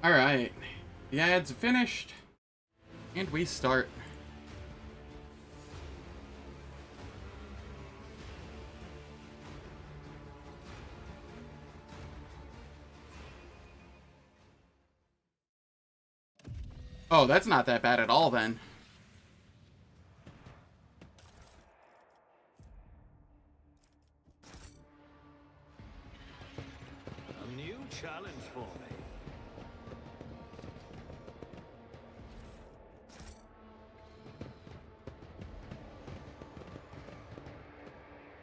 Alright. The ad's finished. And we start. Oh, that's not that bad at all, then. A new challenge for me.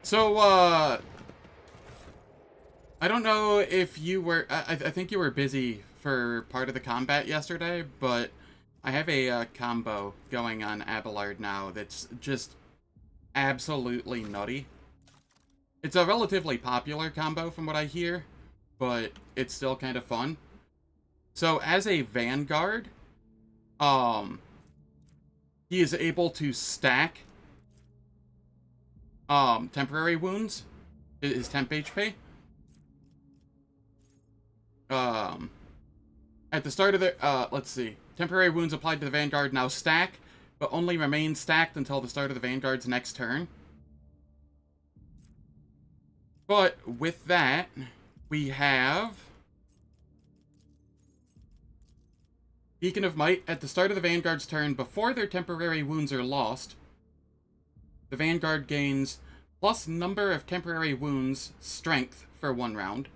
So, I don't know if you were... I think you were busy for part of the combat yesterday, but I have a combo going on Abelard now that's just absolutely nutty. It's a relatively popular combo from what I hear, but it's still kind of fun. So, as a Vanguard, he is able to stack temporary wounds, his temp HP. At the start of the, let's see. Temporary wounds applied to the Vanguard now stack, but only remain stacked until the start of the Vanguard's next turn. But with that, we have Beacon of Might. At the start of the Vanguard's turn, before their temporary wounds are lost, the Vanguard gains plus number of temporary wounds strength for 1 round.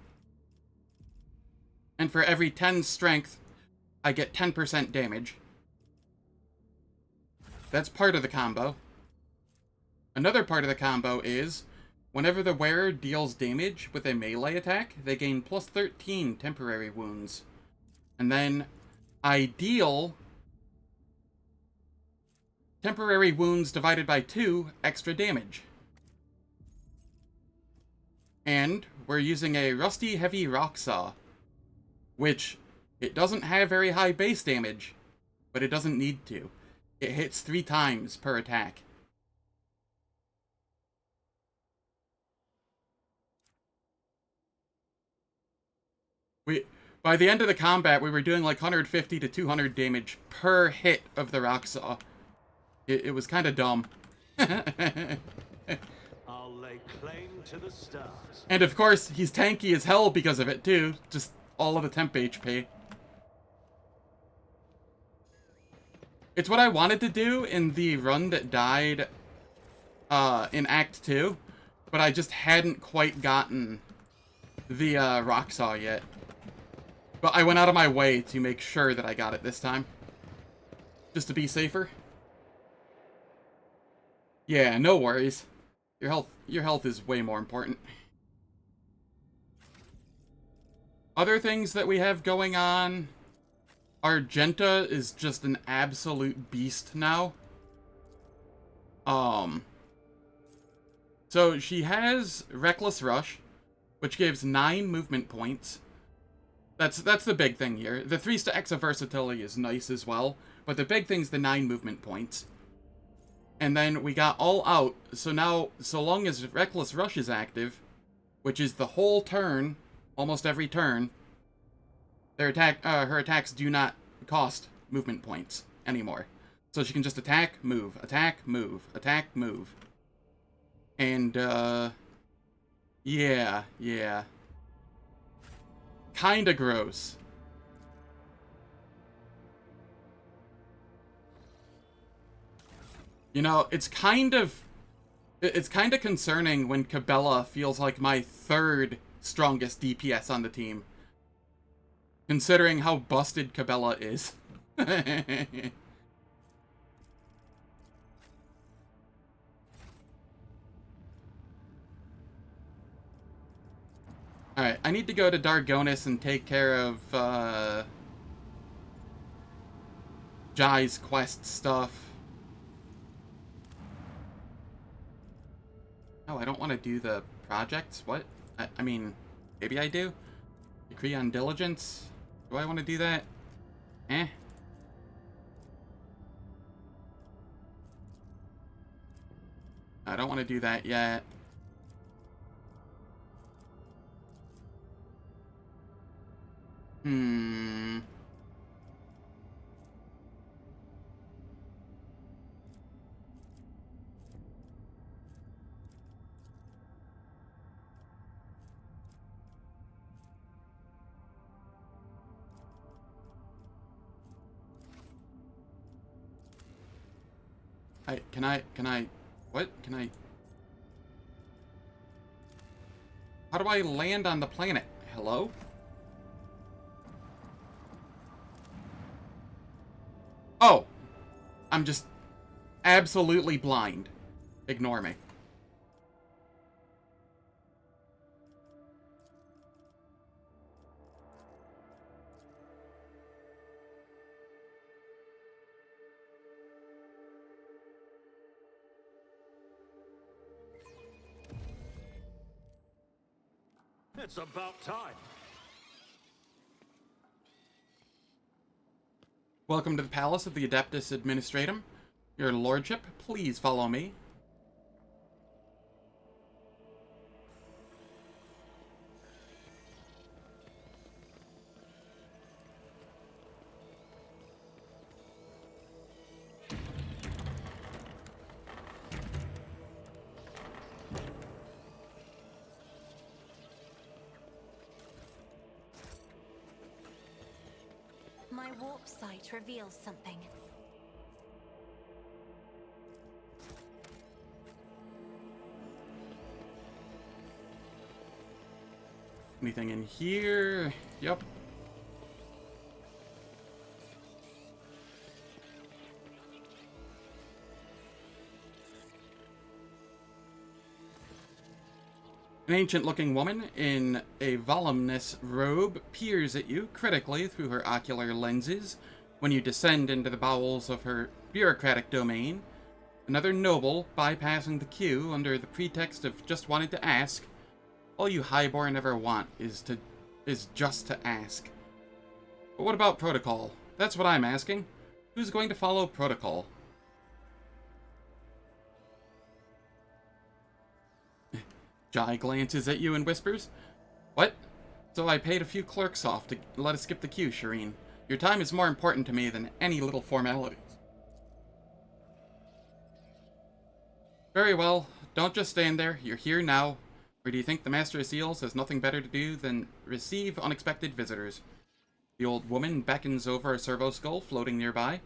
And for every 10 strength, I get 10% damage. That's part of the combo. Another part of the combo is, whenever the wearer deals damage with a melee attack, they gain plus 13 temporary wounds. And then I deal temporary wounds divided by 2 extra damage. And we're using a Rusty Heavy Rock Saw, which, it doesn't have very high base damage, but it doesn't need to. It hits 3 times per attack. By the end of the combat, we were doing like 150 to 200 damage per hit of the Rock Saw. It was kind of dumb. I'll lay claim to the stars. And of course, he's tanky as hell because of it too. Just all of the temp HP. It's what I wanted to do in the run that died in Act 2, but I just hadn't quite gotten the Rock Saw yet. But I went out of my way to make sure that I got it this time. Just to be safer. Yeah, no worries. Your health is way more important. Other things that we have going on, Argenta is just an absolute beast now. So she has Reckless Rush, which gives 9 movement points. That's the big thing here. The 3 stacks of versatility is nice as well, but the big thing's the 9 movement points. And then we got All Out, so now, so long as Reckless Rush is active, which is the whole turn, almost every turn, her attacks do not cost movement points anymore. So she can just attack, move, attack, move, attack, move. And, yeah. Kinda gross. You know, it's kind of concerning when Cabela feels like my 3rd strongest DPS on the team. Considering how busted Cabela is. Alright, I need to go to Dargonus and take care of, Jai's quest stuff. Oh, I don't want to do the projects? What? I mean, maybe I do? Decree on Diligence? Do I want to do that? I don't want to do that yet. What? How do I land on the planet? Hello? Oh! I'm just absolutely blind. Ignore me. It's about time. Welcome to the Palace of the Adeptus Administratum. Your lordship, please follow me. My warp sight reveals something. Anything in here? Yep. An ancient-looking woman in a voluminous robe peers at you critically through her ocular lenses when you descend into the bowels of her bureaucratic domain. Another noble bypassing the queue under the pretext of just wanting to ask. All you highborn ever want is just to ask. But what about protocol? That's what I'm asking. Who's going to follow protocol? Jai glances at you and whispers, "What? So I paid a few clerks off to let us skip the queue, Shireen. Your time is more important to me than any little formalities." Very well. Don't just stand there. You're here now. Or do you think the Master of Seals has nothing better to do than receive unexpected visitors? The old woman beckons over a servo skull floating nearby.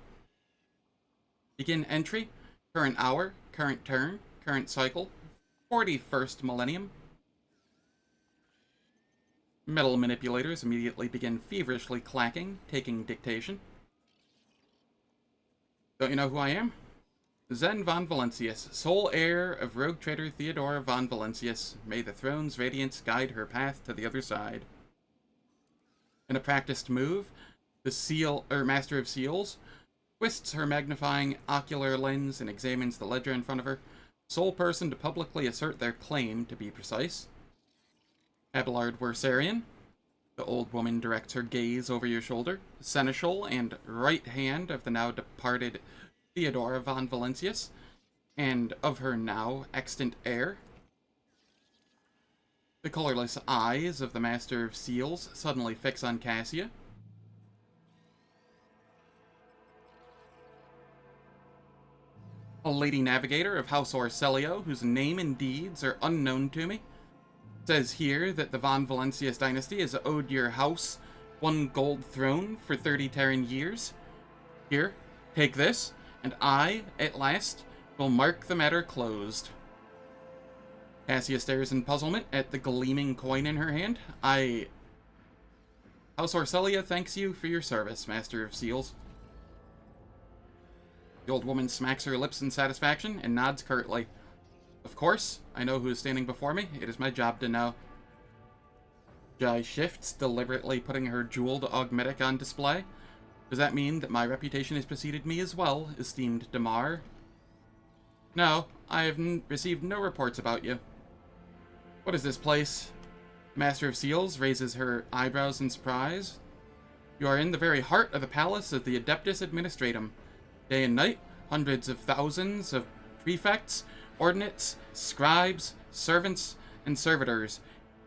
Begin entry. Current hour. Current turn. Current cycle. 41st millennium. Metal manipulators immediately begin feverishly clacking, taking dictation. Don't you know who I am? Zen von Valentius, sole heir of rogue trader Theodora von Valentius. May the throne's radiance guide her path to the other side. In a practiced move, the Master of Seals twists her magnifying ocular lens and examines the ledger in front of her. Sole person to publicly assert their claim, to be precise. Abelard Wersarian. The old woman directs her gaze over your shoulder. Seneschal and right hand of the now departed Theodora von Valentius, and of her now extant heir. The colorless eyes of the Master of Seals suddenly fix on Cassia. A lady navigator of House Orcelio, whose name and deeds are unknown to me, says here that the von Valentius dynasty has owed your house 1 gold throne for 30 Terran years. Here, take this, and I, at last, will mark the matter closed. Cassia stares in puzzlement at the gleaming coin in her hand. House Orcelia thanks you for your service, Master of Seals. The old woman smacks her lips in satisfaction and nods curtly. Of course, I know who is standing before me. It is my job to know. Jai shifts, deliberately putting her jeweled augmetic on display. Does that mean that my reputation has preceded me as well, esteemed Damar? No, I have received no reports about you. What is this place? Master of Seals raises her eyebrows in surprise. You are in the very heart of the palace of the Adeptus Administratum. Day and night, hundreds of thousands of prefects, ordinates, scribes, servants, and servitors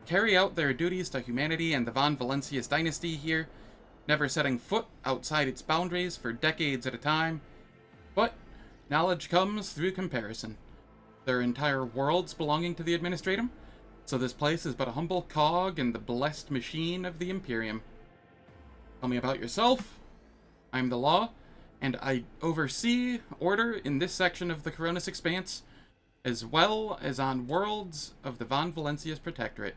carry out their duties to humanity and the von Valentius dynasty here, never setting foot outside its boundaries for decades at a time. But knowledge comes through comparison. There are entire worlds belonging to the Administratum, so this place is but a humble cog in the blessed machine of the Imperium. Tell me about yourself. I'm the law, and I oversee order in this section of the Koronus Expanse, as well as on worlds of the Von Valencia's Protectorate.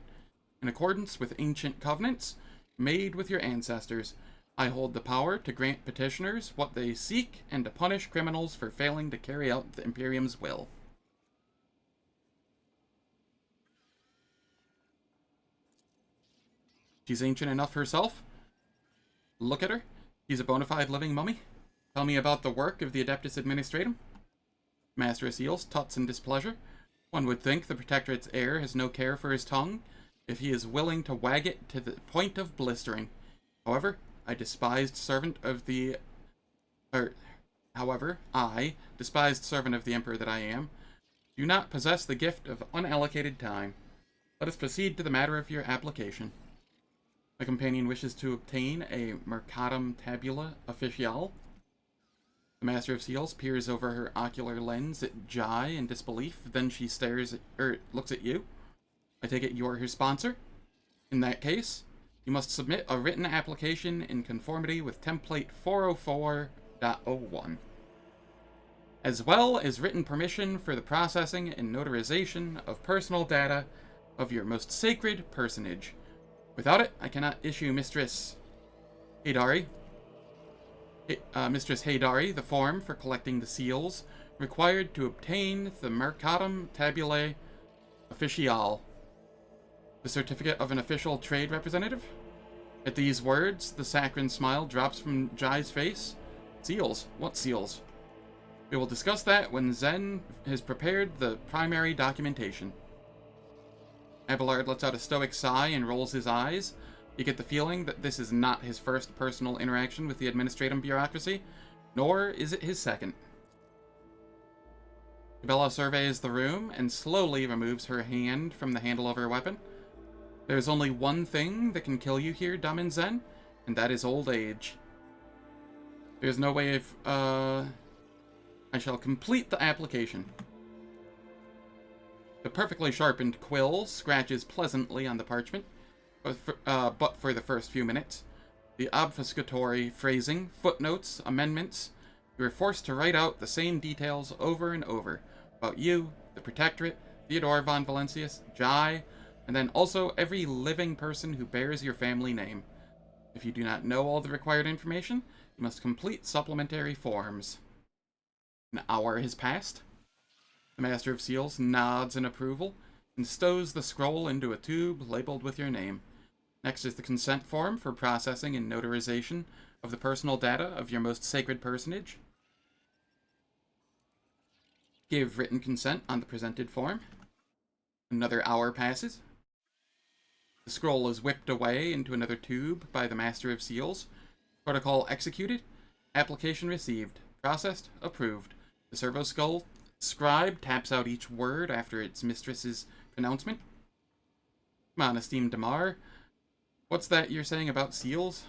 In accordance with ancient covenants made with your ancestors, I hold the power to grant petitioners what they seek and to punish criminals for failing to carry out the Imperium's will. She's ancient enough herself. Look at her. She's a bona fide living mummy. Tell me about the work of the Adeptus Administratum. Master of Seals tuts in displeasure. One would think the Protectorate's heir has no care for his tongue, if he is willing to wag it to the point of blistering. However, I, despised servant of the Emperor that I am, do not possess the gift of unallocated time. Let us proceed to the matter of your application. My companion wishes to obtain a Mercatum Tabula Officiale. The Master of Seals peers over her ocular lens at Jai in disbelief, then she looks at you. I take it you are her sponsor? In that case, you must submit a written application in conformity with template 404.01, as well as written permission for the processing and notarization of personal data of your most sacred personage. Without it, I cannot issue Mistress Haydari the form for collecting the seals required to obtain the Mercatum Tabulae Officiale, the certificate of an official trade representative. At these words, the saccharine smile drops from Jai's face. Seals? What seals? We will discuss that when Zen has prepared the primary documentation. Abelard lets out a stoic sigh and rolls his eyes. You get the feeling that this is not his first personal interaction with the administrative bureaucracy, nor is it his second. Bella surveys the room and slowly removes her hand from the handle of her weapon. There's only one thing that can kill you here, Damin Zen, and that is old age. There's no way of, I shall complete the application. The perfectly sharpened quill scratches pleasantly on the parchment, but for the first few minutes. The obfuscatory phrasing, footnotes, amendments, you are forced to write out the same details over and over, about you, the Protectorate, Theodore von Valentius, Jai, and then also every living person who bears your family name. If you do not know all the required information, you must complete supplementary forms. An hour has passed. The Master of Seals nods in approval and stows the scroll into a tube labeled with your name. Next is the consent form for processing and notarization of the personal data of your most sacred personage. Give written consent on the presented form. Another hour passes. The scroll is whipped away into another tube by the Master of Seals. Protocol executed. Application received. Processed. Approved. The servo skull scribe taps out each word after its mistress's pronouncement. Come on, esteemed Damar. What's that you're saying about seals?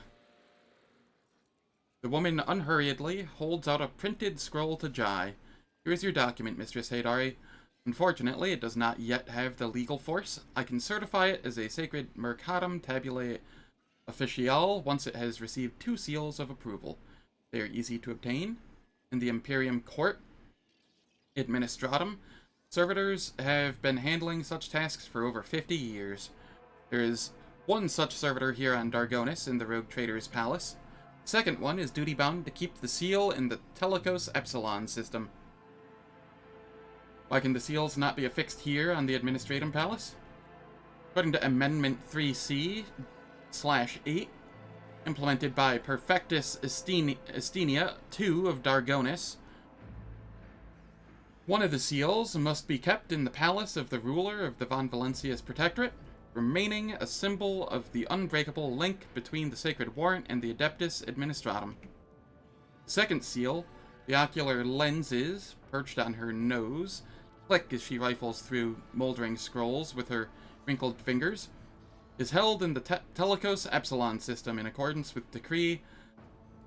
The woman unhurriedly holds out a printed scroll to Jai. Here is your document, Mistress Haydari. Unfortunately, it does not yet have the legal force. I can certify it as a sacred Mercatum Tabulae Officiale once it has received 2 seals of approval. They are easy to obtain. In the Imperium Court Administratum, servitors have been handling such tasks for over 50 years. There is one such servitor here on Dargonus in the Rogue Trader's Palace. The second one is duty-bound to keep the seal in the Telecos Epsilon system. Why can the seals not be affixed here on the Administratum Palace? According to Amendment 3C/8, implemented by Perfectus Estenia II of Dargonus, one of the seals must be kept in the palace of the ruler of the Von Valencia's Protectorate, remaining a symbol of the unbreakable link between the Sacred Warrant and the Adeptus Administratum. The second seal, the ocular lenses perched on her nose, click as she rifles through moldering scrolls with her wrinkled fingers, is held in the Telecos Epsilon system in accordance with Decree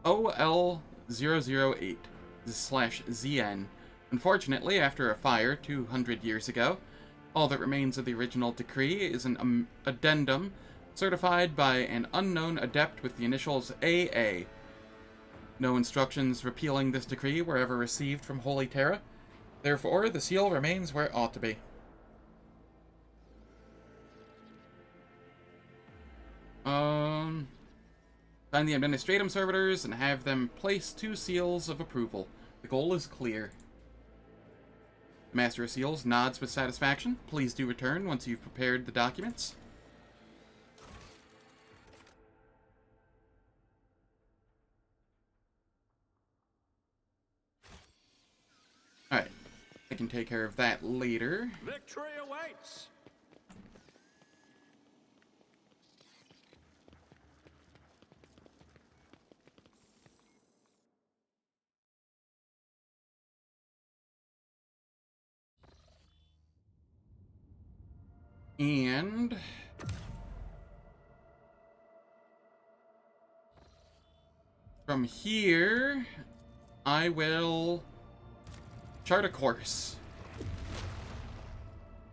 OL008/ZN. Unfortunately, after a fire 200 years ago, all that remains of the original decree is an addendum certified by an unknown adept with the initials AA. No instructions repealing this decree were ever received from Holy Terra. Therefore, the seal remains where it ought to be. Find the Administratum servitors and have them place 2 seals of approval. The goal is clear. The Master of Seals nods with satisfaction. Please do return once you've prepared the documents. Alright. I can take care of that later. Victory awaits! And from here, I will chart a course.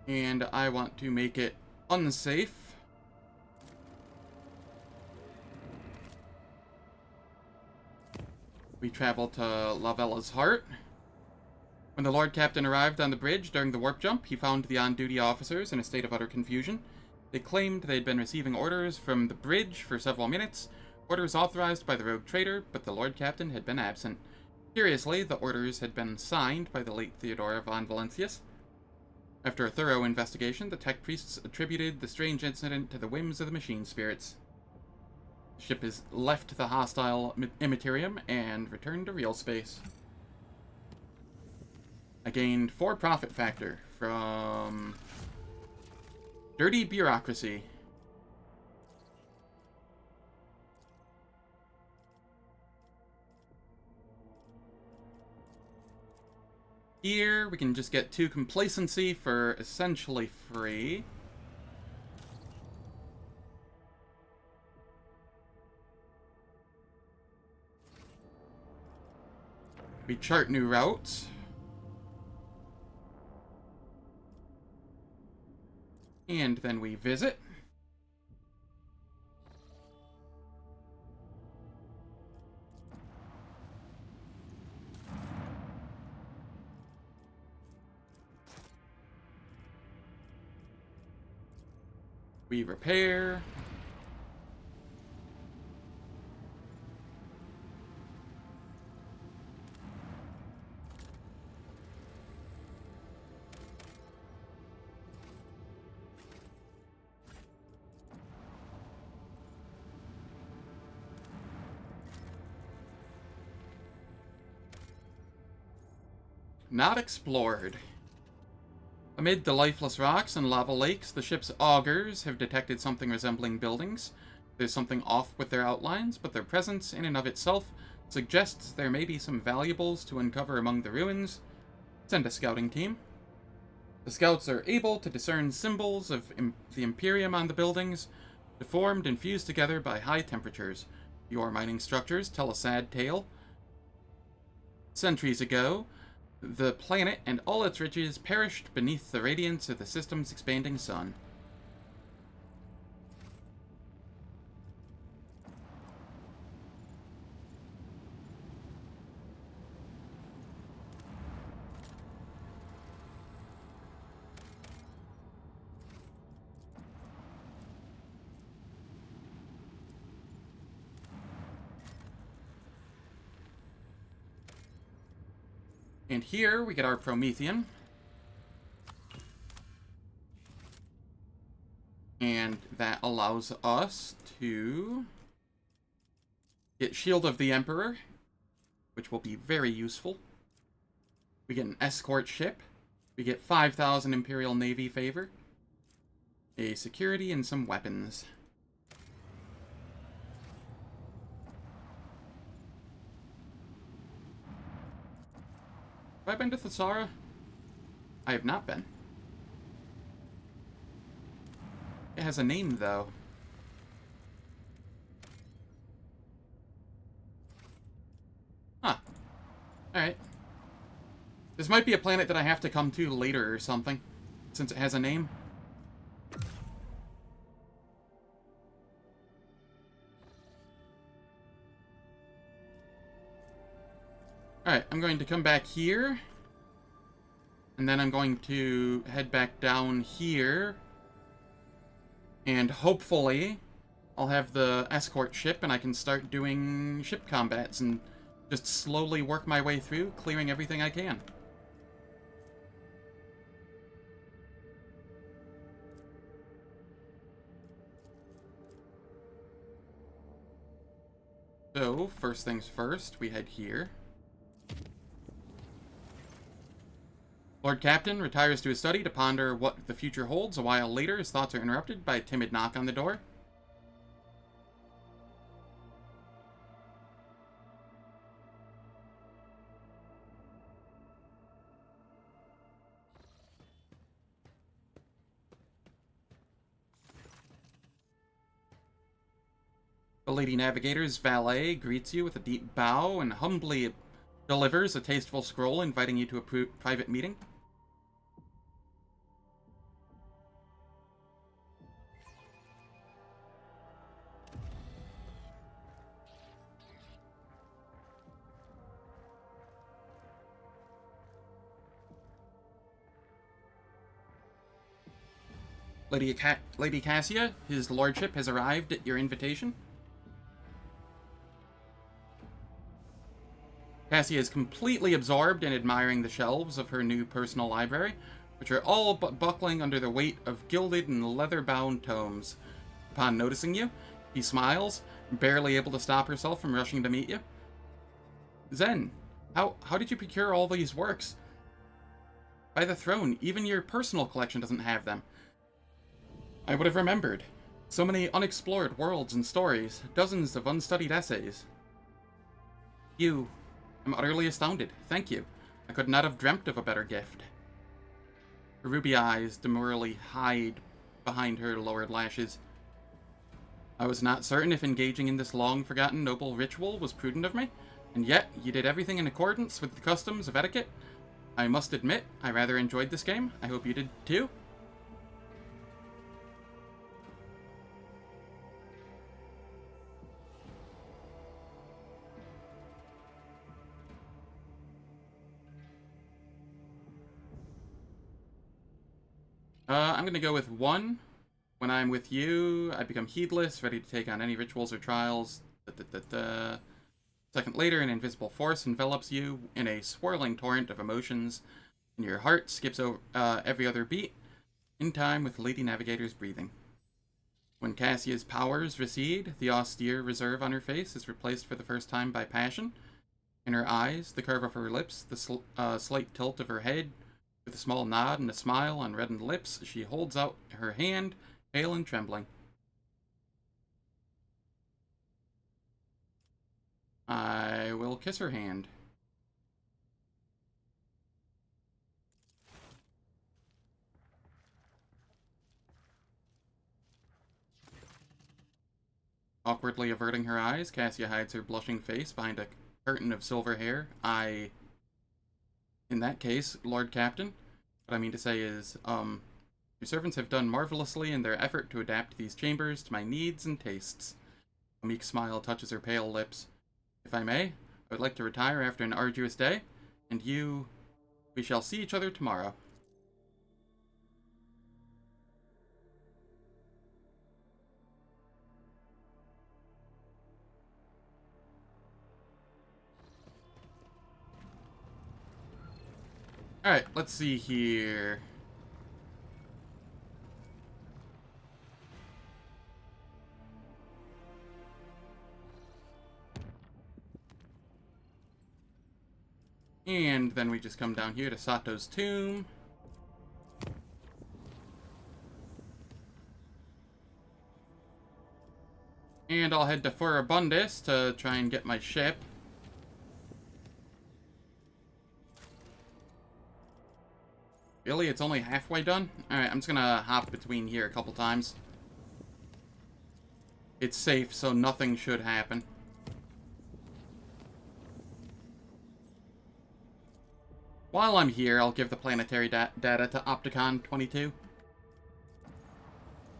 And I want to make it unsafe. We travel to Lavella's Heart. When the Lord Captain arrived on the bridge during the warp jump, he found the on-duty officers in a state of utter confusion. They claimed they'd been receiving orders from the bridge for several minutes, orders authorized by the rogue trader, but the Lord Captain had been absent. Curiously, the orders had been signed by the late Theodora von Valentius. After a thorough investigation, the tech priests attributed the strange incident to the whims of the machine spirits. The ship has left the hostile Immaterium and returned to real space. I gained 4 profit factor from dirty bureaucracy. Here, we can just get 2 complacency for essentially free. We chart new routes. And then we visit. We repair. Not explored. Amid the lifeless rocks and lava lakes, the ship's augurs have detected something resembling buildings. There's something off with their outlines, but their presence in and of itself suggests there may be some valuables to uncover among the ruins. Send a scouting team. The scouts are able to discern symbols of the Imperium on the buildings, deformed and fused together by high temperatures. Your mining structures tell a sad tale. Centuries ago, the planet and all its riches perished beneath the radiance of the system's expanding sun. And here we get our Prometheum. And that allows us to get Shield of the Emperor, which will be very useful. We get an escort ship. We get 5,000 Imperial Navy favor, a security, and some weapons. Have I been to Thesara? I have not been. It has a name, though. Huh. Alright. This might be a planet that I have to come to later or something, since it has a name. Alright, I'm going to come back here. And then I'm going to head back down here. And hopefully, I'll have the escort ship and I can start doing ship combats and just slowly work my way through, clearing everything I can. So, first things first, we head here. Lord Captain retires to his study to ponder what the future holds. A while later, his thoughts are interrupted by a timid knock on the door. The Lady Navigator's valet greets you with a deep bow and humbly delivers a tasteful scroll inviting you to a private meeting. Lady Cassia, his lordship has arrived at your invitation. Cassia is completely absorbed in admiring the shelves of her new personal library, which are all but buckling under the weight of gilded and leather-bound tomes. Upon noticing you, he smiles, barely able to stop herself from rushing to meet you. Zen, how did you procure all these works? By the throne, even your personal collection doesn't have them. I would have remembered. So many unexplored worlds and stories, dozens of unstudied essays. I'm utterly astounded. Thank you. I could not have dreamt of a better gift. Her ruby eyes demurely hide behind her lowered lashes. I was not certain if engaging in this long-forgotten noble ritual was prudent of me, and yet you did everything in accordance with the customs of etiquette. I must admit, I rather enjoyed this game. I hope you did too. I'm gonna go with 1. When I'm with you, I become heedless, ready to take on any rituals or trials. A second later, an invisible force envelops you in a swirling torrent of emotions, and your heart skips over every other beat, in time with Lady Navigator's breathing. When Cassia's powers recede, the austere reserve on her face is replaced for the first time by passion. In her eyes, the curve of her lips, the slight tilt of her head, with a small nod and a smile on reddened lips, she holds out her hand, pale and trembling. I will kiss her hand. Awkwardly averting her eyes, Cassia hides her blushing face behind a curtain of silver hair. In that case, Lord Captain, what I mean to say is, your servants have done marvelously in their effort to adapt these chambers to my needs and tastes. A meek smile touches her pale lips. If I may, I would like to retire after an arduous day, and we shall see each other tomorrow. Alright, let's see here. And then we just come down here to Sato's tomb. And I'll head to Furibundus to try and get my ship. Really? It's only halfway done? Alright, I'm just gonna hop between here a couple times. It's safe, so nothing should happen. While I'm here, I'll give the planetary data to Opticon 22.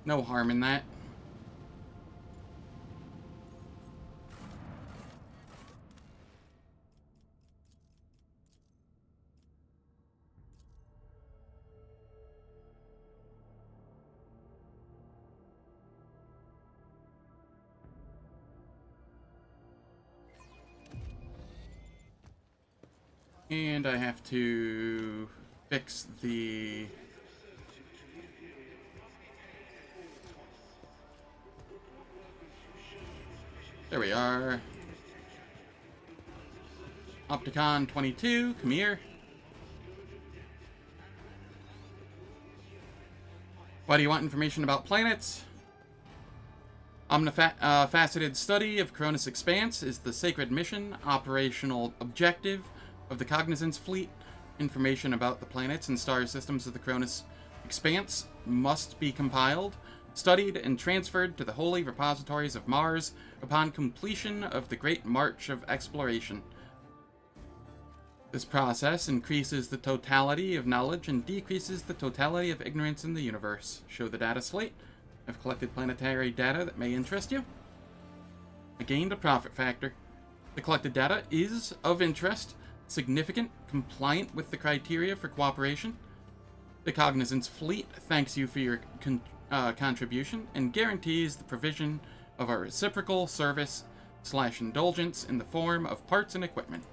No harm in that. And I have to fix the... There we are. Opticon 22, come here. Why do you want information about planets? Omnifaceted study of Koronus Expanse is the sacred mission, operational objective of the Cognizance fleet. Information about the planets and star systems of the Koronus Expanse must be compiled, studied, and transferred to the holy repositories of Mars upon completion of the Great March of Exploration. This process increases the totality of knowledge and decreases the totality of ignorance in the universe. Show the data slate. I've collected planetary data that may interest you. I gained a profit factor. The collected data is of interest, significant, compliant with the criteria for cooperation. The Cognizance fleet thanks you for your contribution and guarantees the provision of a reciprocal service/indulgence in the form of parts and equipment.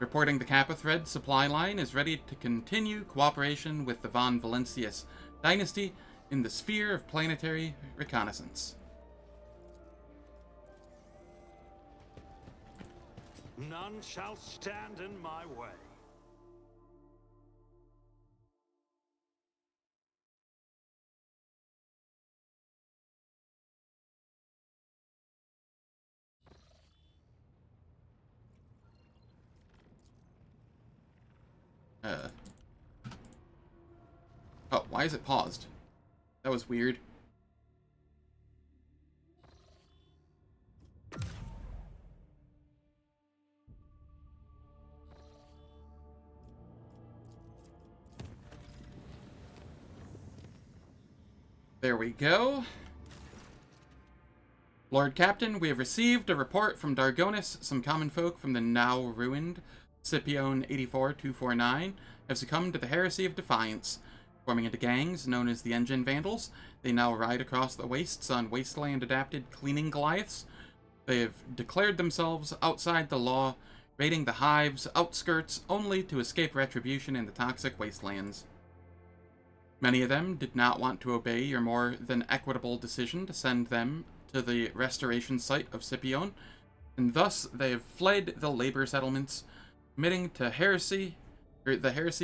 Reporting the Kappa Thread supply line is ready to continue cooperation with the Von Valentius dynasty in the sphere of planetary reconnaissance. None shall stand in my way. Oh, why is it paused? That was weird. There we go. Lord Captain, we have received a report from Dargonus. Some common folk from the now ruined Scipione 84249 have succumbed to the heresy of defiance. Forming into gangs known as the Engine Vandals, they now ride across the wastes on wasteland-adapted cleaning Goliaths. They have declared themselves outside the law, raiding the Hive's outskirts only to escape retribution in the toxic wastelands. Many of them did not want to obey your more than equitable decision to send them to the restoration site of Scipione, and thus they have fled the labor settlements, committing to the heresy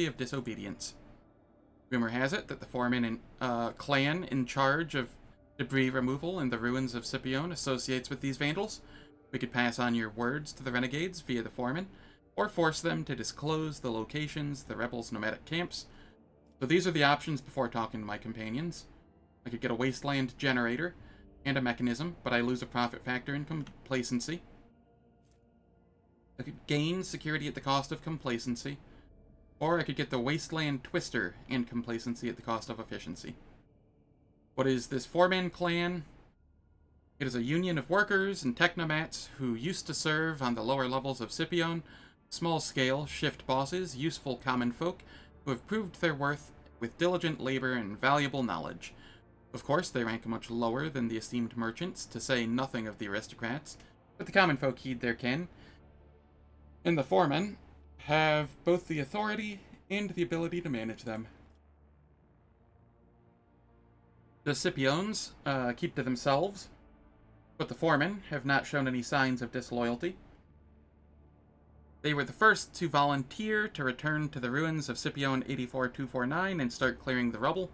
of disobedience. Rumor has it that the foreman and clan in charge of debris removal in the ruins of Scipione associates with these vandals. We could pass on your words to the renegades via the foreman, or force them to disclose the locations of the rebels' nomadic camps. So these are the options before talking to my companions. I could get a wasteland generator and a mechanism, but I lose a profit factor in complacency. I could gain security at the cost of complacency. Or I could get the Wasteland Twister and complacency at the cost of efficiency. What is this four-man clan? It is a union of workers and technomats who used to serve on the lower levels of Scipione, small-scale shift bosses, useful common folk, who have proved their worth with diligent labor and valuable knowledge. Of course, they rank much lower than the esteemed merchants, to say nothing of the aristocrats, but the common folk heed their kin. And the foremen have both the authority and the ability to manage them. The Scipiones keep to themselves, but the foremen have not shown any signs of disloyalty. They were the first to volunteer to return to the ruins of Scipione 84249 and start clearing the rubble.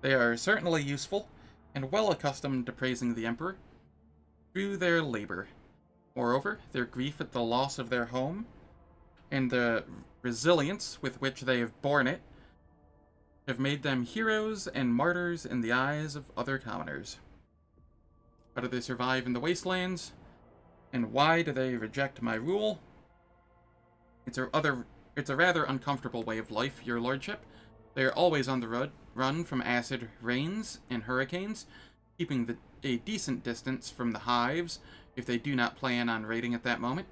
They are certainly useful, and well accustomed to praising the Emperor through their labor. Moreover, their grief at the loss of their home and the resilience with which they have borne it have made them heroes and martyrs in the eyes of other commoners. How do they survive in the wastelands? And why do they reject my rule? It's a rather uncomfortable way of life, your lordship. They are always on the run from acid rains and hurricanes, keeping a decent distance from the hives if they do not plan on raiding at that moment.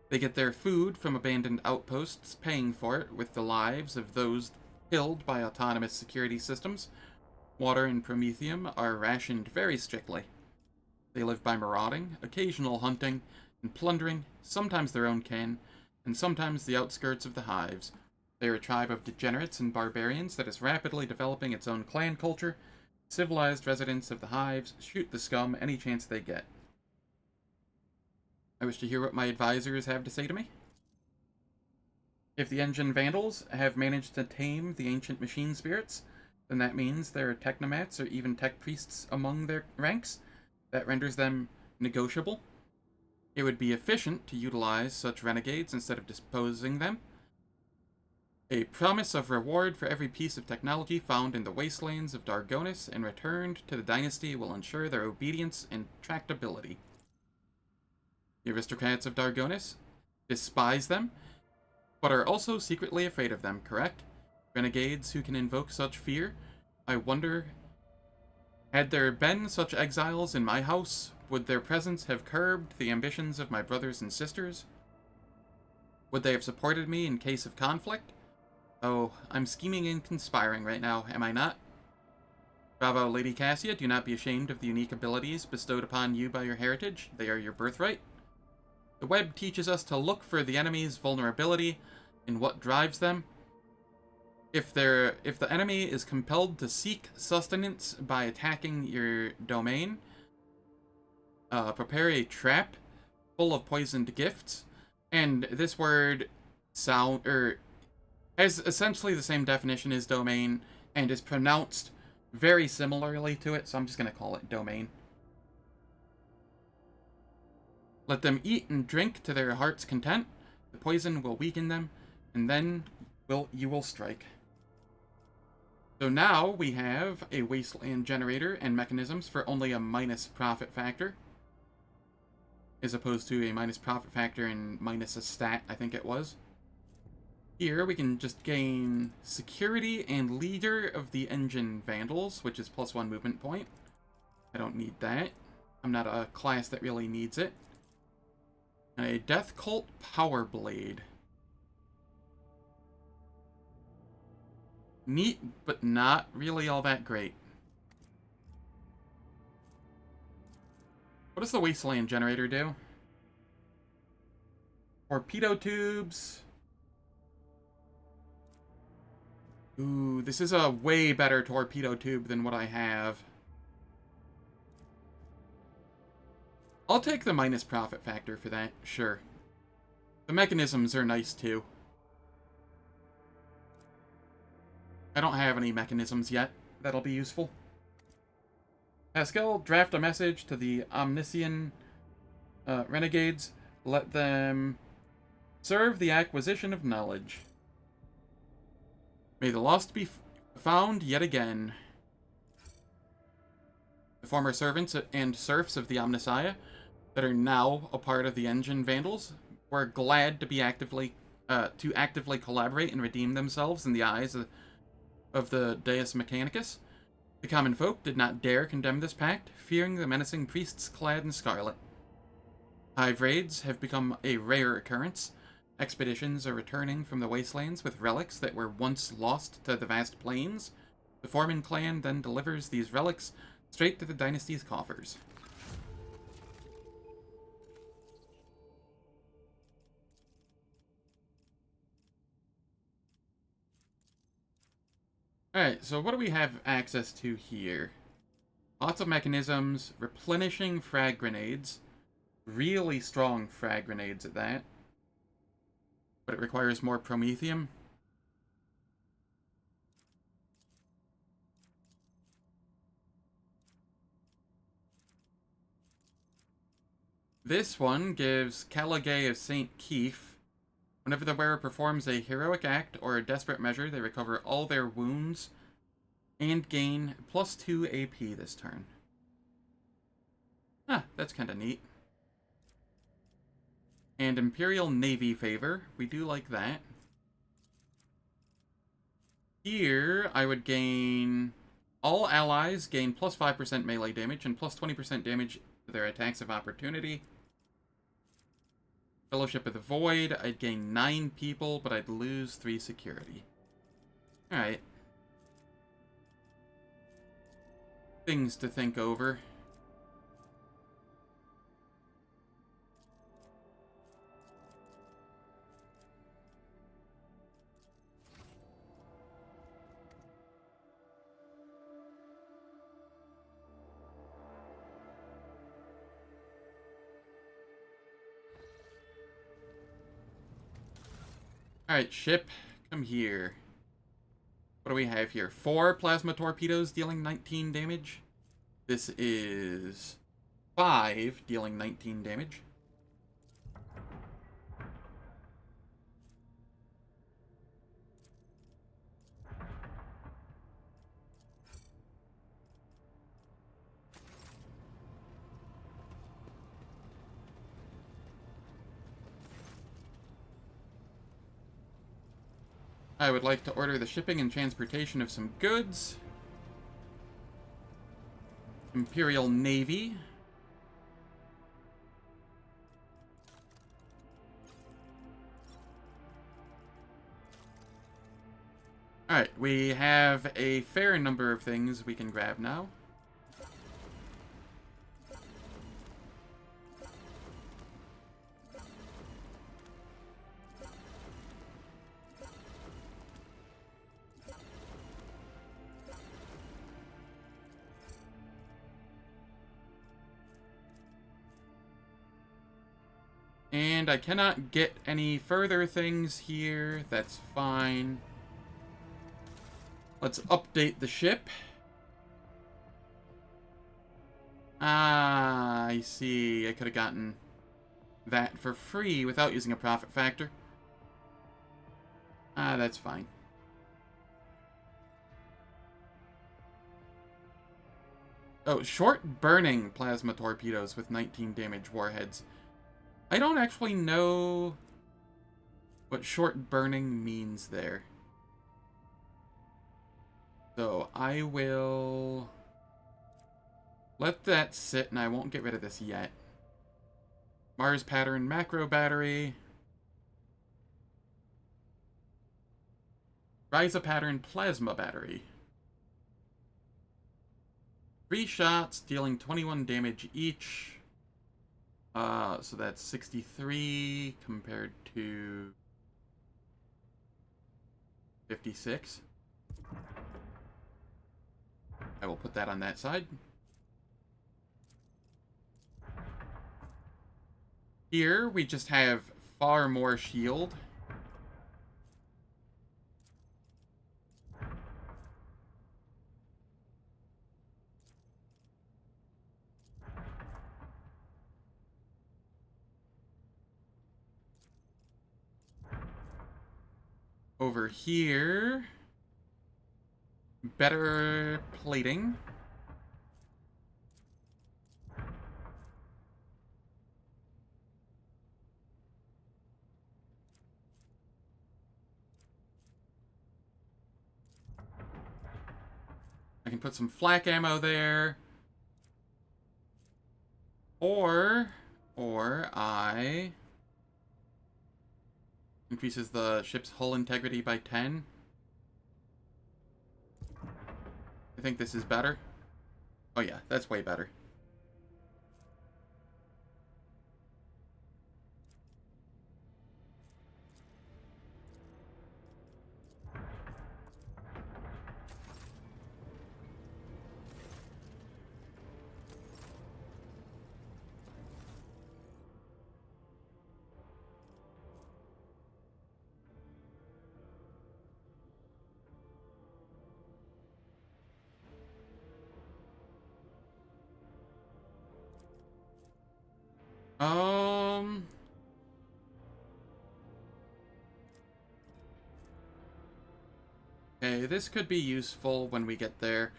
They get their food from abandoned outposts, paying for it with the lives of those killed by autonomous security systems. Water and Prometheum are rationed very strictly. They live by marauding, occasional hunting, and plundering, sometimes their own kin, and sometimes the outskirts of the hives. They are a tribe of degenerates and barbarians that is rapidly developing its own clan culture. Civilized residents of the hives shoot the scum any chance they get. I wish to hear what my advisors have to say to me. If the engine vandals have managed to tame the ancient machine spirits, then that means there are technomats or even tech priests among their ranks. That renders them negotiable. It would be efficient to utilize such renegades instead of disposing them. A promise of reward for every piece of technology found in the wastelands of Dargonus and returned to the dynasty will ensure their obedience and tractability. The aristocrats of Dargonus despise them, but are also secretly afraid of them, correct? Renegades who can invoke such fear? I wonder, had there been such exiles in my house, would their presence have curbed the ambitions of my brothers and sisters? Would they have supported me in case of conflict? Oh, I'm scheming and conspiring right now, am I not? Bravo, Lady Cassia, do not be ashamed of the unique abilities bestowed upon you by your heritage. They are your birthright. The web teaches us to look for the enemy's vulnerability in what drives them. If the enemy is compelled to seek sustenance by attacking your domain, prepare a trap full of poisoned gifts. And this word has essentially the same definition as domain and is pronounced very similarly to it, so I'm just going to call it domain. Let them eat and drink to their heart's content. The poison will weaken them, and then you will strike. So now we have a wasteland generator and mechanisms for only a minus profit factor, as opposed to a minus profit factor and minus a stat, I think it was. Here we can just gain security and leader of the engine vandals, which is +1 movement point. I don't need that. I'm not a class that really needs it. And a death cult power blade. Neat, but not really all that great. What does the wasteland generator do? Torpedo tubes. Ooh, this is a way better torpedo tube than what I have. I'll take the minus profit factor for that, sure. The mechanisms are nice too. I don't have any mechanisms yet that'll be useful. Pascal, draft a message to the Omniscient renegades. Let them serve the acquisition of knowledge. May the lost be found yet again. The former servants and serfs of the Omnissiah that are now a part of the Engine Vandals were glad to be actively collaborate and redeem themselves in the eyes of the Deus Mechanicus. The common folk did not dare condemn this pact, fearing the menacing priests clad in scarlet. Hive raids have become a rare occurrence. Expeditions are returning from the wastelands with relics that were once lost to the vast plains. The Foreman clan then delivers these relics straight to the dynasty's coffers. Alright, so what do we have access to here? Lots of mechanisms, replenishing frag grenades, really strong frag grenades at that. But it requires more Prometheum. This one gives Caligay of St. Keith. Whenever the wearer performs a heroic act or a desperate measure, they recover all their wounds and gain +2 AP this turn. Huh, that's kind of neat. And Imperial Navy favor. We do like that. Here, I would gain... All allies gain +5% melee damage and +20% damage to their attacks of opportunity. Fellowship of the Void, I'd gain 9 people, but I'd lose 3 security. Alright. Things to think over. Alright, ship, come here. What do we have here? 4 plasma torpedoes dealing 19 damage. This is 5 dealing 19 damage. I would like to order the shipping and transportation of some goods. Imperial Navy. Alright, we have a fair number of things we can grab now. And I cannot get any further things here. That's fine. Let's update the ship. Ah, I see. I could have gotten that for free without using a profit factor. Ah, that's fine. Oh, short burning plasma torpedoes with 19 damage warheads. I don't actually know what short burning means there. So I will let that sit, and I won't get rid of this yet. Mars pattern macro battery. Risa pattern plasma battery. 3 shots, dealing 21 damage each. So that's 63 compared to 56. I will put that on that side. Here, we just have far more shield. Over here, better plating. I can put some flak ammo there. Or I increases the ship's hull integrity by 10. I think this is better. Oh yeah, that's way better. Okay, this could be useful when we get there.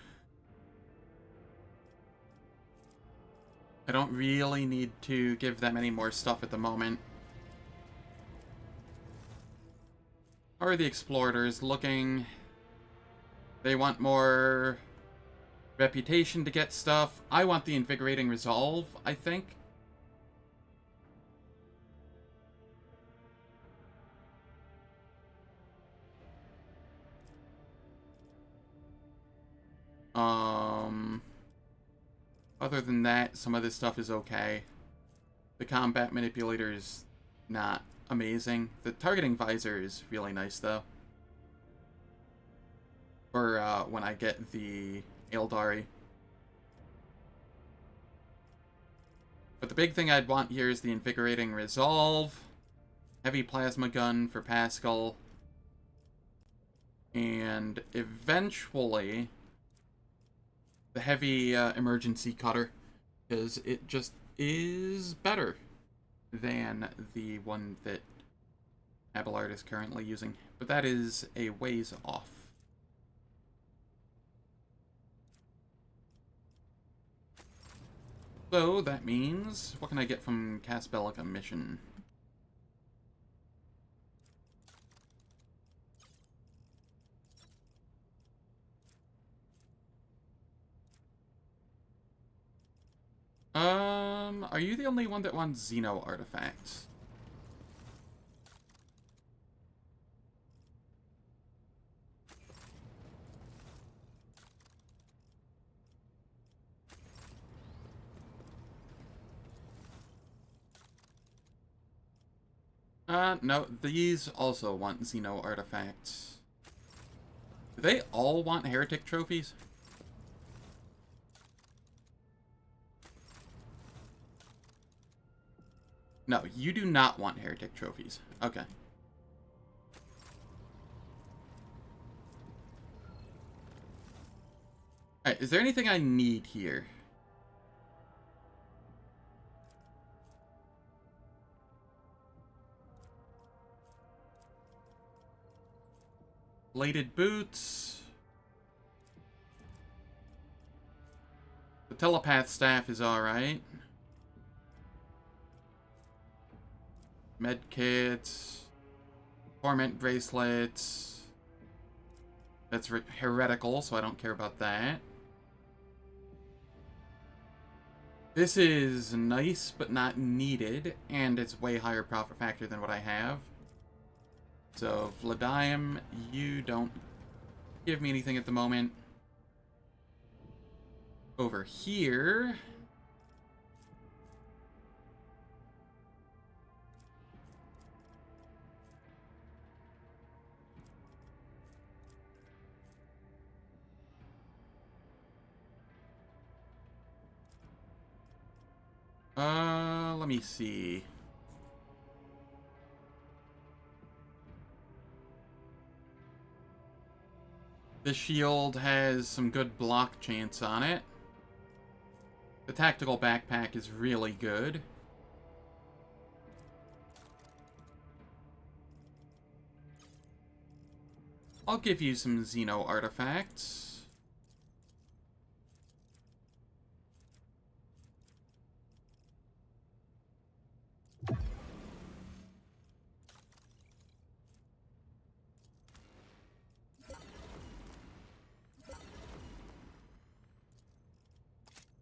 I don't really need to give them any more stuff at the moment. How are the explorators looking? They want more reputation to get stuff. I want the invigorating resolve, I think. Other than that, some of this stuff is okay. The combat manipulator is not amazing. The targeting visor is really nice, though. For when I get the Eldari. But the big thing I'd want here is the invigorating resolve. heavy plasma gun for Pascal, and eventually the heavy emergency cutter, because it just is better than the one that Abelard is currently using. But that is a ways off. So that means, what can I get from Casbellica mission? Are you the only one that wants Xeno artifacts? No, these also want Xeno artifacts. Do they all want heretic trophies? No, you do not want heretic trophies. Okay. Alright, is there anything I need here? Bladed boots. The telepath staff is alright. Medkits. Torment bracelets. That's heretical, so I don't care about that. This is nice, but not needed, and it's way higher profit factor than what I have. So, Vladium, you don't give me anything at the moment. Over here... let me see. The shield has some good block chance on it. The tactical backpack is really good. I'll give you some Xeno artifacts.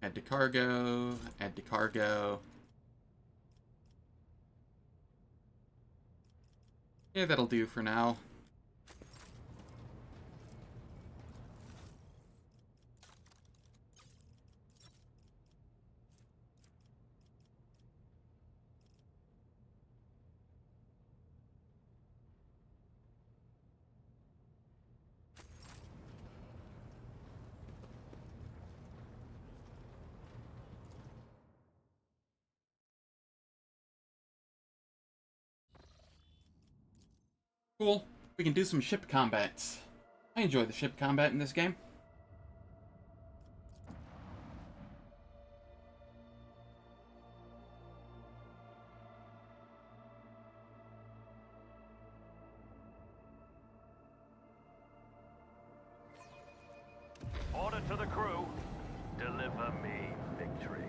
Add to cargo, add to cargo. Yeah, that'll do for now. Cool. We can do some ship combats. I enjoy the ship combat in this game. Order to the crew. Deliver me victory.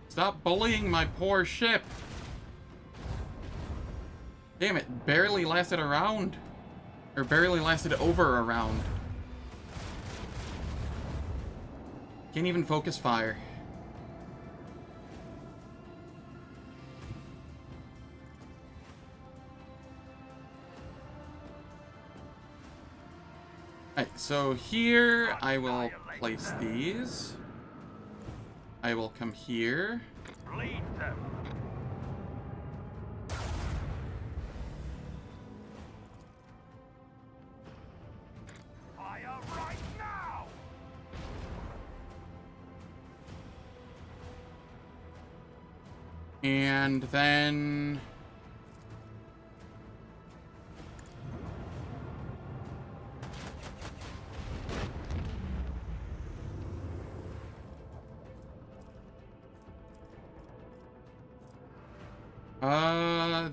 Stop bullying my poor ship. Damn it, barely lasted a round. Or barely lasted over a round. Can't even focus fire. Alright, so here I will place these. I will come here. Bleed them. And then...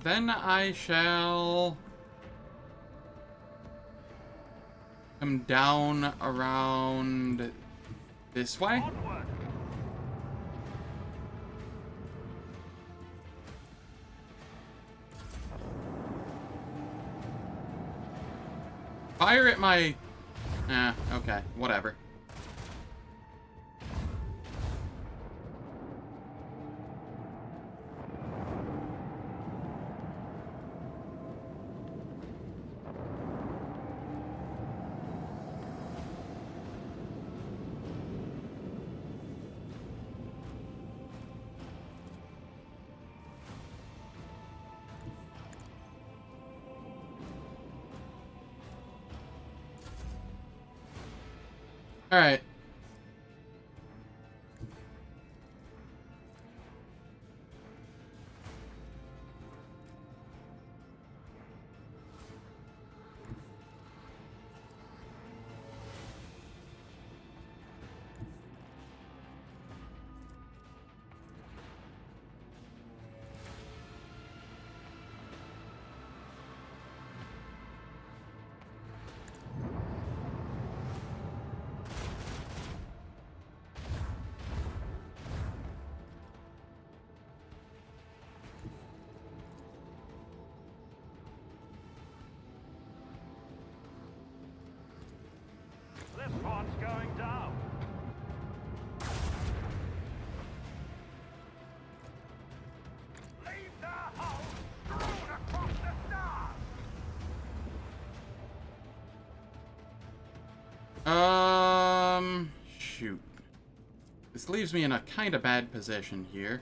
then I shall come down around this way. Onward. Fire at my... okay, whatever. Alright. This one's going down. Leave their hull strewn across the stars. Shoot. This leaves me in a kind of bad position here.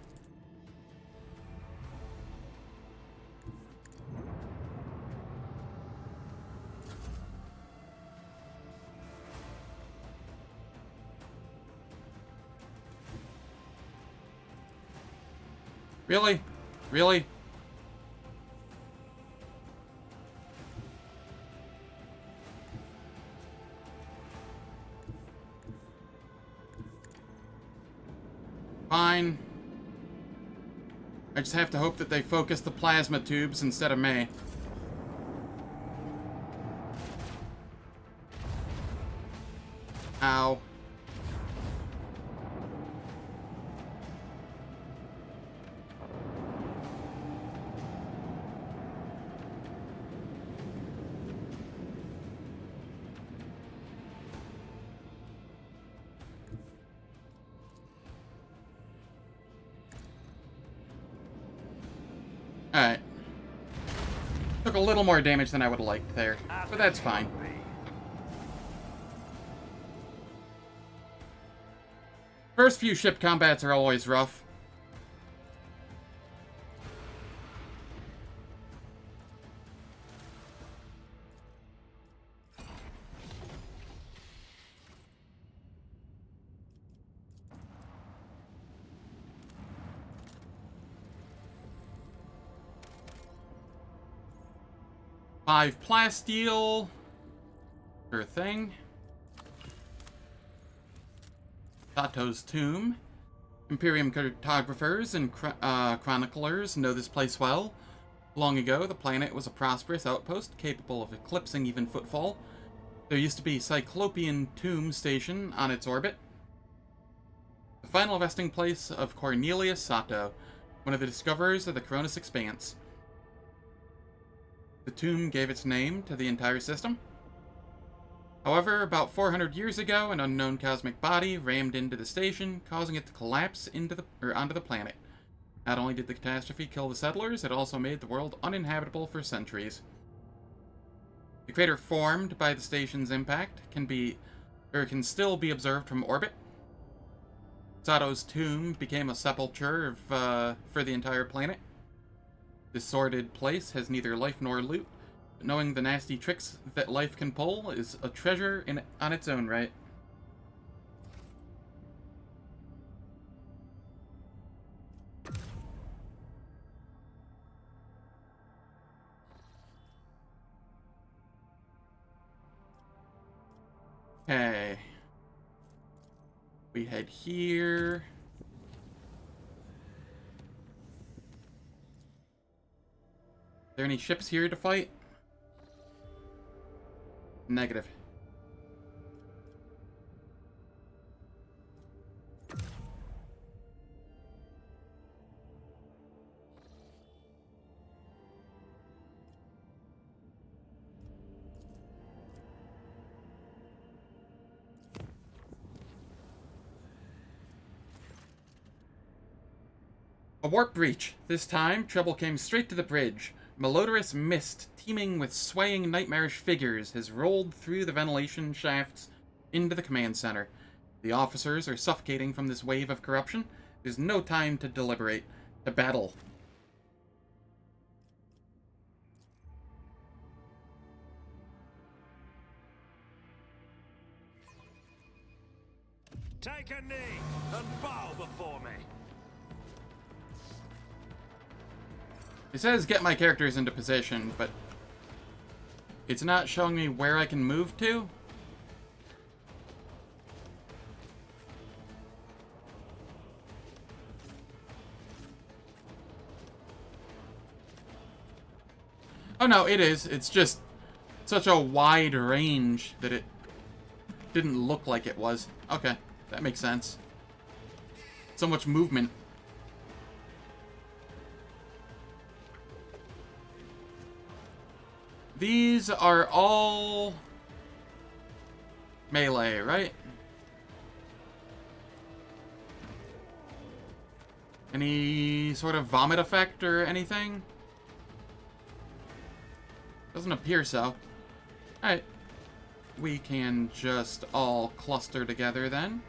Really? Really? Fine. I just have to hope that they focus the plasma tubes instead of me. Ow. Alright. Took a little more damage than I would have liked there, but that's fine. First few ship combats are always rough. Five plasteel. Sure thing. Sato's tomb. Imperium cartographers and chroniclers know this place well. Long ago, the planet was a prosperous outpost capable of eclipsing even footfall. There used to be a Cyclopean tomb station on its orbit. The final resting place of Cornelius Sato, one of the discoverers of the Koronus Expanse. The tomb gave its name to the entire system. However, about 400 years ago, an unknown cosmic body rammed into the station, causing it to collapse onto the planet. Not only did the catastrophe kill the settlers, it also made the world uninhabitable for centuries. The crater formed by the station's impact can still be observed from orbit. Sato's tomb became a sepulchre for the entire planet. This sordid place has neither life nor loot, but knowing the nasty tricks that life can pull is a treasure on its own right. Okay. We head here. Are there any ships here to fight? Negative. A warp breach. This time, trouble came straight to the bridge. Malodorous mist, teeming with swaying nightmarish figures, has rolled through the ventilation shafts into the command center. The officers are suffocating from this wave of corruption. There's no time to deliberate. To battle. Take a knee and bow before me. It says get my characters into position, but it's not showing me where I can move to. Oh no, it is. It's just such a wide range that it didn't look like it was. Okay, that makes sense. So much movement. These are all melee, right? Any sort of vomit effect or anything? Doesn't appear so. Alright. We can just all cluster together then.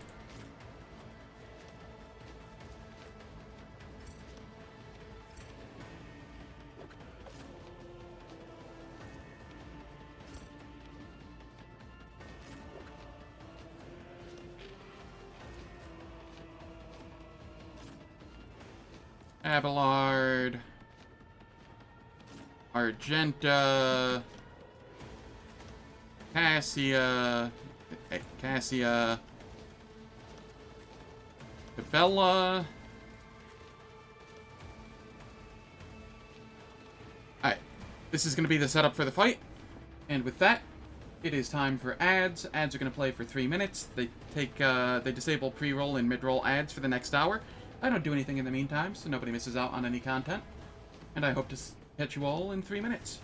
Abelard, Argenta, Cassia, Cabela. Alright, this is going to be the setup for the fight. And with that, it is time for ads. Ads are going to play for 3 minutes. They disable pre-roll and mid-roll ads for the next hour. I don't do anything in the meantime, so nobody misses out on any content. And I hope to catch you all in 3 minutes.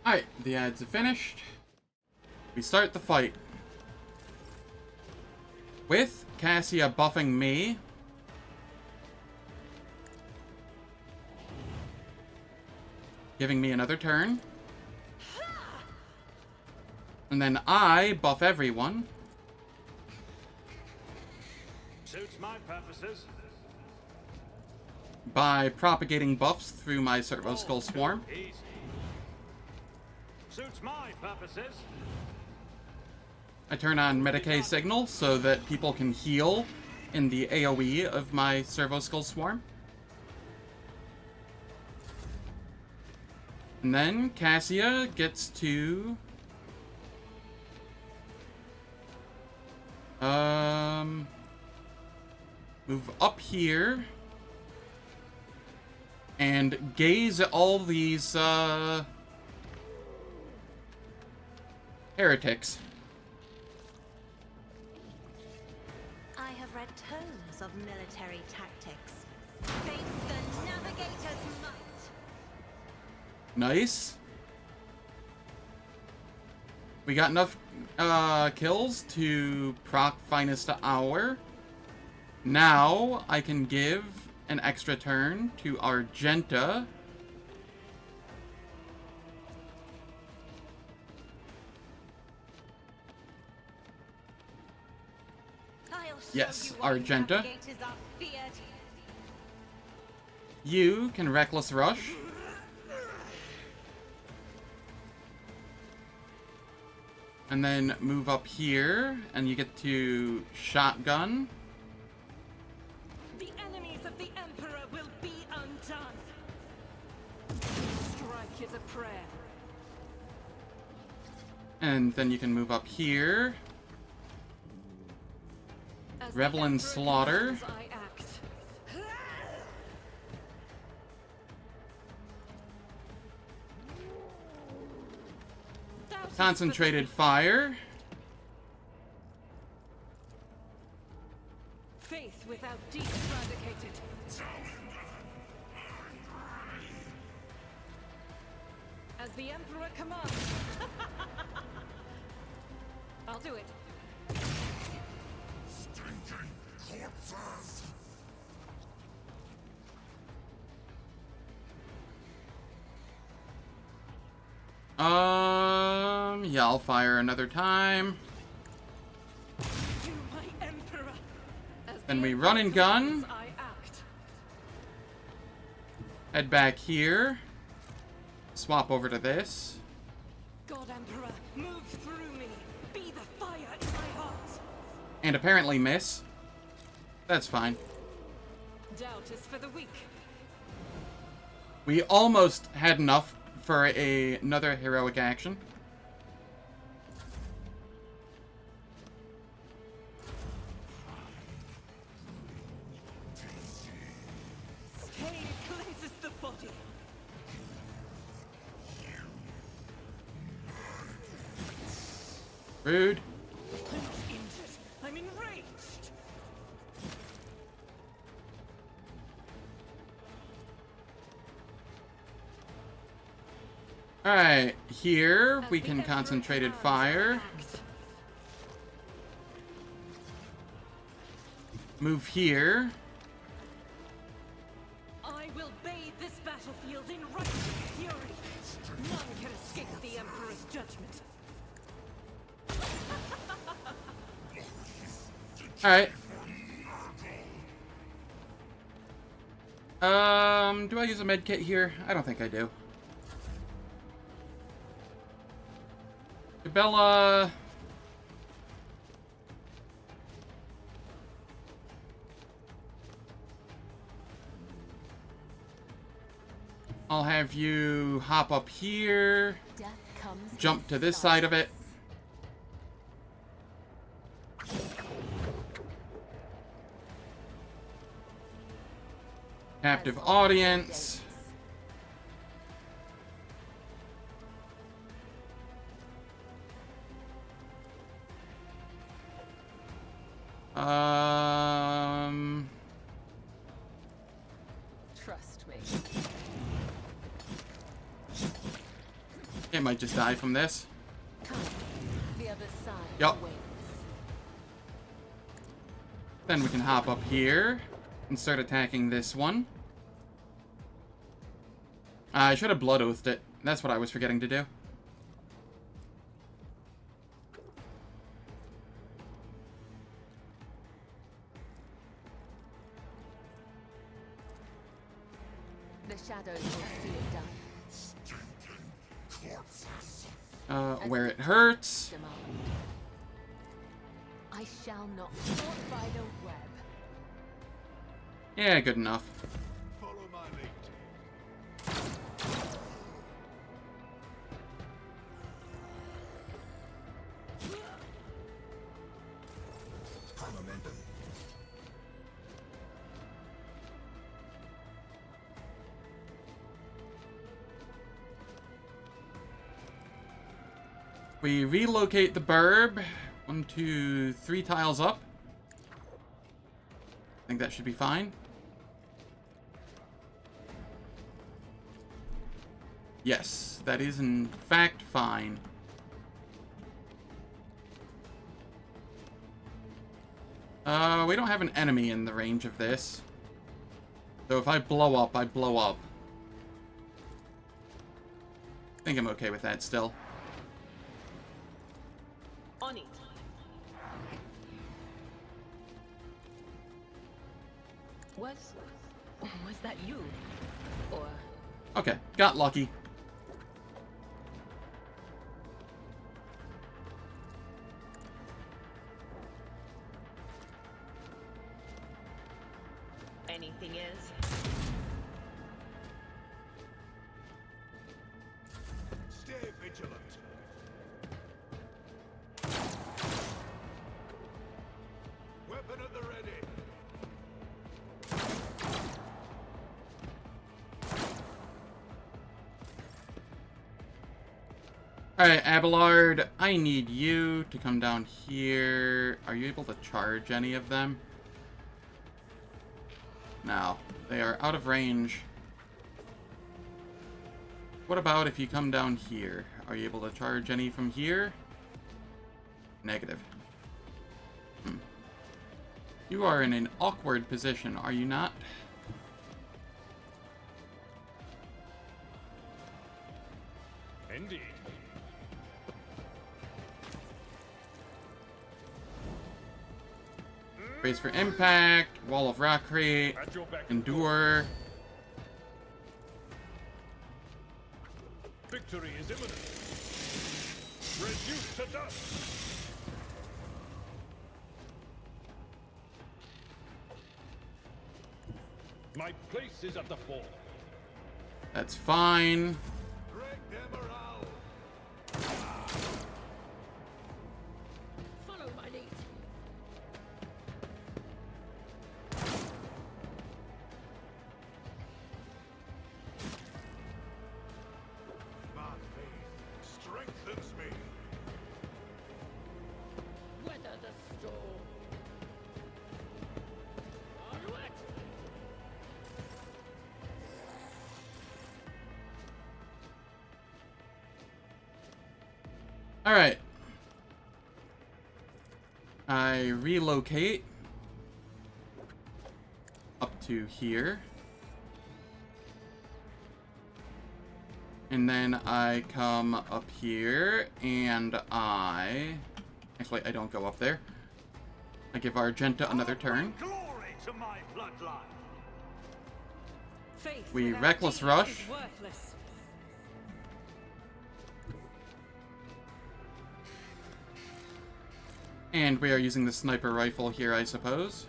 Alright, the ads are finished. We start the fight. With Cassia buffing me. Giving me another turn. And then I buff everyone. Suits my purposes. By propagating buffs through my Servo Skull Swarm. Easy. Suits my purposes. I turn on Medicae Signal so that people can heal in the AoE of my Servo Skull Swarm. And then Cassia gets to... move up here. And gaze at all these, heretics. I have read tomes of military tactics. Face the navigator's might. Nice. We got enough kills to proc Finest Hour. Now I can give an extra turn to Argenta. Yes, Argenta. You can Reckless Rush. And then move up here, and you get to Shotgun. The enemies of the Emperor will be undone. Strike is a prayer. And then you can move up here. Revel in Slaughter. I act. Concentrated Fire. Faith without deed eradicated. As the Emperor commands. I'll do it. Yeah, I'll fire another time. To my Emperor. As Then the we Emperor run and gun. commands, I act. Head back here. Swap over to this. God Emperor, move through me. Be the fire in my heart. And apparently miss. That's fine. Doubt is for the weak. We almost had enough for another heroic action. Pain cleanses the body. Rude. I'm not injured. I'm enraged. Alright, here As we the can Emperor Concentrated commands, Fire. I act. Move here. I will bathe this battlefield in righteous fury. None can escape the Emperor's judgment. Alright. Do I use a med kit here? I don't think I do. Bella. I'll have you hop up here, Death comes jump to this side of it. Captive audience. Trust me. It might just die from this. Come, the other side Yup. awaits. Then we can hop up here and start attacking this one. I should have blood oathed it. That's what I was forgetting to do. The shadows will see it done. Where it hurts. Demand. I shall not caught by the web. Yeah, good enough. Follow my lead. We relocate the burb. 1, 2, 3 tiles up. I think that should be fine. Yes, that is in fact fine. We don't have an enemy in the range of this. So if I blow up, I blow up. I think I'm okay with that still. On it. Was that you? Or Okay, got lucky. anything is? Stay vigilant. Weapon at the ready. Alright, Abelard, I need you to come down here. Are you able to charge any of them? No, they are out of range. What about if you come down here? Are you able to charge any from here? Negative. You are in an awkward position, are you not? Indeed. Brace for impact, wall of rockcrete, At your back. endure. Victory is imminent. Reduced to dust. My place is at the fore. That's fine. Break their morale. Follow my lead. My faith strengthens me. Weather the storm. Onward! Alright. I relocate up to here. And then I come up here and actually, I don't go up there. I give Argenta another turn. Glory to my bloodline. Faith We without reckless deed rush. is worthless. And we are using the sniper rifle here, I suppose.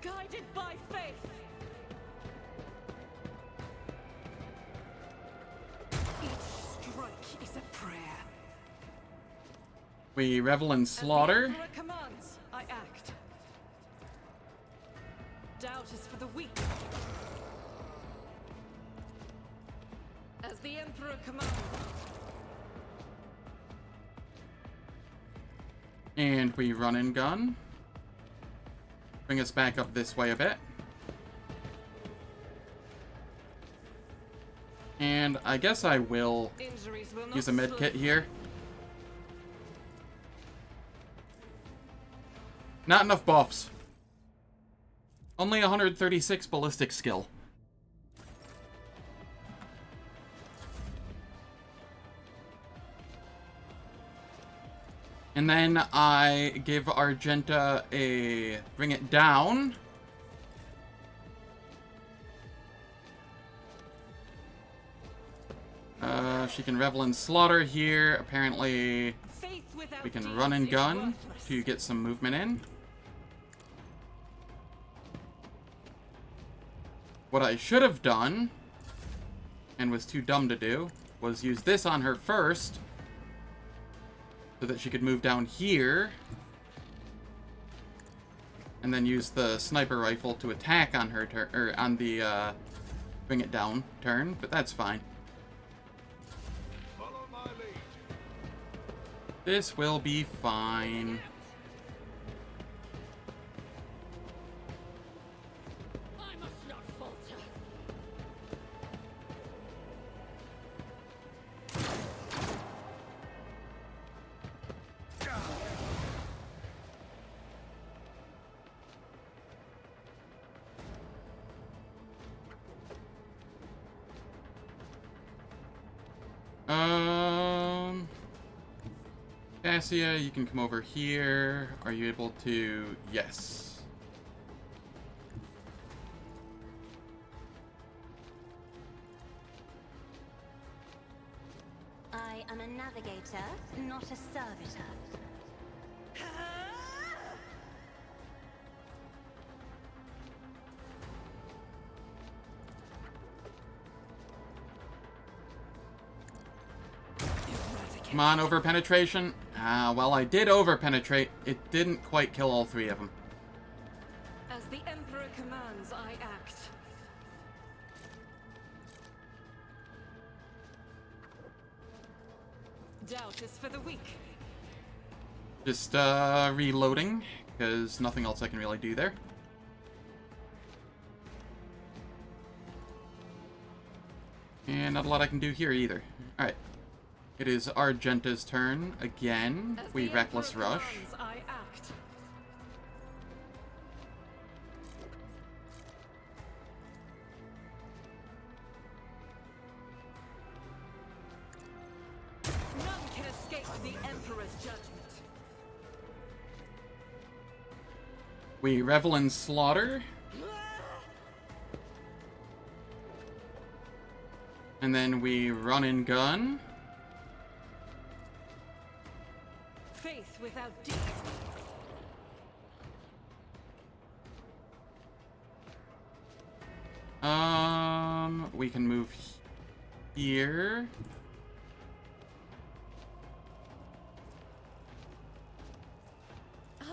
Guided by faith. Each strike is a prayer. We revel in As the slaughter. Emperor commands, I act. Doubt is for the weak. As the Emperor commands. And we run and gun. Bring us back up this way a bit. And I guess I will Injuries will not use a med slow. kit here. Not enough buffs. Only 136 ballistic skill. And then I give Argenta a bring it down. She can revel in slaughter here. Apparently, Faith without we can deeds run and is gun worthless. to get some movement in. What I should have done, and was too dumb to do, was use this on her first, so that she could move down here, and then use the sniper rifle to attack on her turn, or on the bring it down turn. But that's fine. Follow my lead. This will be fine. I must not falter. Cassia, you can come over here. Are you able to? Yes. I am a navigator, not a servitor. Come on, over penetration. Well, I did over penetrate. It didn't quite kill all three of them. As the Emperor commands, I act. Doubt is for the weak. Just reloading, because nothing else I can really do there. And not a lot I can do here either. Alright. It is Argenta's turn again. As We the reckless Emperor rush. commands, I act. None can escape the Emperor's judgment. We revel in slaughter. And then we run and gun. Faith without deeds. We can move here.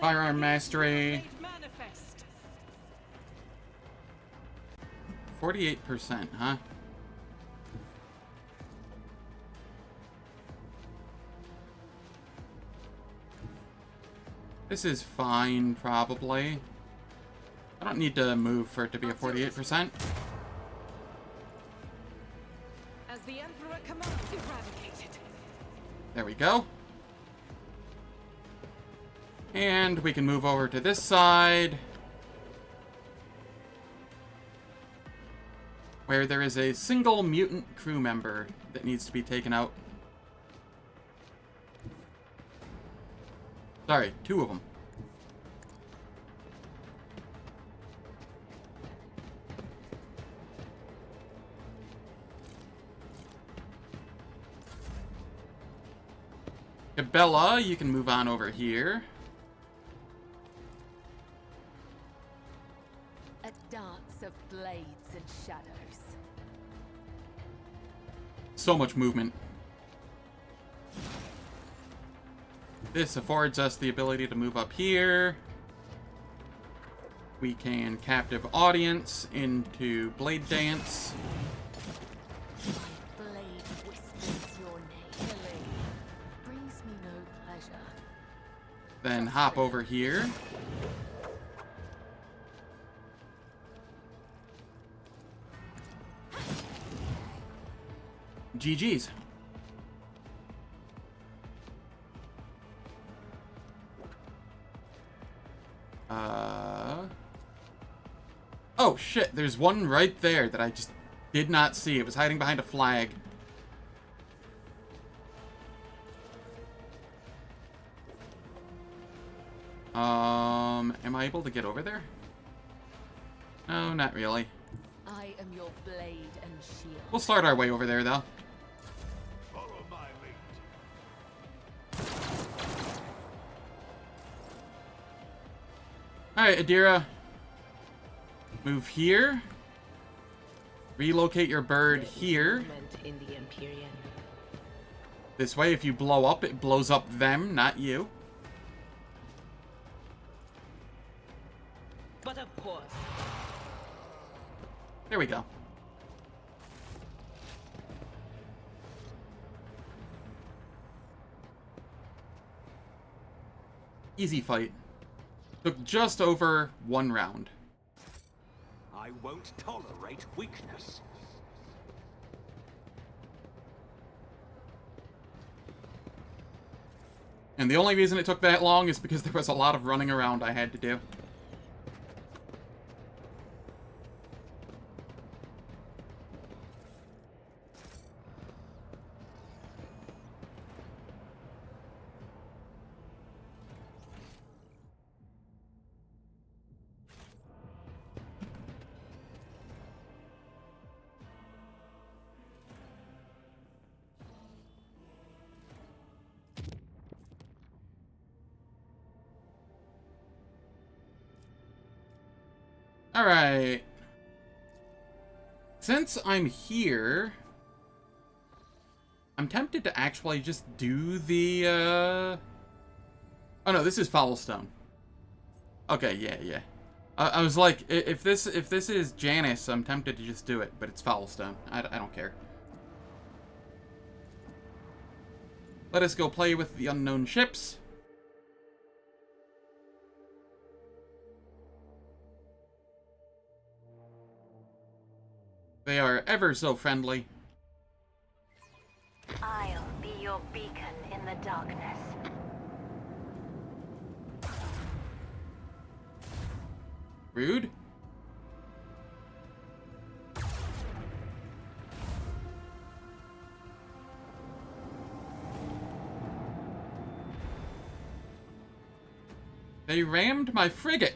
Firearm mastery. Manifest. 48%, huh? This is fine, probably. I don't need to move for it to be a 48%. As the Emperor commands, eradicated. There we go. And we can move over to this side, where there is a single mutant crew member that needs to be taken out. Sorry, two of them. Bella, you can move on over here. A dance of blades and shadows. So much movement. This affords us the ability to move up here. We can captive audience into blade dance. My blade whispers your name. Killing brings me no pleasure. Then hop over here. GG's. Oh shit, there's one right there that I just did not see. It was hiding behind a flag. Am I able to get over there? No, not really. I am your blade and shield. We'll start our way over there, though. Follow my lead. Alright, Adira. Move here. Relocate your bird here. In the Empyrean. This way, if you blow up, it blows up them, not you. But of course. There we go. Easy fight. Took just over 1 round. I won't tolerate weakness. And the only reason it took that long is because there was a lot of running around I had to do. Alright. Since I'm here, I'm tempted to actually just do the, Oh no, this is Foulstone. Okay, yeah. I was like, if this is Janus, I'm tempted to just do it, but it's Foulstone. I don't care. Let us go play with the unknown ships. They are ever so friendly. I'll be your beacon in the darkness. Rude. They rammed my frigate.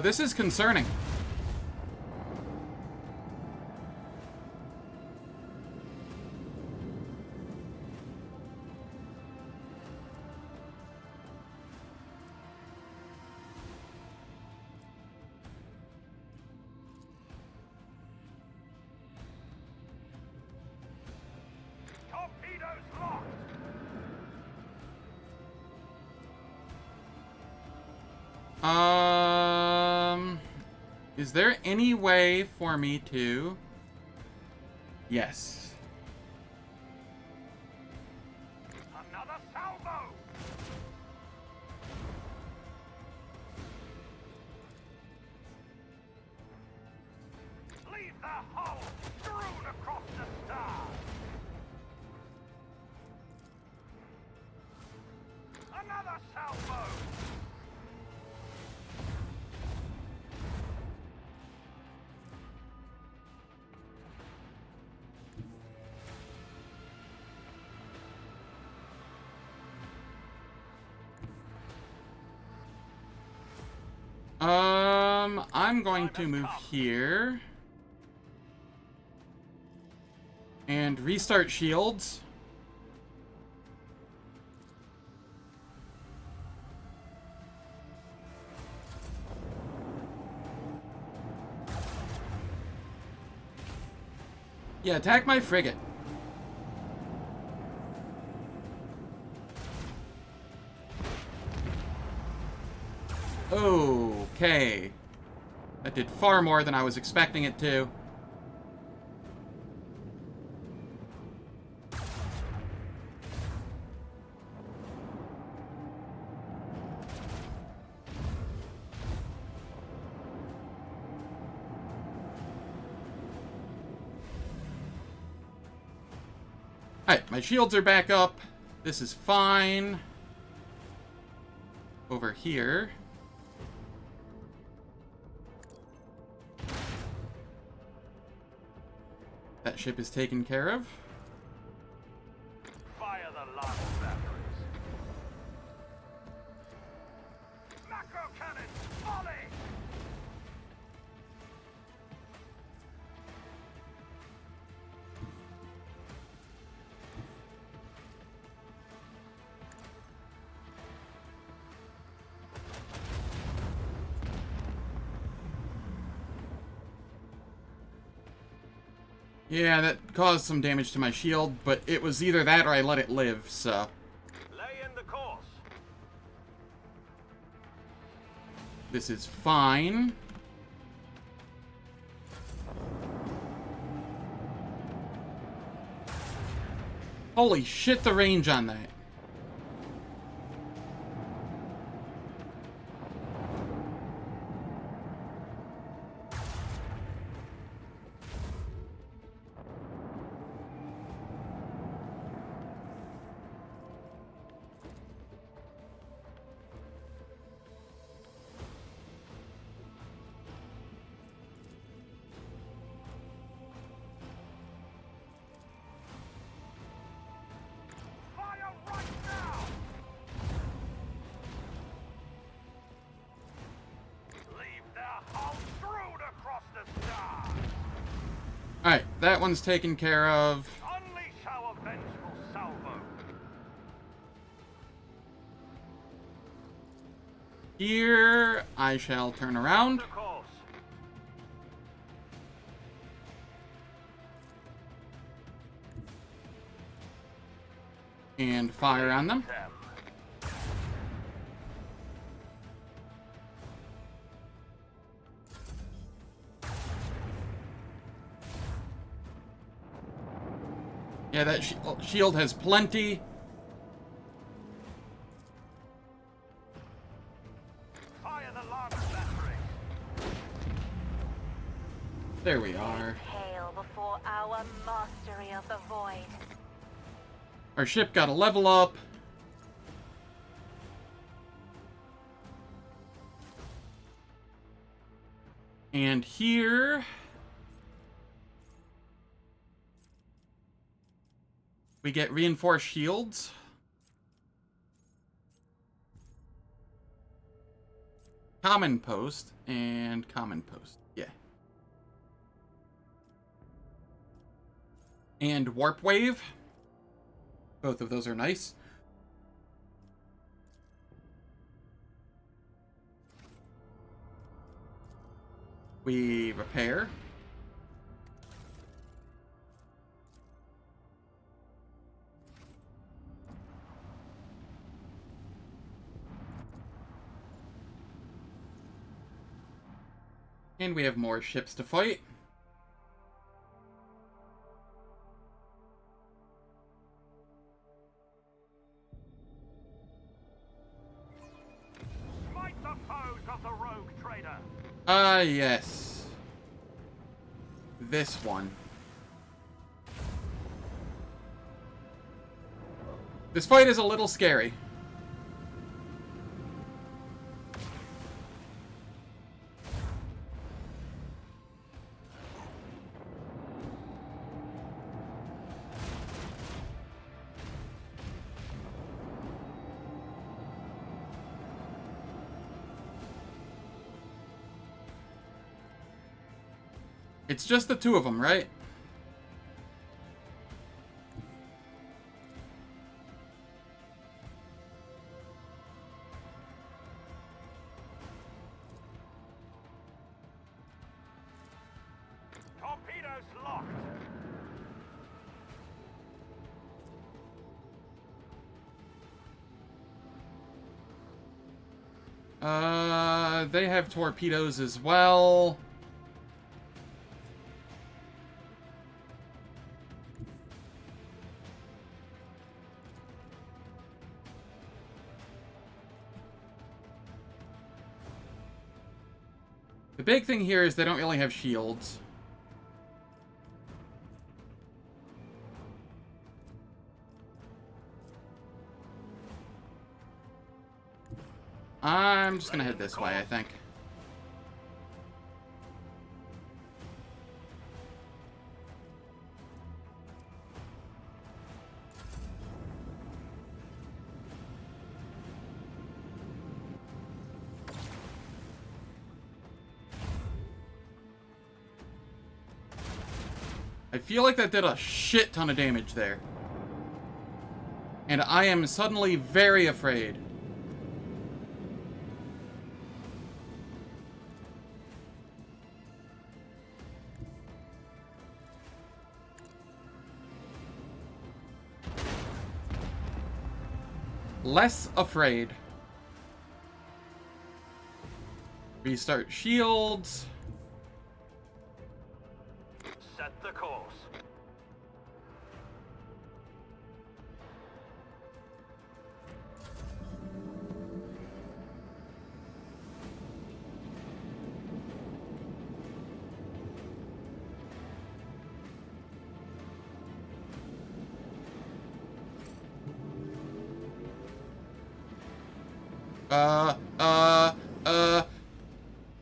This is concerning. Torpedoes locked. Is there any way for me to... Yes. Another salvo. Leave the hull strewn across the stars. Another salvo. I'm going to move here. And restart shields. Yeah, attack my frigate. Okay. That did far more than I was expecting it to. Alright, my shields are back up. This is fine. Over here. That ship is taken care of. Fire the last batteries. Macro cannon, volley! Yeah, that caused some damage to my shield, but it was either that or I let it live, so... Lay in the course. This is fine. Holy shit, the range on that. Fire right now! Leave their hull strewn across the stars. Alright, that one's taken care of. Unleash our vengeful salvo. Here, I shall turn around. The course. And fire on them. Them. Yeah, that shield has plenty. Fire the last battery. There we are. Hail before our mastery of the void. Our ship got a level up. And here... we get reinforced shields. Common post and common post. Yeah. And warp wave. Both of those are nice. We repair. And we have more ships to fight. Smite the foes of the rogue trader. Ah, yes. This one. This fight is a little scary. It's just the two of them, right? Torpedoes locked. They have torpedoes as well. The big thing here is they don't really have shields. I'm just gonna head this way, I think. I feel like that did a shit ton of damage there. And I am suddenly very afraid. Less afraid. Restart shields. Set the course.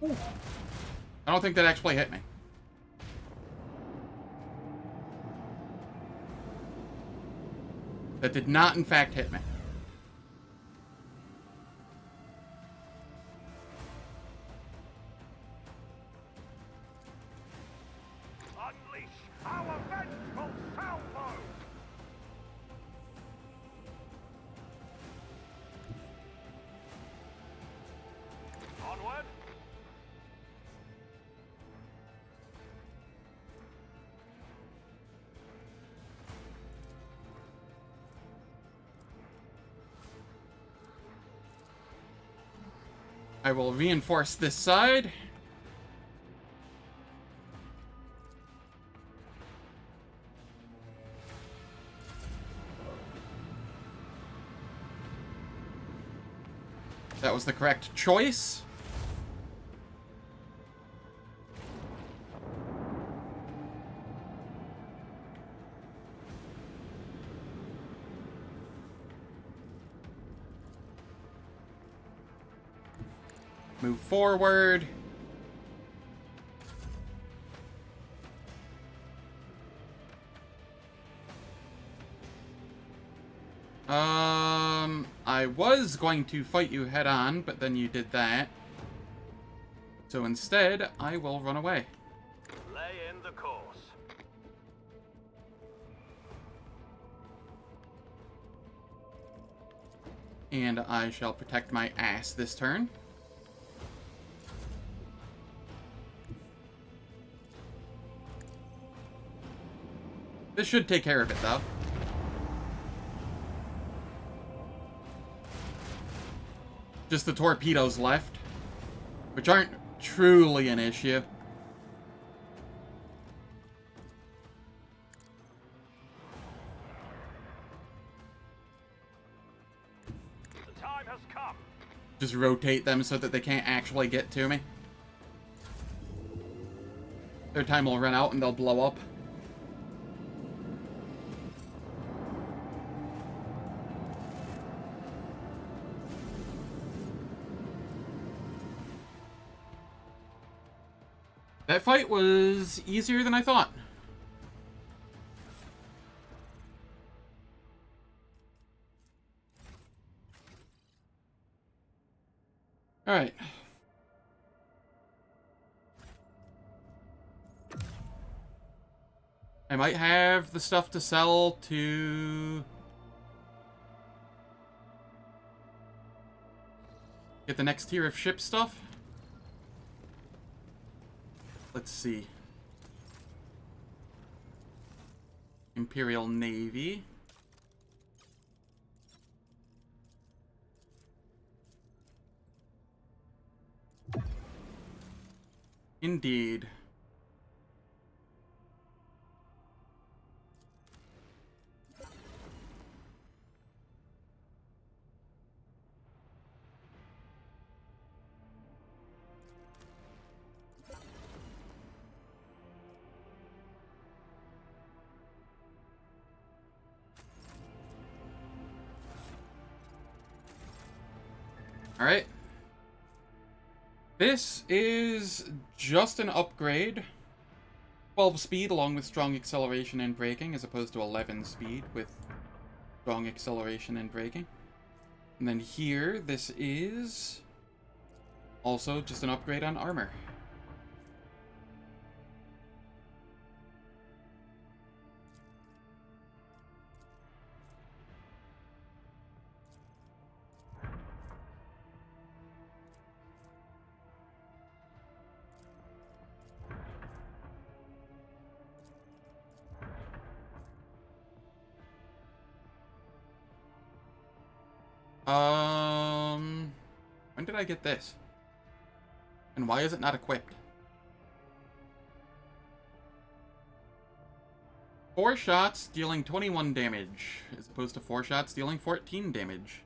Ooh. I don't think that actually hit me. That did not, in fact, hit me. Unleash our vengeful salvo! Onward! I will reinforce this side. That was the correct choice. Move forward. I was going to fight you head on, but then you did that. So instead, I will run away. Lay in the course. And I shall protect my ass this turn. This should take care of it, though. Just the torpedoes left, which aren't truly an issue. The time has come. Just rotate them so that they can't actually get to me. Their time will run out and they'll blow up. That fight was easier than I thought. Alright. I might have the stuff to sell to get the next tier of ship stuff. Let's see. Imperial Navy. Indeed. Alright. This is just an upgrade. 12 speed along with strong acceleration and braking, as opposed to 11 speed with strong acceleration and braking. And then here, this is also just an upgrade on armor. When did I get this? And why is it not equipped? 4 shots dealing 21 damage, as opposed to 4 shots dealing 14 damage.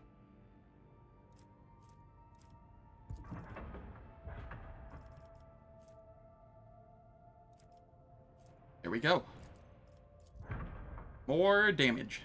Here we go. More damage.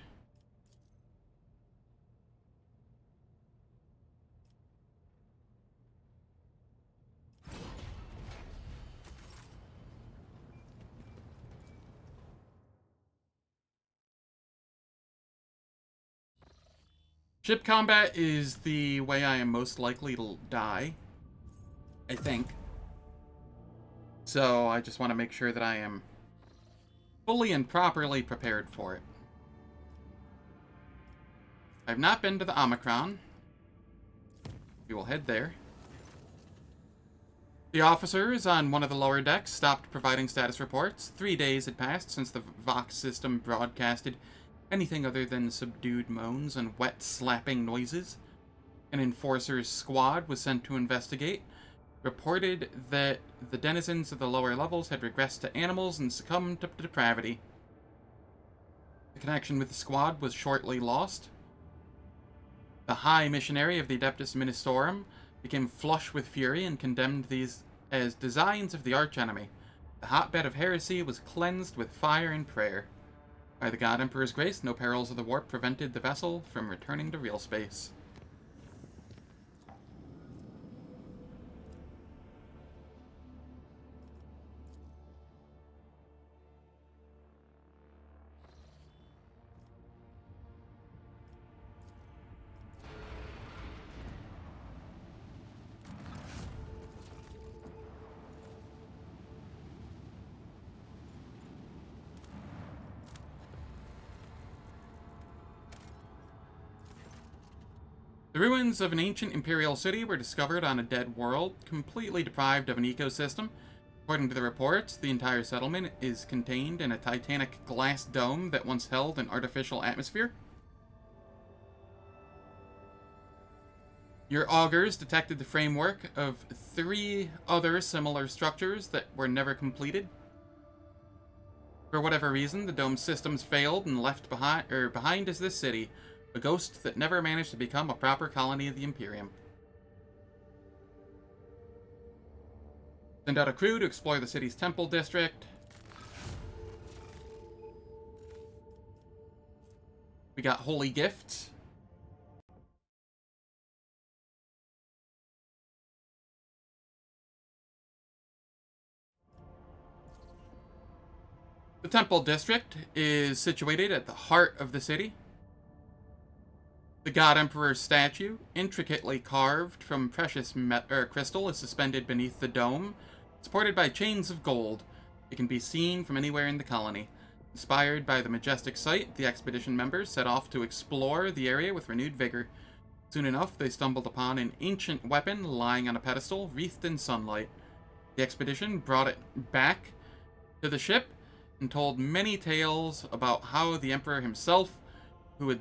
Ship combat is the way I am most likely to die, I think. So I just want to make sure that I am fully and properly prepared for it. I've not been to the Omicron. We will head there. The officers on one of the lower decks stopped providing status reports. 3 days had passed since the Vox system broadcasted anything other than subdued moans and wet slapping noises. An enforcer's squad was sent to investigate, reported that the denizens of the lower levels had regressed to animals and succumbed to depravity. The connection with the squad was shortly lost. The High Missionary of the Adeptus Ministorum became flush with fury and condemned these as designs of the archenemy. The hotbed of heresy was cleansed with fire and prayer. By the God Emperor's grace, no perils of the warp prevented the vessel from returning to real space. The ruins of an ancient imperial city were discovered on a dead world, completely deprived of an ecosystem. According to the reports, the entire settlement is contained in a titanic glass dome that once held an artificial atmosphere. Your augurs detected the framework of 3 other similar structures that were never completed. For whatever reason, the dome's systems failed and left behind is this city, a ghost that never managed to become a proper colony of the Imperium. Send out a crew to explore the city's temple district. We got holy gifts. The temple district is situated at the heart of the city. The God Emperor's statue, intricately carved from precious crystal, is suspended beneath the dome, supported by chains of gold. It can be seen from anywhere in the colony. Inspired by the majestic sight, the expedition members set off to explore the area with renewed vigor. Soon enough, they stumbled upon an ancient weapon lying on a pedestal, wreathed in sunlight. The expedition brought it back to the ship and told many tales about how the Emperor himself, who had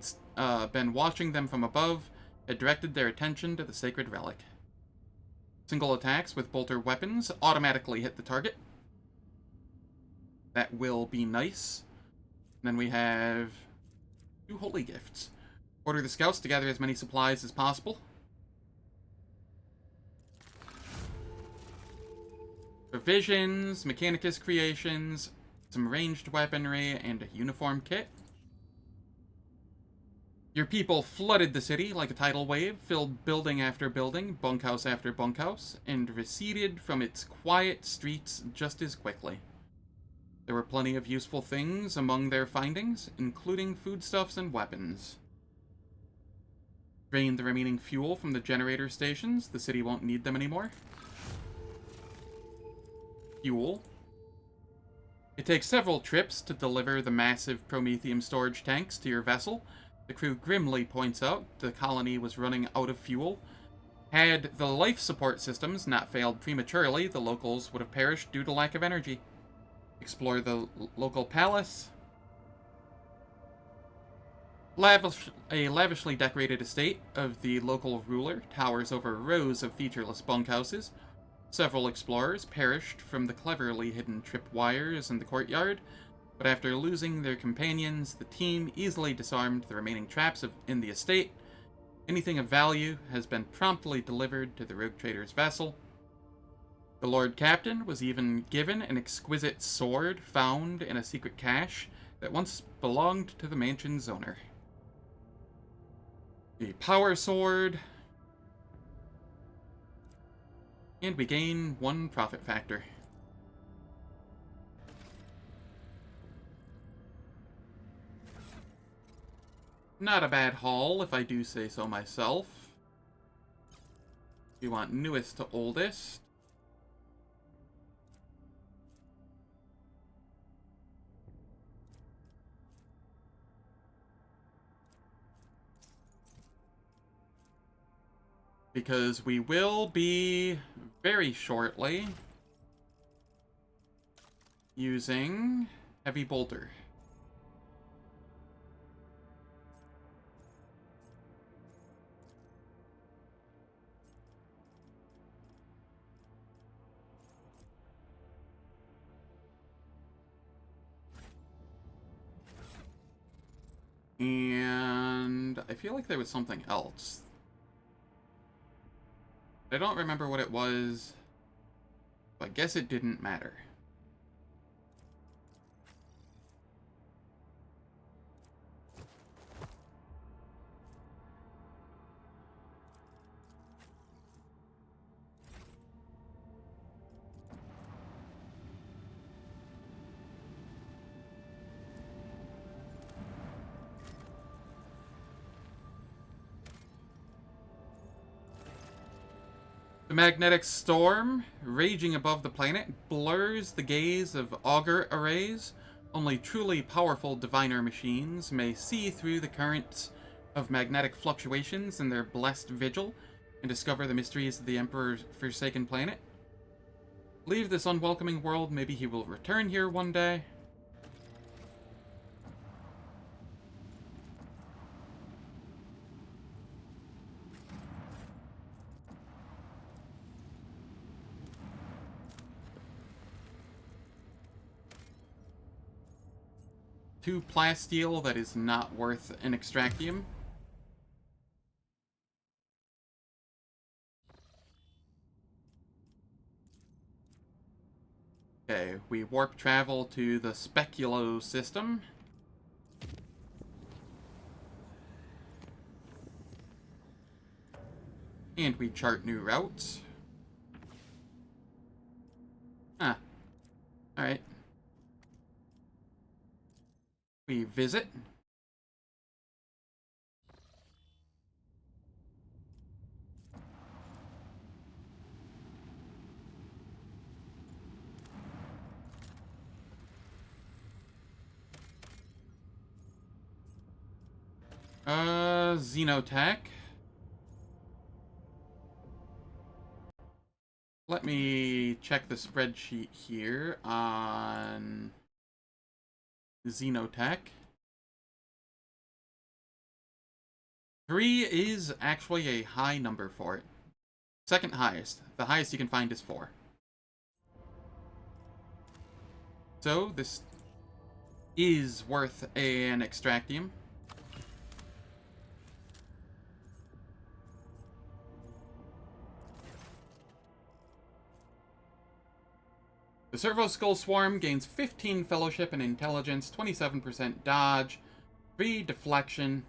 been watching them from above, had directed their attention to the sacred relic. Single attacks with bolter weapons automatically hit the target. That will be nice. And then we have 2 holy gifts. Order the scouts to gather as many supplies as possible. Provisions, Mechanicus creations, some ranged weaponry, and a uniform kit. Your people flooded the city like a tidal wave, filled building after building, bunkhouse after bunkhouse, and receded from its quiet streets just as quickly. There were plenty of useful things among their findings, including foodstuffs and weapons. Drain the remaining fuel from the generator stations. The city won't need them anymore. Fuel. It takes several trips to deliver the massive Prometheum storage tanks to your vessel. The crew grimly points out the colony was running out of fuel. Had the life support systems not failed prematurely, the locals would have perished due to lack of energy. Explore the local palace. A lavishly decorated estate of the local ruler towers over rows of featureless bunkhouses. Several explorers perished from the cleverly hidden tripwires in the courtyard, but after losing their companions, the team easily disarmed the remaining traps in the estate. Anything of value has been promptly delivered to the rogue trader's vessel. The Lord Captain was even given an exquisite sword found in a secret cache that once belonged to the mansion's owner. The power sword. And we gain 1 profit factor. Not a bad haul, if I do say so myself. We want newest to oldest. Because we will be very shortly using Heavy Bolter. And I feel like there was something else. I don't remember what it was. I guess it didn't matter. The magnetic storm, raging above the planet, blurs the gaze of auger arrays. Only truly powerful diviner machines may see through the currents of magnetic fluctuations in their blessed vigil and discover the mysteries of the Emperor's forsaken planet. Leave this unwelcoming world, maybe he will return here one day. Two plasteel that is not worth an extractium. Okay, we warp travel to the Speculo system. And we chart new routes. Huh. Alright. We visit. Xenotech. Let me check the spreadsheet here on Xenotech. 3 is actually a high number for it. Second highest. The highest you can find is 4. So, this is worth an extractium. The Servo Skull Swarm gains 15 Fellowship and Intelligence, 27% Dodge, 3 Deflection,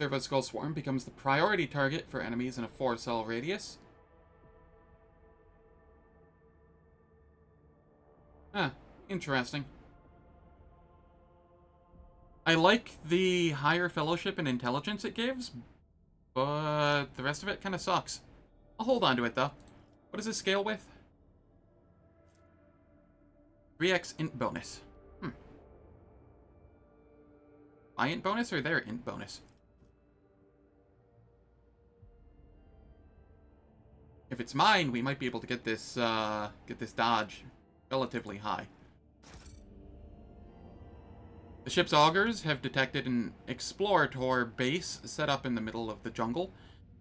Servo Skull Swarm becomes the priority target for enemies in a 4-cell radius. Huh, interesting. I like the higher fellowship and intelligence it gives, but the rest of it kind of sucks. I'll hold on to it, though. What does this scale with? 3x int bonus. My int bonus or their int bonus? If it's mine, we might be able to get this dodge relatively high. The ship's augurs have detected an explorator base set up in the middle of the jungle.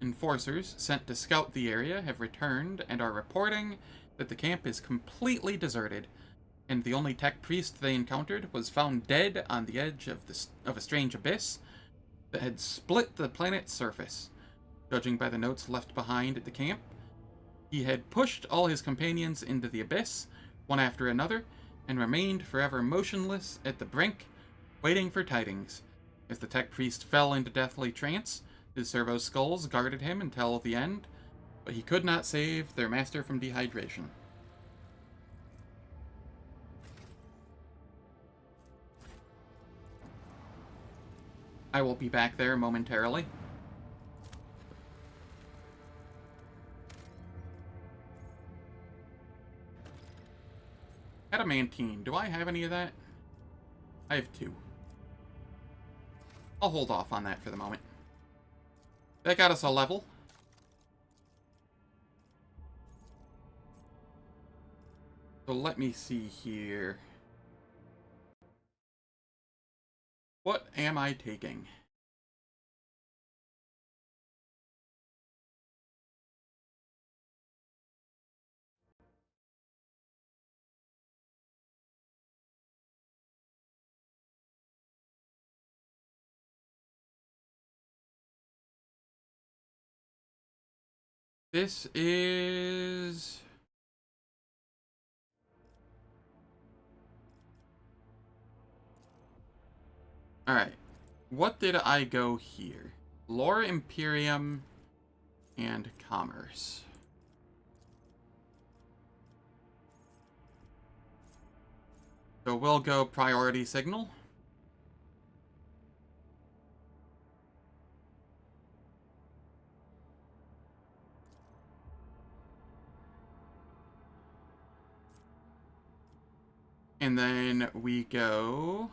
Enforcers sent to scout the area have returned and are reporting that the camp is completely deserted, and the only tech priest they encountered was found dead on the edge of a strange abyss that had split the planet's surface. Judging by the notes left behind at the camp, he had pushed all his companions into the abyss, one after another, and remained forever motionless at the brink, waiting for tidings. As the tech priest fell into deathly trance, his servo skulls guarded him until the end, but he could not save their master from dehydration. I will be back there momentarily. Adamantine. Do I have any of that? I have 2. I'll hold off on that for the moment. That got us a level. So let me see here. What am I taking? This is... Alright. What did I go here? Lore Imperium and Commerce. So we'll go Priority Signal. And then we go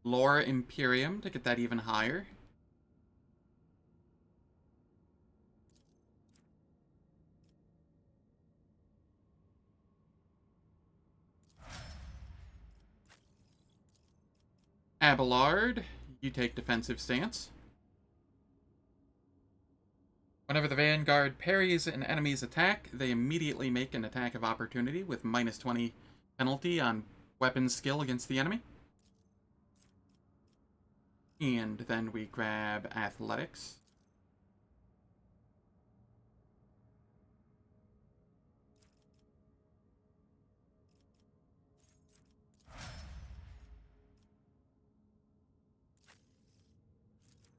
Lore Imperium to get that even higher. Abelard, you take defensive stance. Whenever the Vanguard parries an enemy's attack, they immediately make an attack of opportunity with -20 penalty on weapon skill against the enemy. And then we grab Athletics.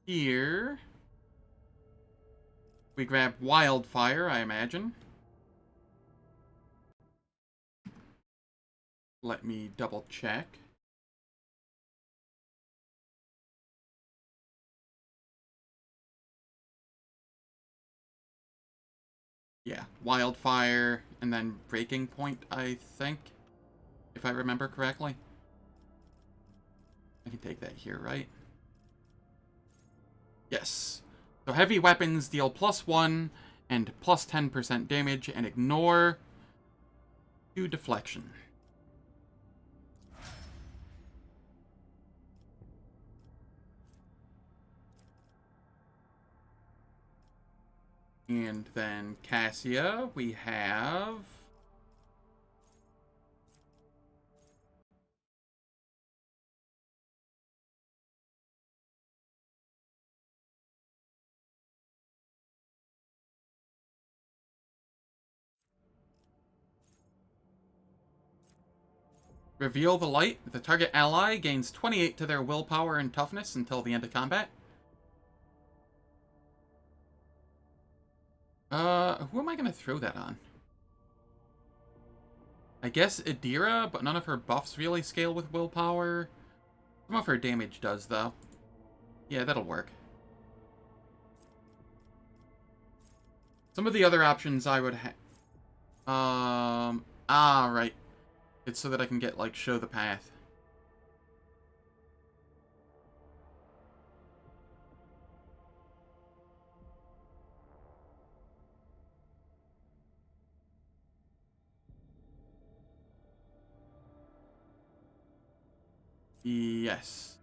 Here, we grab Wildfire, I imagine. Let me double check. Yeah, Wildfire, and then Breaking Point, I think, if I remember correctly. I can take that here, right? Yes. So heavy weapons deal +1 and +10% damage and ignore 2 deflection. And then Cassia, we have... Reveal the Light. The target ally gains 28 to their willpower and toughness until the end of combat. Who am I gonna throw that on? I guess Adira, but none of her buffs really scale with willpower. Some of her damage does, though. Yeah, that'll work. Some of the other options I would have... right. It's so that I can get, like, show the path. Yes.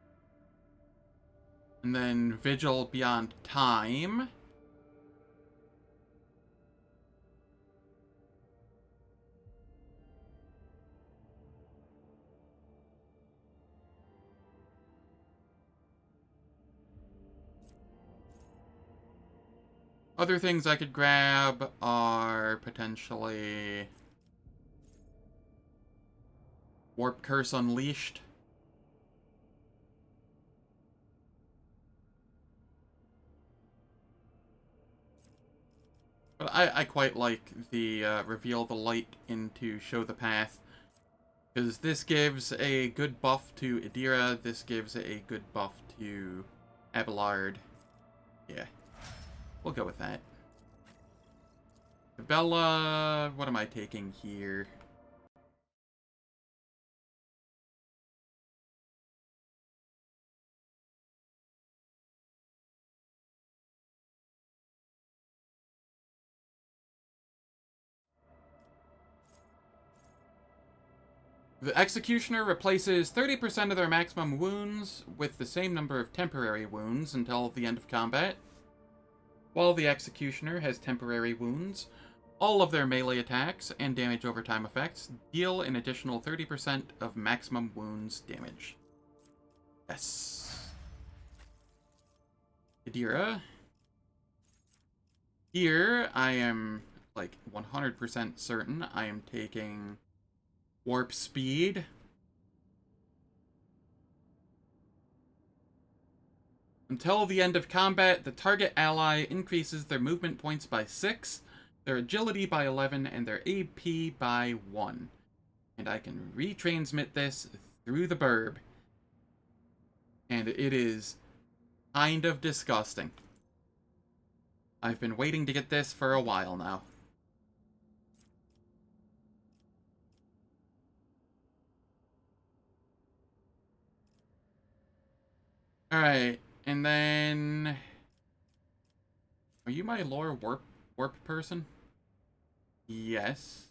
And then Vigil Beyond Time. Other things I could grab are potentially Warp Curse Unleashed. But I quite like the Reveal the Light into Show the Path. Because this gives a good buff to Adira, this gives a good buff to Abelard. Yeah. We'll go with that. Bella, what am I taking here? The Executioner replaces 30% of their maximum wounds with the same number of temporary wounds until the end of combat. While the Executioner has temporary wounds, all of their melee attacks and damage over time effects deal an additional 30% of maximum wounds damage. Yes. Adira. Here, I am, like, 100% certain I am taking Warp Speed. Until the end of combat, the target ally increases their movement points by 6, their agility by 11, and their AP by 1. And I can retransmit this through the burb. And it is kind of disgusting. I've been waiting to get this for a while now. Alright, and then... Are you my lore warp person? Yes.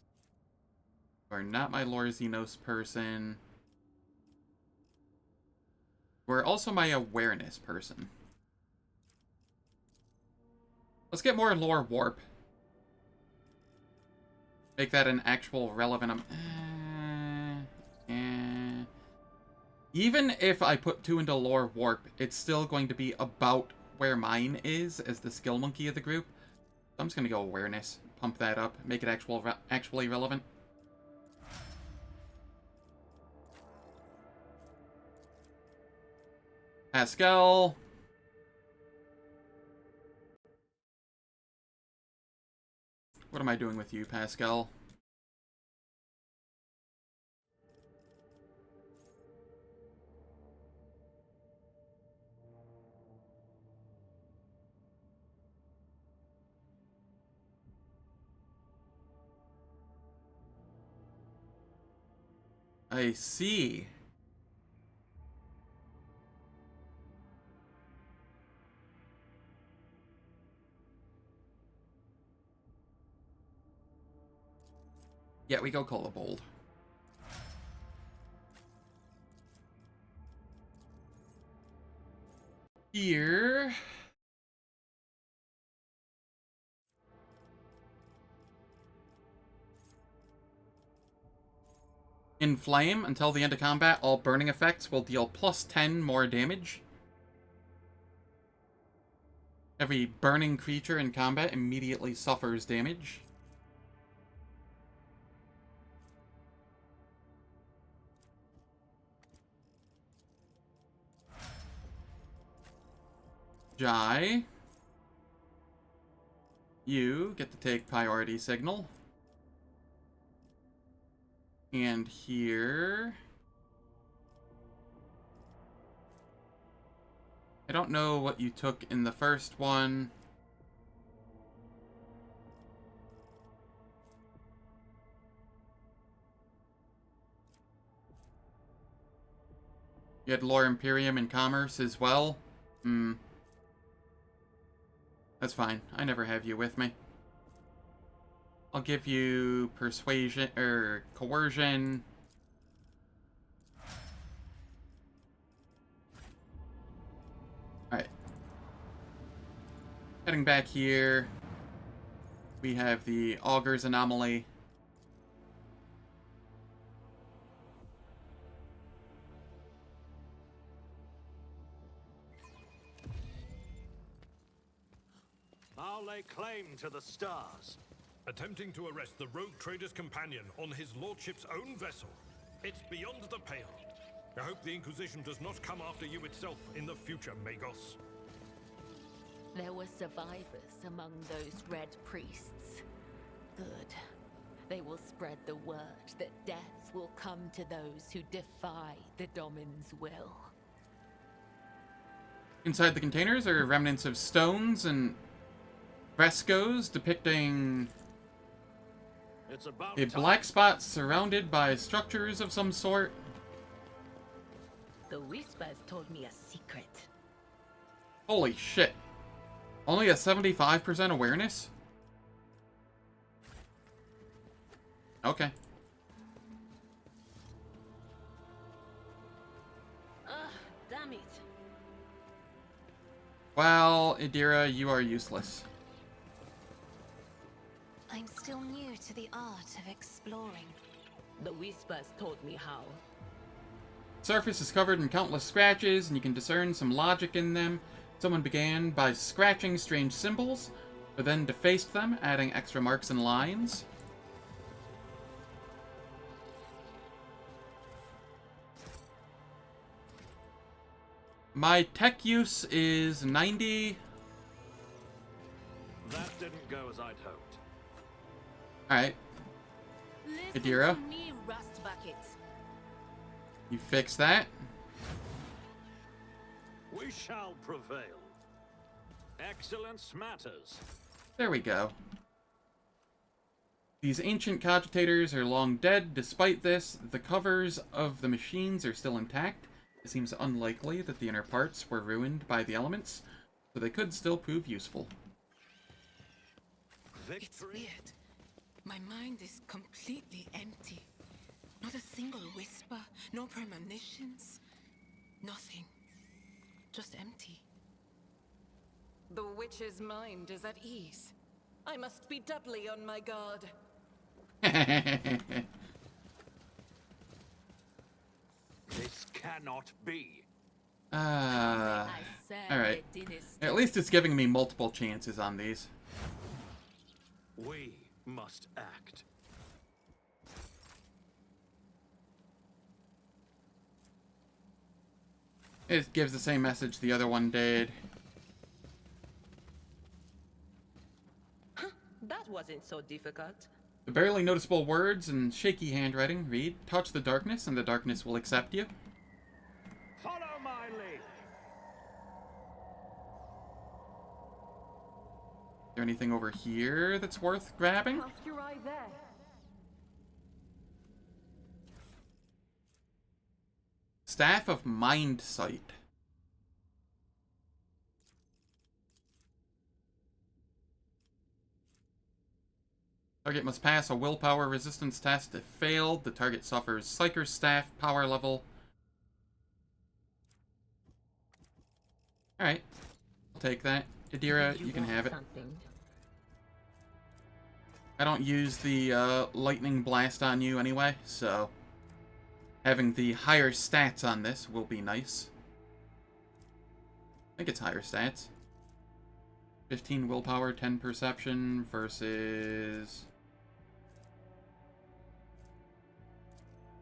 You are not my lore Xenos person. You are also my awareness person. Let's get more lore warp. Make that an actual relevant... Even if I put 2 into lore warp, it's still going to be about where mine is as the skill monkey of the group. So I'm just going to go awareness. Pump that up. Make it actually relevant. Pascal. What am I doing with you, Pascal? I see. Yeah, we go Bold. Here... In Flame, until the end of combat, all burning effects will deal plus 10 more damage. Every burning creature in combat immediately suffers damage. Jai. You get to take priority signal. And here... I don't know what you took in the first one. You had Lore Imperium and Commerce as well? That's fine. I never have you with me. I'll give you Persuasion, or Coercion. Alright. Heading back here, we have the Augur's Anomaly. I'll lay claim to the stars. Attempting to arrest the rogue trader's companion on his lordship's own vessel. It's beyond the pale. I hope the Inquisition does not come after you itself in the future, Magos. There were survivors among those red priests. Good. They will spread the word that death will come to those who defy the Domin's will. Inside the containers are remnants of stones and frescoes depicting It's about a time. black spot surrounded by structures of some sort. The whispers told me a secret. Holy shit. Only a 75% awareness? Okay. Ugh, damn it. Well, Idira, you are useless. I'm still new to the art of exploring. The whispers told me how. Surface is covered in countless scratches, and you can discern some logic in them. Someone began by scratching strange symbols, but then defaced them, adding extra marks and lines. My tech use is 90. That didn't go as I'd hoped. Alright, Listen Idira? to me, Rust Bucket. you fix that. We shall prevail. Excellence matters. There we go. These ancient cogitators are long dead. Despite this, the covers of the machines are still intact. It seems unlikely that the inner parts were ruined by the elements, so they could still prove useful. It's Victory. weird. My mind is completely empty. Not a single whisper, no premonitions, nothing. Just empty. The witch's mind is at ease. I must be doubly on my guard. This cannot be. I said alright. the dynasty. At least it's giving me multiple chances on these. We must act. It gives the same message the other one did. That wasn't so difficult. The barely noticeable words and shaky handwriting read, "Touch the darkness and the darkness will accept you." Follow my lead. Is there anything over here that's worth grabbing? Cast your eye there. Staff of Mind Sight. Target must pass a willpower resistance test. If failed, the target suffers Psyker's Staff power level. Alright. I'll take that. Idira, you can want have it. something? I don't use the lightning blast on you anyway, so having the higher stats on this will be nice. I think it's higher stats. 15 willpower, 10 perception versus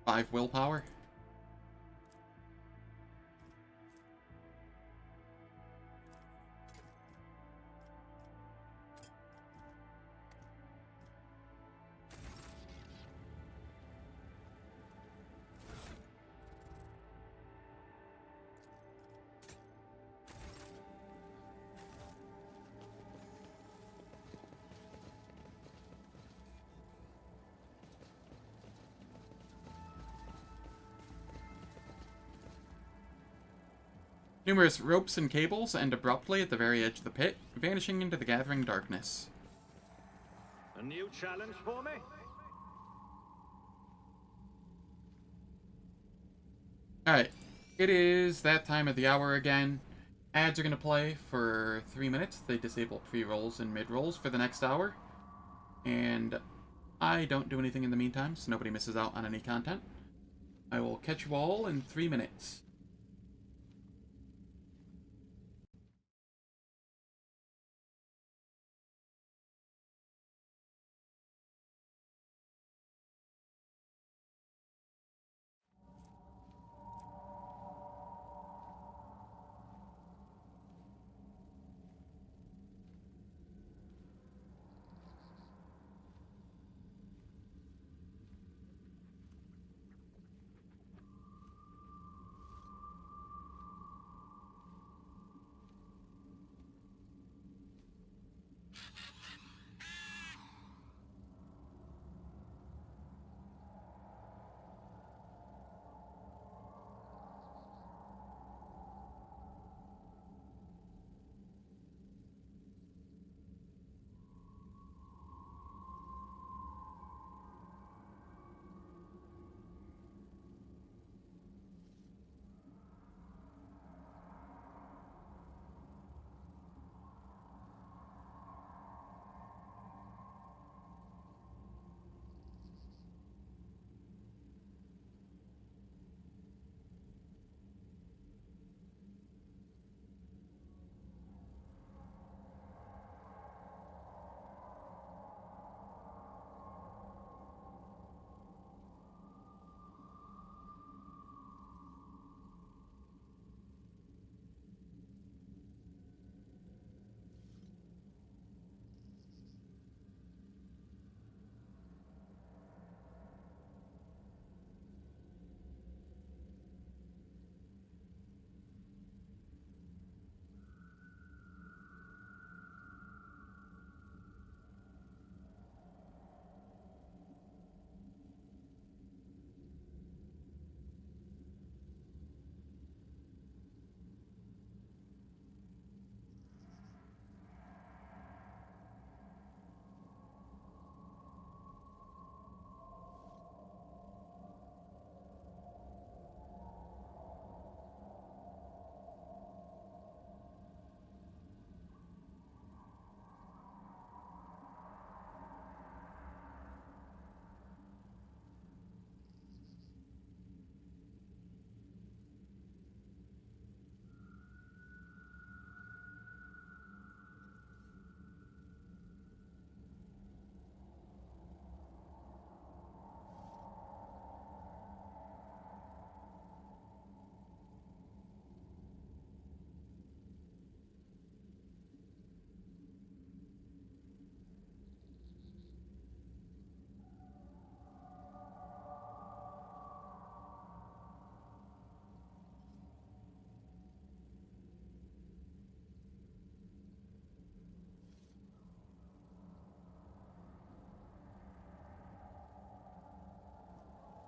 5 willpower. Numerous ropes and cables end abruptly at the very edge of the pit, vanishing into the gathering darkness. A new challenge for me? Alright, it is that time of the hour again. Ads are going to play for 3 minutes. They disable pre-rolls and mid-rolls for the next hour. And I don't do anything in the meantime, so nobody misses out on any content. I will catch you all in 3 minutes.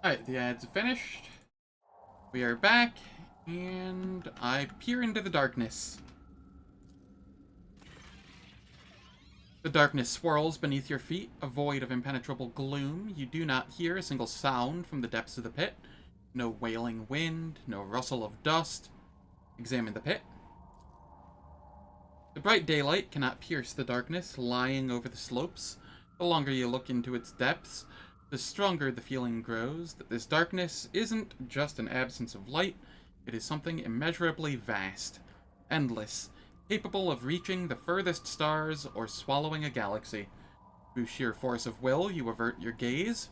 Alright, the ads are finished. We are back, and I peer into the darkness. The darkness swirls beneath your feet, a void of impenetrable gloom. You do not hear a single sound from the depths of the pit. No wailing wind, no rustle of dust. Examine the pit. The bright daylight cannot pierce the darkness lying over the slopes. The longer you look into its depths, the stronger the feeling grows that this darkness isn't just an absence of light, it is something immeasurably vast, endless, capable of reaching the furthest stars or swallowing a galaxy. Through sheer force of will, you avert your gaze.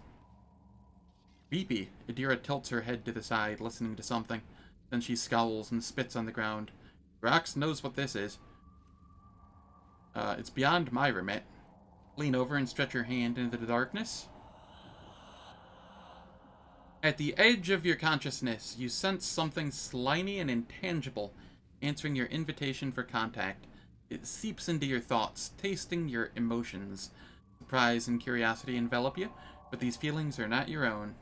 Beepy. Adira tilts her head to the side, listening to something. Then she scowls and spits on the ground. Rox knows what this is. It's beyond my remit. Lean over and stretch your hand into the darkness. At the edge of your consciousness, you sense something slimy and intangible, answering your invitation for contact. It seeps into your thoughts, tasting your emotions. Surprise and curiosity envelop you, but these feelings are not your own.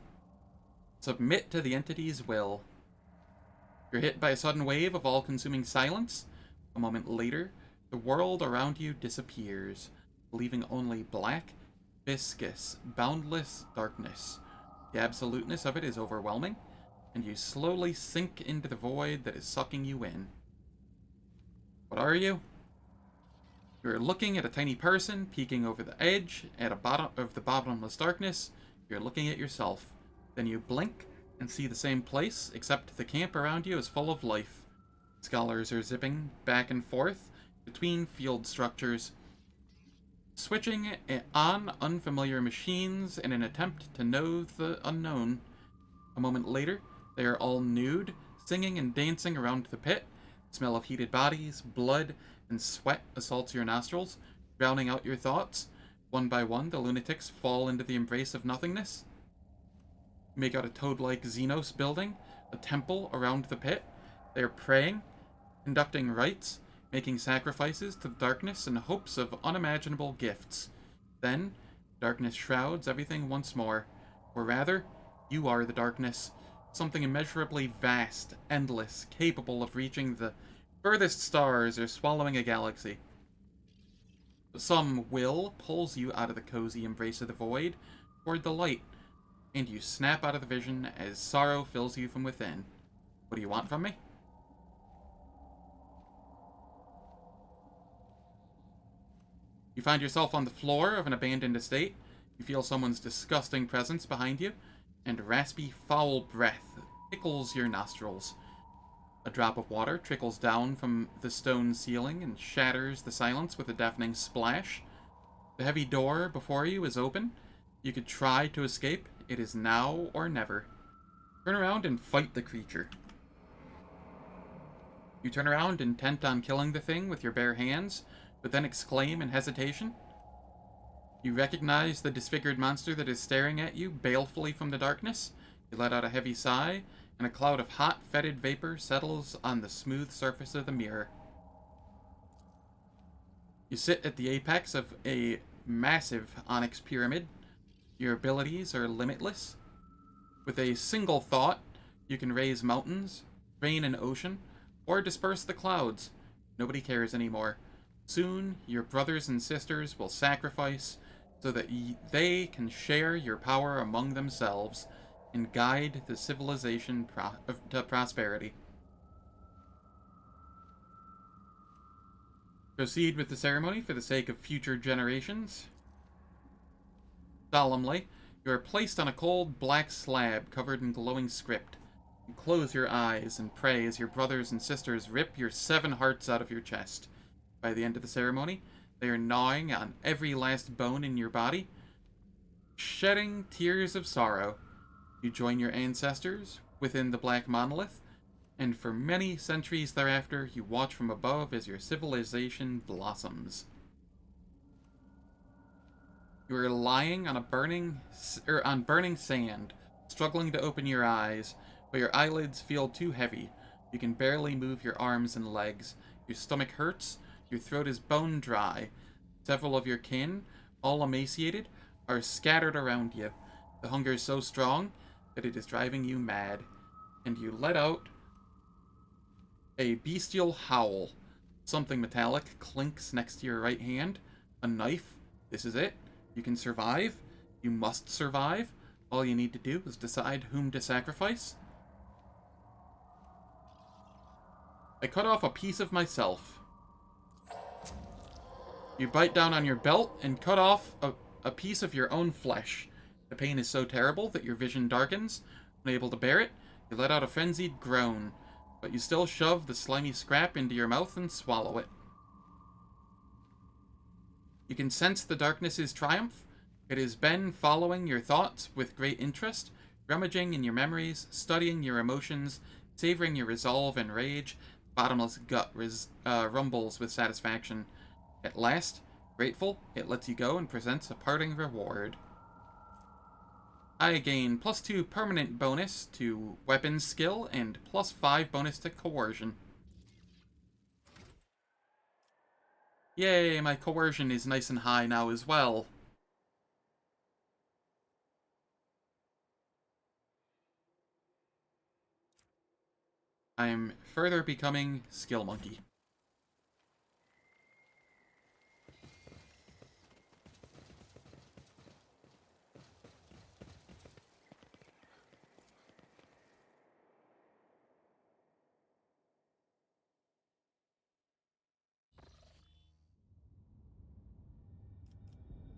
Submit to the entity's will. You're hit by a sudden wave of all-consuming silence. A moment later, the world around you disappears, leaving only black, viscous, boundless darkness. The absoluteness of it is overwhelming, and you slowly sink into the void that is sucking you in. What are you? You're looking at a tiny person peeking over the edge at a bottom of the bottomless darkness. You're looking at yourself. Then you blink and see the same place, except the camp around you is full of life. Scholars are zipping back and forth between field structures, switching on unfamiliar machines in an attempt to know the unknown. A moment later, they are all nude, singing and dancing around the pit. The smell of heated bodies, blood, and sweat assaults your nostrils, drowning out your thoughts. One by one, the lunatics fall into the embrace of nothingness. You make out a toad-like Xenos building, a temple around the pit. They are praying, conducting rites, making sacrifices to the darkness in hopes of unimaginable gifts. Then, darkness shrouds everything once more. Or rather, you are the darkness. Something immeasurably vast, endless, capable of reaching the furthest stars or swallowing a galaxy. Some will pulls you out of the cozy embrace of the void toward the light, and you snap out of the vision as sorrow fills you from within. What do you want from me? You find yourself on the floor of an abandoned estate. You feel someone's disgusting presence behind you, and raspy, foul breath tickles your nostrils. A drop of water trickles down from the stone ceiling and shatters the silence with a deafening splash. The heavy door before you is open. You could try to escape. It is now or never. Turn around and fight the creature. You turn around, intent on killing the thing with your bare hands, but then exclaim in hesitation. You recognize the disfigured monster that is staring at you balefully from the darkness. You let out a heavy sigh, and a cloud of hot, fetid vapor settles on the smooth surface of the mirror. You sit at the apex of a massive onyx pyramid. Your abilities are limitless. With a single thought, you can raise mountains, drain an ocean, or disperse the clouds. Nobody cares anymore. Soon, your brothers and sisters will sacrifice so that they can share your power among themselves and guide the civilization to prosperity. Proceed with the ceremony for the sake of future generations. Solemnly, you are placed on a cold black slab covered in glowing script. You close your eyes and pray as your brothers and sisters rip your 7 hearts out of your chest. By the end of the ceremony, they are gnawing on every last bone in your body, shedding tears of sorrow. You join your ancestors within the black monolith, and for many centuries thereafter, you watch from above as your civilization blossoms. You are lying on burning sand, struggling to open your eyes, but your eyelids feel too heavy. You can barely move your arms and legs. Your stomach hurts. Your throat is bone dry. Several of your kin, all emaciated, are scattered around you. The hunger is so strong that it is driving you mad, and you let out a bestial howl. Something metallic clinks next to your right hand. A knife. This is it. You can survive. You must survive. All you need to do is decide whom to sacrifice. I cut off a piece of myself. You bite down on your belt and cut off a piece of your own flesh. The pain is so terrible that your vision darkens. Unable to bear it, you let out a frenzied groan, but you still shove the slimy scrap into your mouth and swallow it. You can sense the darkness's triumph. It has been following your thoughts with great interest, rummaging in your memories, studying your emotions, savoring your resolve and rage. Bottomless gut rumbles with satisfaction. At last, grateful, it lets you go and presents a parting reward. I gain +2 permanent bonus to weapons skill and +5 bonus to coercion. Yay, my coercion is nice and high now as well. I'm further becoming Skill Monkey.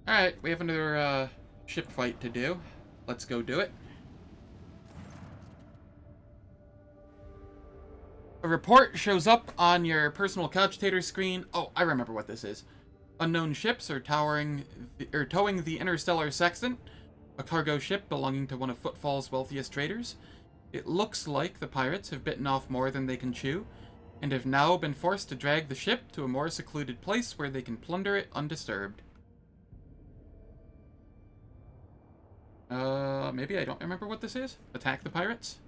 Alright, we have another ship fight to do. Let's go do it. A report shows up on your personal cogitator screen. Oh, I remember what this is. Unknown ships are towing the Interstellar Sextant, a cargo ship belonging to one of Footfall's wealthiest traders. It looks like the pirates have bitten off more than they can chew, and have now been forced to drag the ship to a more secluded place where they can plunder it undisturbed. Maybe I don't remember what this is. Attack the pirates?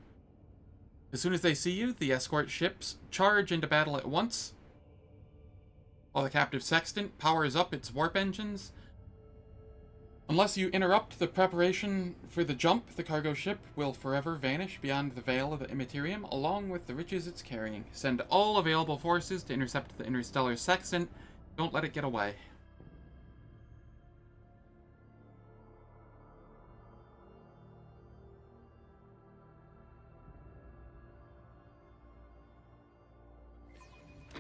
As soon as they see you, the escort ships charge into battle at once, while the captive sextant powers up its warp engines. Unless you interrupt the preparation for the jump, the cargo ship will forever vanish beyond the veil of the Immaterium, along with the riches it's carrying. Send all available forces to intercept the interstellar sextant. Don't let it get away.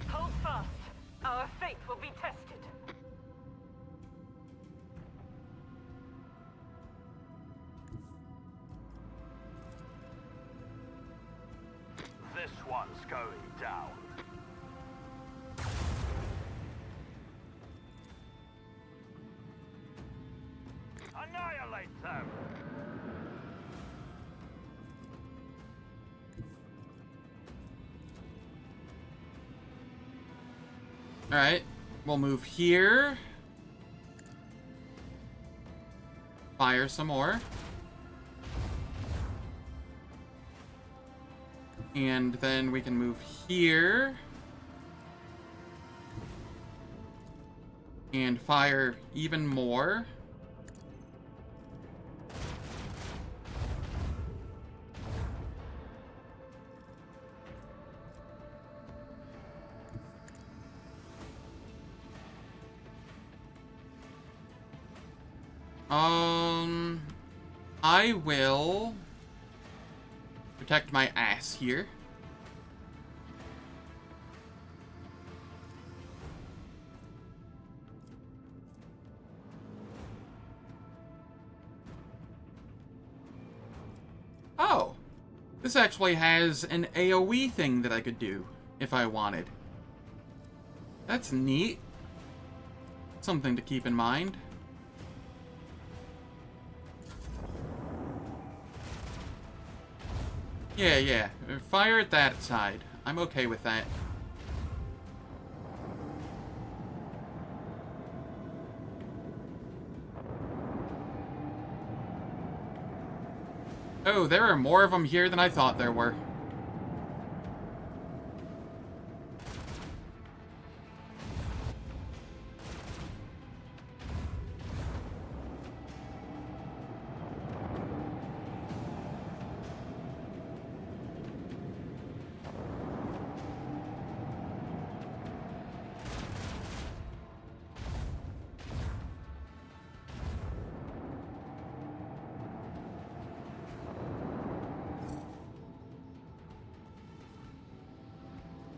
Hold fast. Our fate will be tested. This one's going down. Annihilate them! Alright, we'll move here. Fire some more. And then we can move here. And fire even more. I will protect my ass here. Oh, this actually has an AoE thing that I could do if I wanted. That's neat. Something to keep in mind. Yeah. Fire at that side. I'm okay with that. Oh, there are more of them here than I thought there were.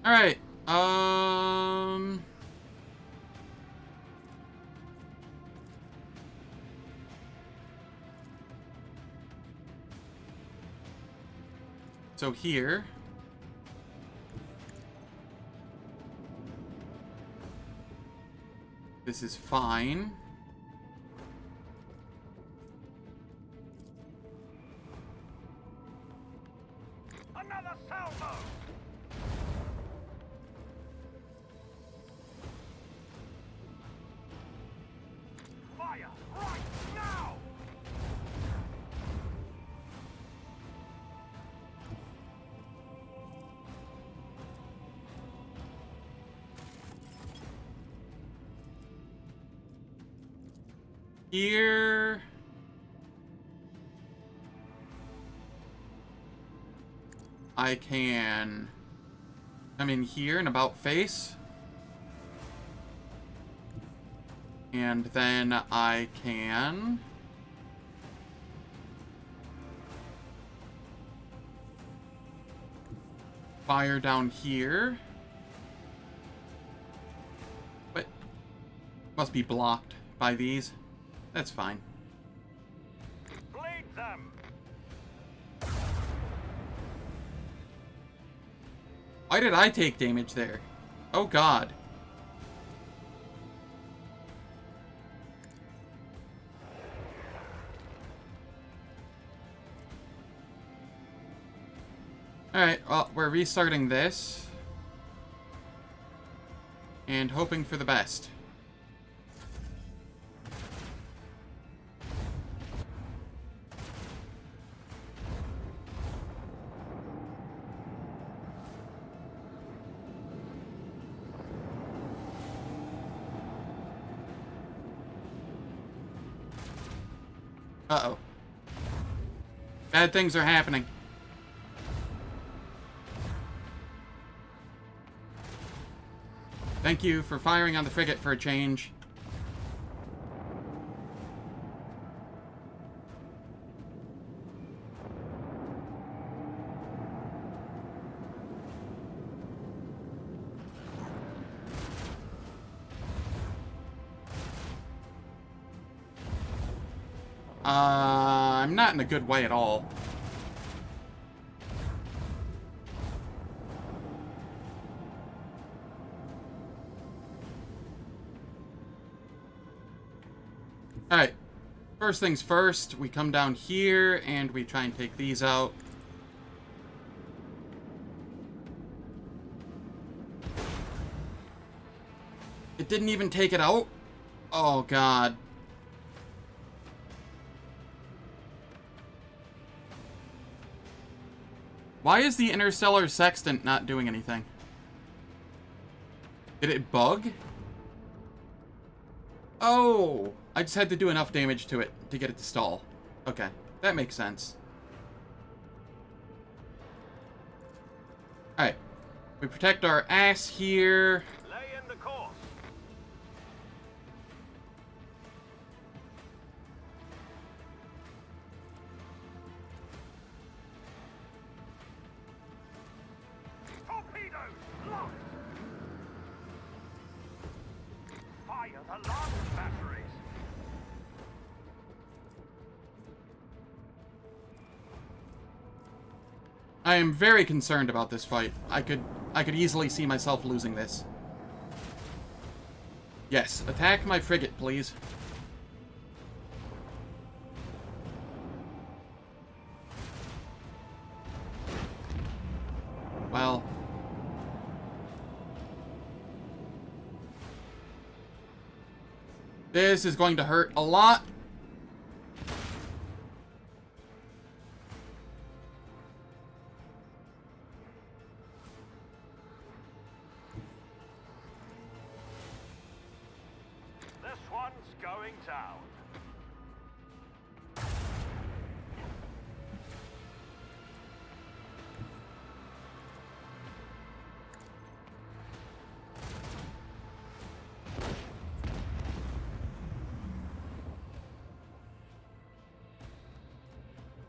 Alright, so here. This is fine. Another salvo! Fire right now! Here. I can Come in here and about face. And then I can... fire down here. But must be blocked by these. That's fine. Bleed them. Why did I take damage there? Oh god. Alright, well, we're restarting this. And hoping for the best. Uh-oh. Bad things are happening. Thank you for firing on the frigate for a change. I'm not in a good way at all. Alright, first things first, we come down here and we try and take these out. It didn't even take it out? Oh god. Why is the interstellar sextant not doing anything? Did it bug? Oh, I just had to do enough damage to it to get it to stall. Okay, that makes sense. Alright, we protect our ass here. Lay in the course. Torpedoes, locked. Fire the large batteries. I am very concerned about this fight. I could easily see myself losing this. Yes, attack my frigate, please. Well. This is going to hurt a lot. This one's going down.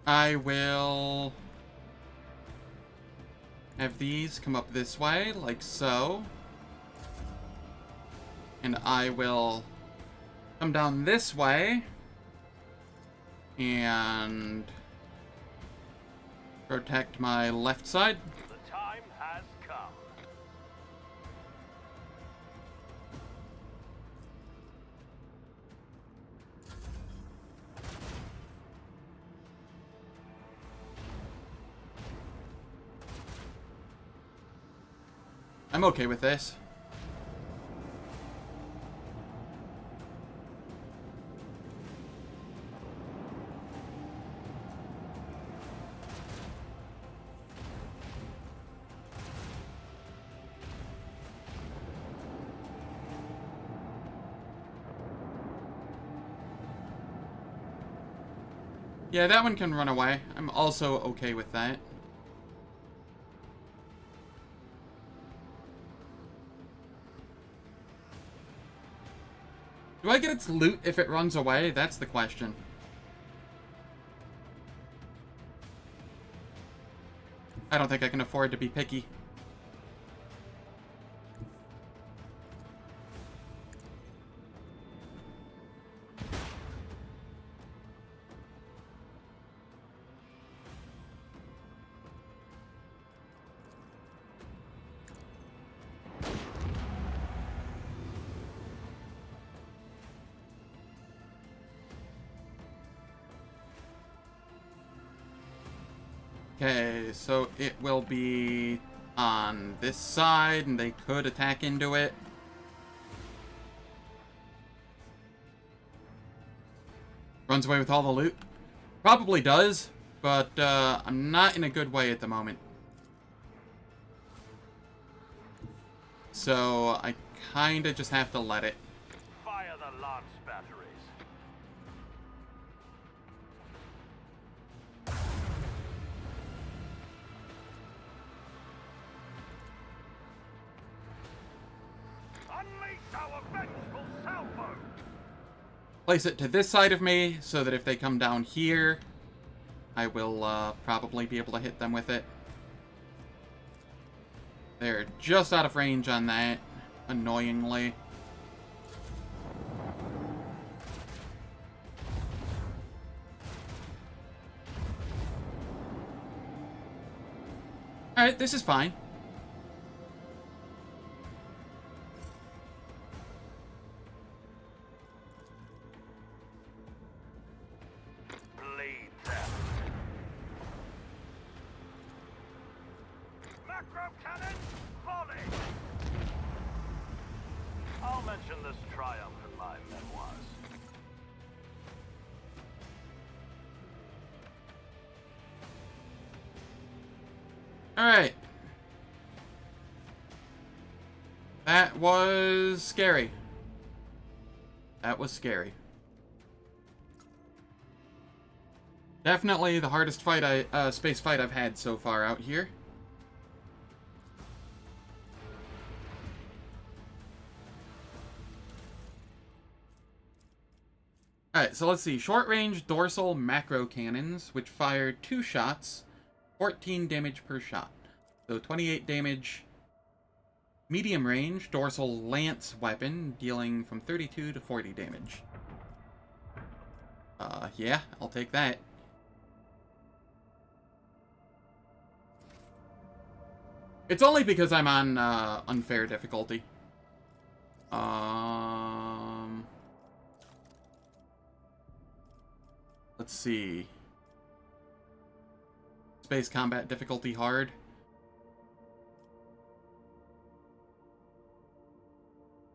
I will have these come up this way, like so. And I will come down this way and protect my left side. The time has come. I'm okay with this. Yeah, that one can run away. I'm also okay with that. Do I get its loot if it runs away? That's the question. I don't think I can afford to be picky. Okay, so it will be on this side, and they could attack into it. Runs away with all the loot. Probably does, but I'm not in a good way at the moment. So I kinda just have to let it. Fire the lance batteries. Unleash our vengeful salvo. Place it to this side of me, so that if they come down here, I will probably be able to hit them with it. They're just out of range on that, annoyingly. Alright, this is fine. Bleed them. Macro cannon, volley. I'll mention this triumph in my memoirs. Alright. That was scary. That was scary. Definitely the hardest fight space fight I've had so far out here. Alright, so let's see. Short-range dorsal macro cannons, which fire 2 shots, 14 damage per shot. So 28 damage. Medium range dorsal lance weapon, dealing from 32 to 40 damage. Yeah, I'll take that. It's only because I'm on unfair difficulty. Let's see. Space combat difficulty hard.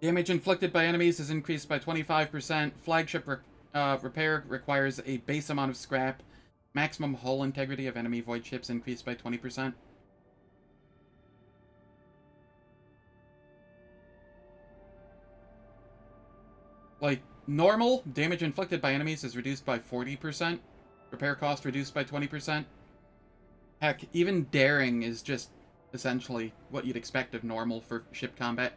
Damage inflicted by enemies is increased by 25%. Flagship repair requires a base amount of scrap. Maximum hull integrity of enemy void ships increased by 20%. Like, normal damage inflicted by enemies is reduced by 40%. Repair cost reduced by 20%. Heck, even daring is just essentially what you'd expect of normal for ship combat.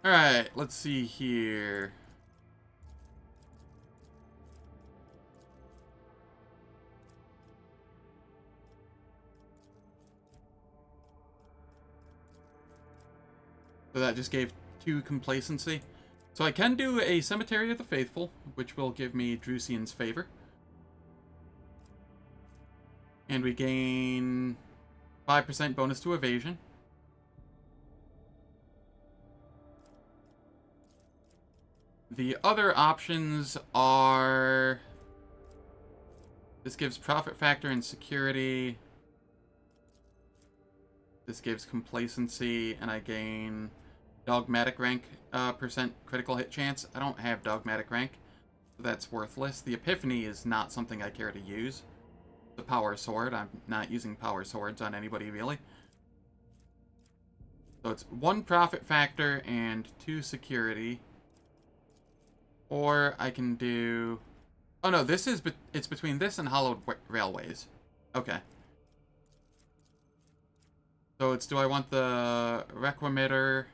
Alright, let's see here. So that just gave 2 complacency. So I can do a Cemetery of the Faithful, which will give me Drusian's favor. And we gain 5% bonus to evasion. The other options are This gives profit factor and security. This gives complacency, and I gain dogmatic rank percent critical hit chance. I don't have dogmatic rank, so that's worthless. The Epiphany is not something I care to use. The power sword, I'm not using power swords on anybody really. So it's 1 profit factor and 2 security. Or I can do... Oh no, this is... It's between this and Hollowed Railways. Okay. So it's... Do I want the Requimitter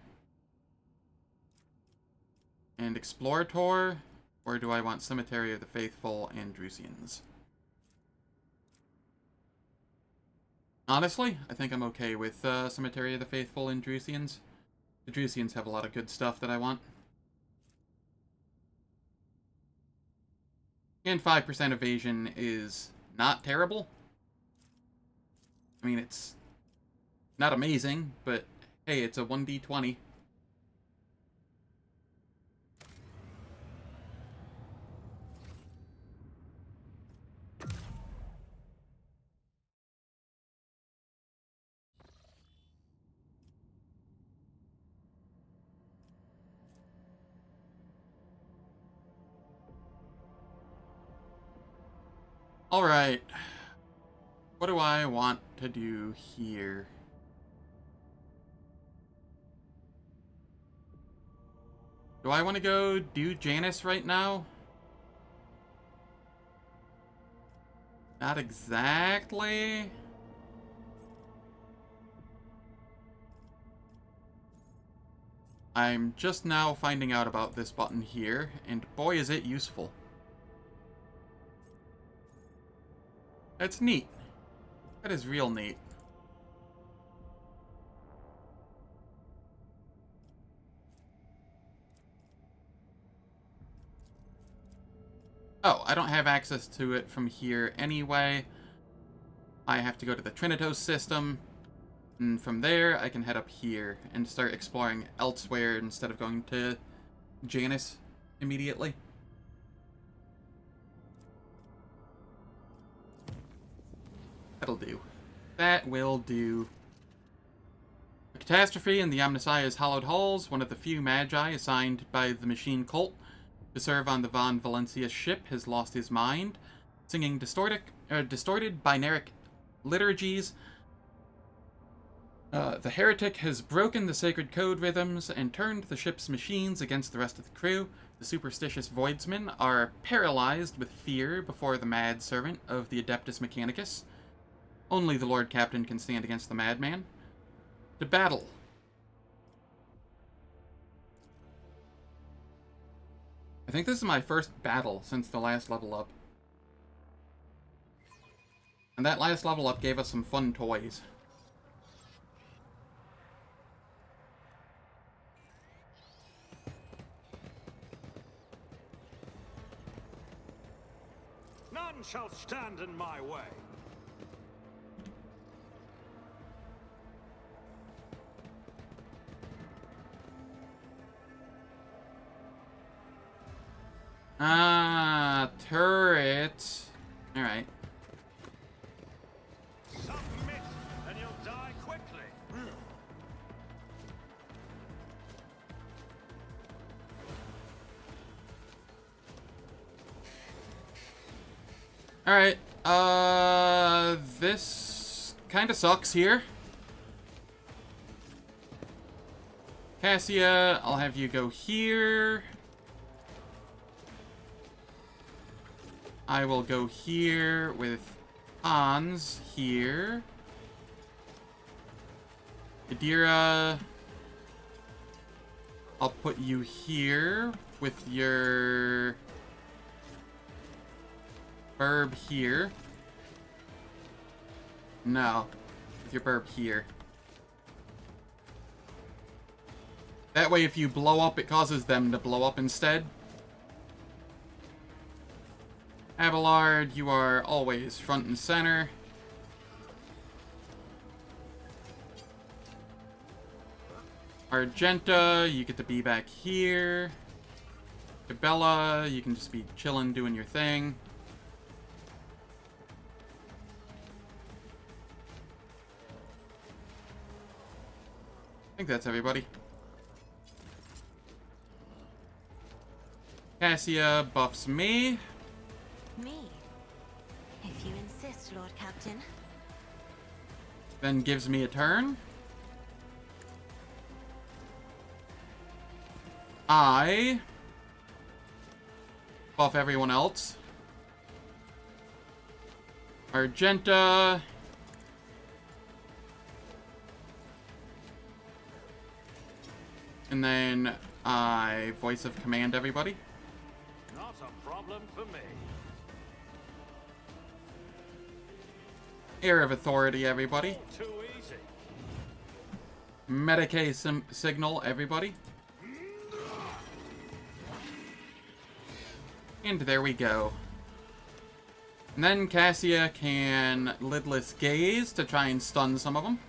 and Explorator? Or do I want Cemetery of the Faithful and Drusians? Honestly, I think I'm okay with Cemetery of the Faithful and Drusians. The Drusians have a lot of good stuff that I want. And 5% evasion is not terrible. I mean, it's not amazing, but hey, it's a 1d20. Alright. What do I want to do here? Do I want to go do Janus right now? Not exactly. I'm just now finding out about this button here, and boy is it useful. That's neat. That is real neat. Oh, I don't have access to it from here anyway. I have to go to the Trinitos system, and from there I can head up here and start exploring elsewhere instead of going to Janus immediately. That'll do. That will do. A catastrophe in the Omnissiah's hallowed halls, one of the few magi assigned by the machine cult to serve on the Von Valencia ship, has lost his mind, singing distorted binaric liturgies. The heretic has broken the sacred code rhythms and turned the ship's machines against the rest of the crew. The superstitious voidsmen are paralyzed with fear before the mad servant of the Adeptus Mechanicus. Only the Lord Captain can stand against the madman. To battle. I think this is my first battle since the last level up. And that last level up gave us some fun toys. None shall stand in my way. Ah, turret. Alright. Submit, and you'll die quickly. Alright, this kinda sucks here. Cassia, I'll have you go here. I will go here with Hans here. Adira, I'll put you here with your Burb here. No, with your Burb here. That way if you blow up, it causes them to blow up instead. Abelard, you are always front and center. Argenta, you get to be back here. Cabela, you can just be chilling, doing your thing. think that's everybody. Cassia buffs me. Me? If you insist, Lord Captain. Then gives me a turn. I buff everyone else. Argenta. And then I voice of command everybody. Not a problem for me. Air of authority everybody. Too easy. Medicae signal everybody. And there we go. And then Cassia can lidless gaze to try and stun some of them.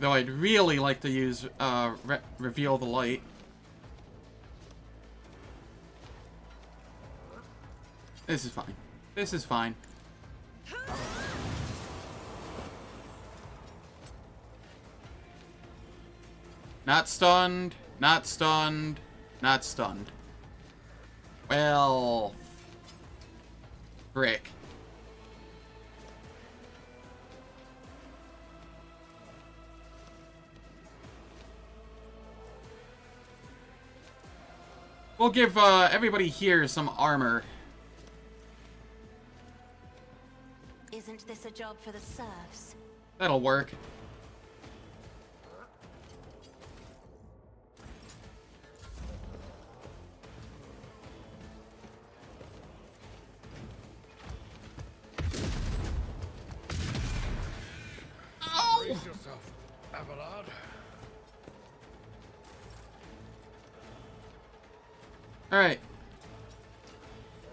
Though I'd really like to use reveal the light. This is fine. This is fine. Not stunned. Not stunned. Not stunned. Well... frick. We'll give everybody here some armor. Isn't this a job for the serfs? That'll work. Brace yourself, Abelard. Alright.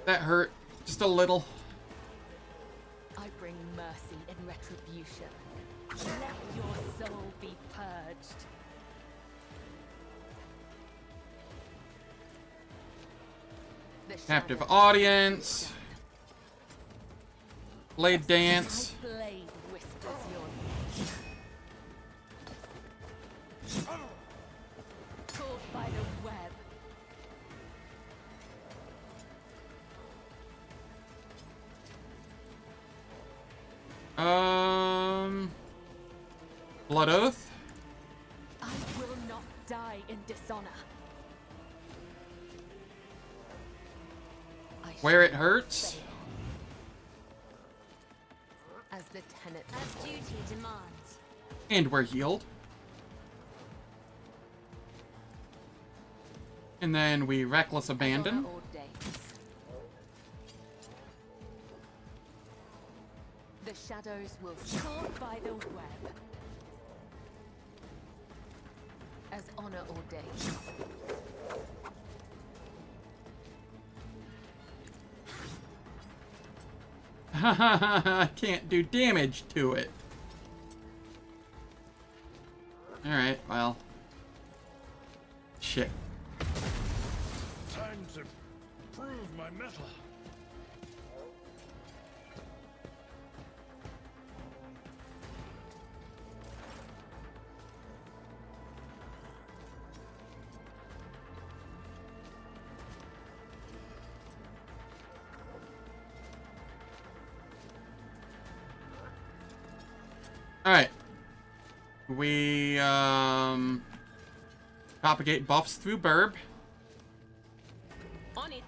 That hurt. Just a little. I bring mercy and retribution. Let your soul be purged. The Captive shadows audience. Blade dance. My blade whispers your name. Caught by the web. Blood Oath. I will not die in dishonor. Where it hurts. Fail. As the tenet As duty demands. And we're healed. And then we reckless abandon. The shadows will sort by the web. As honor ordains. I can't do damage to it. Alright, well. Shit. Time to prove my mettle. Alright. We, propagate buffs through Burb. On it.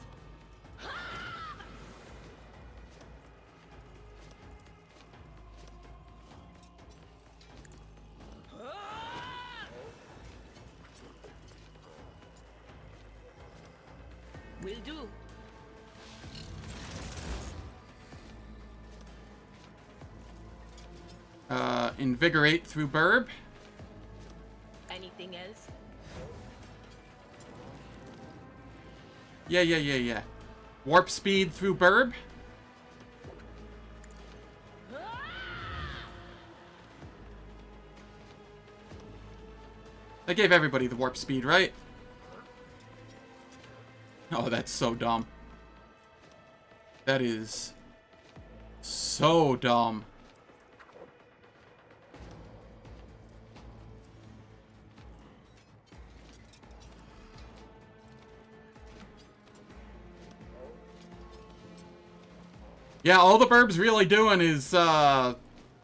Will do. Invigorate through Burb. Anything else? Yeah. Warp speed through Burb. I gave everybody the warp speed, right? Oh, that's so dumb. That is So dumb. Yeah, all the burb's really doing is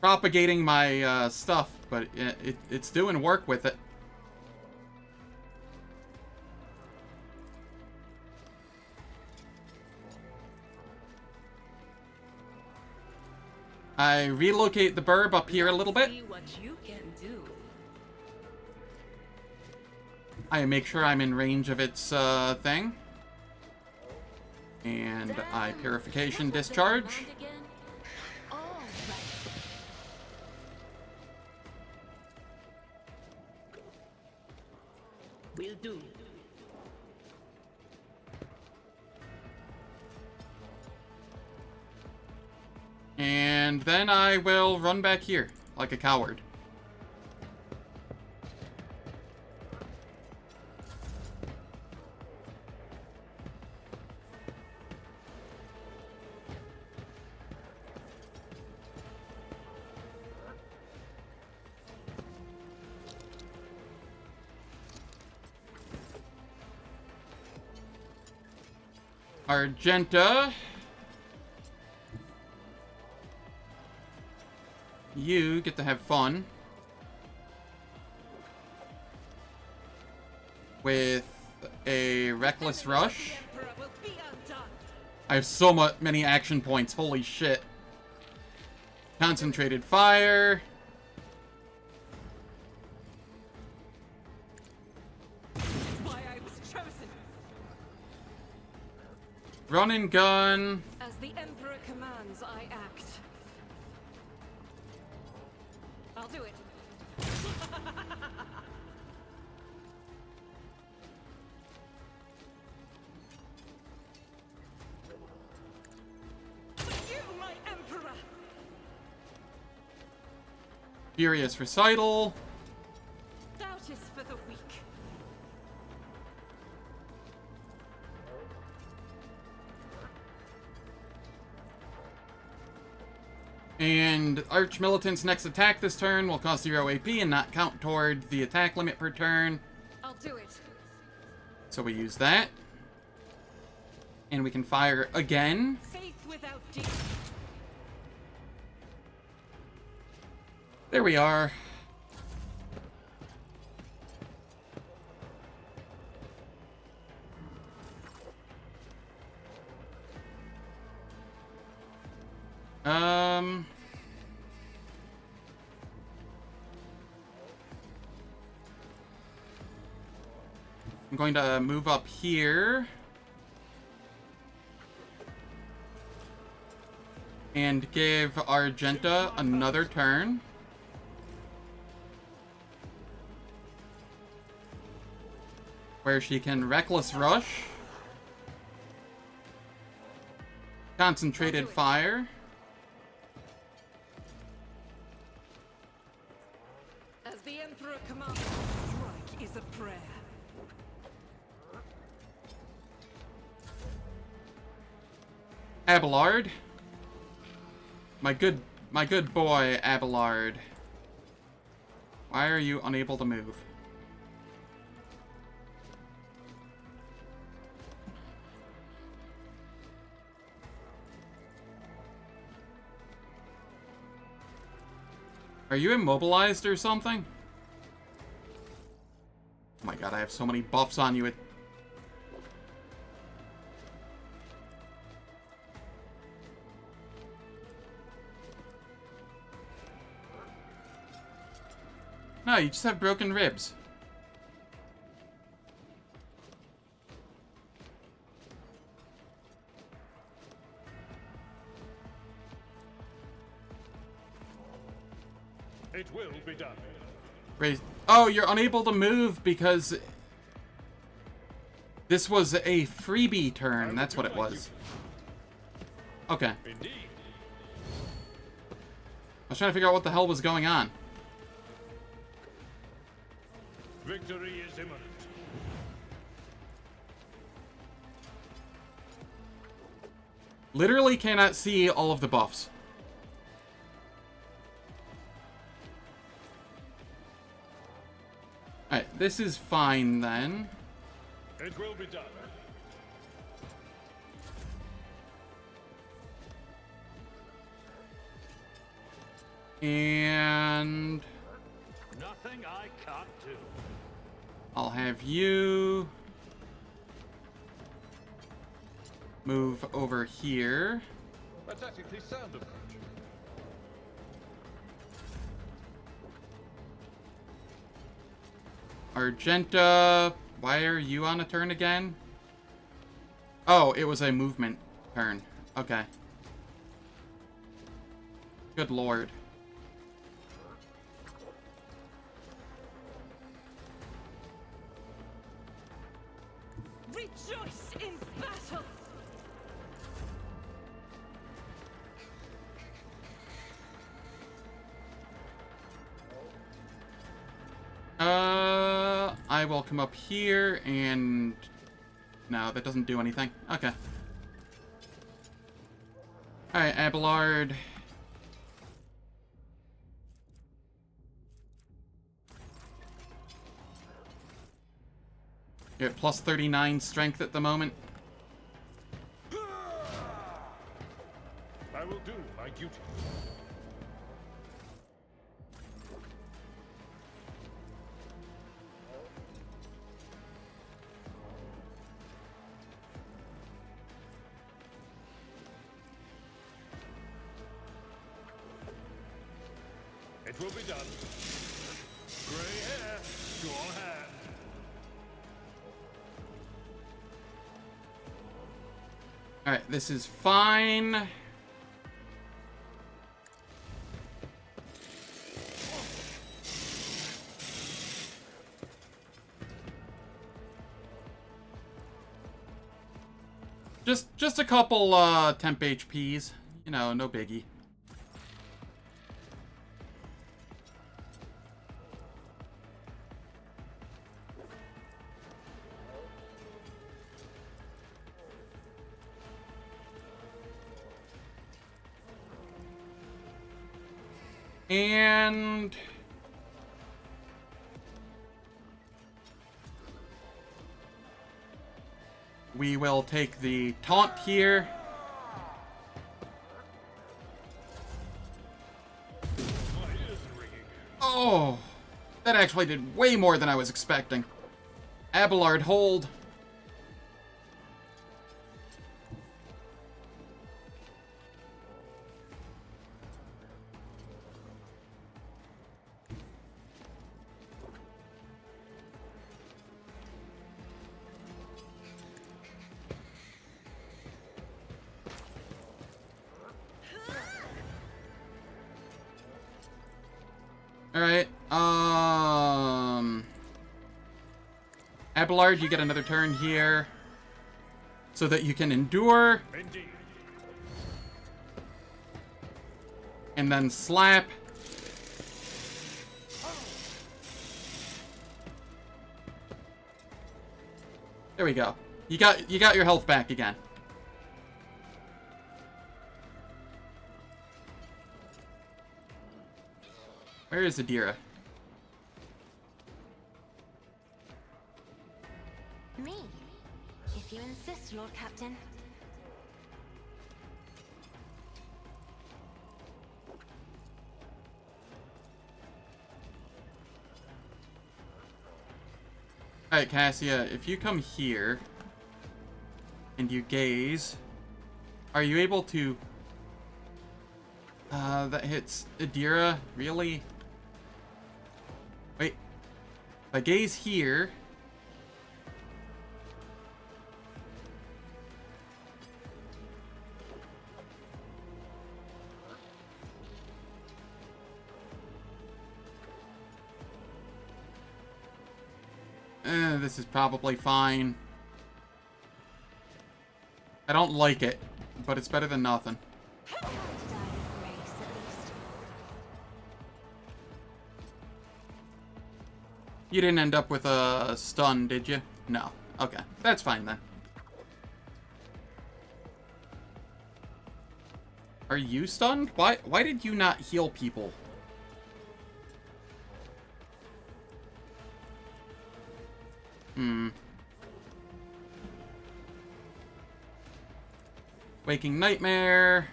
propagating my stuff, but it's doing work with it. I relocate the burb up here a little bit. See what you can do. I make sure I'm in range of its thing. And I purification discharge. Will do. And then I will run back here, like a coward. Argenta. You get to have fun with a reckless rush. I have so many action points. Holy shit. Concentrated fire. Why I was chosen. Run and gun. As the Emperor commands, I act. I'll do it. For you, my Emperor! Furious recital. Doubt is for the weak. And Arch Militant's next attack this turn will cost 0 AP and not count toward the attack limit per turn. I'll do it. So we use that. And we can fire again. Faith without deed. There we are. I'm going to move up here. And give Argenta another turn. Where she can Reckless Rush. Concentrated Fire. As the Emperor commands, strike is a prayer. Abelard. My good boy, Abelard. Why are you unable to move? Are you immobilized or something? Oh my god, I have so many buffs on you. No, you just have broken ribs. It will be done. Raise. Oh, you're unable to move because this was a freebie turn. That's what it was. Okay. Indeed. I was trying to figure out what the hell was going on. Victory is imminent. Literally cannot see all of the buffs. this is fine then. It will be done. And Nothing I can't do. I'll have you move over here. A tactically sound approach. Argenta, why are you on a turn again? Oh, it was a movement turn. Okay. Good lord. Rejoice in battle! I will come up here and... No, that doesn't do anything. Okay. Alright, Abelard. You're at plus 39 strength at the moment. I will do my duty. It will be done. Gray hair, your hand. Alright, this is fine. Just a couple temp HPs. You know, no biggie. And we will take the taunt here. Oh, that actually did way more than I was expecting. Abelard, hold. Alright, Abelard, you get another turn here so that you can endure. Indeed. And then slap. There we go. You got your health back again. Where is Adira? Me, if you insist, Lord Captain. Alright, Cassia, if you come here and you gaze, are you able to... that hits Adira? Really? Wait. If I gaze here... this is probably fine. I don't like it, but it's better than nothing. You didn't end up with a stun, did you? No. Okay, that's fine then. Are you stunned? Why did you not heal people? Waking Nightmare.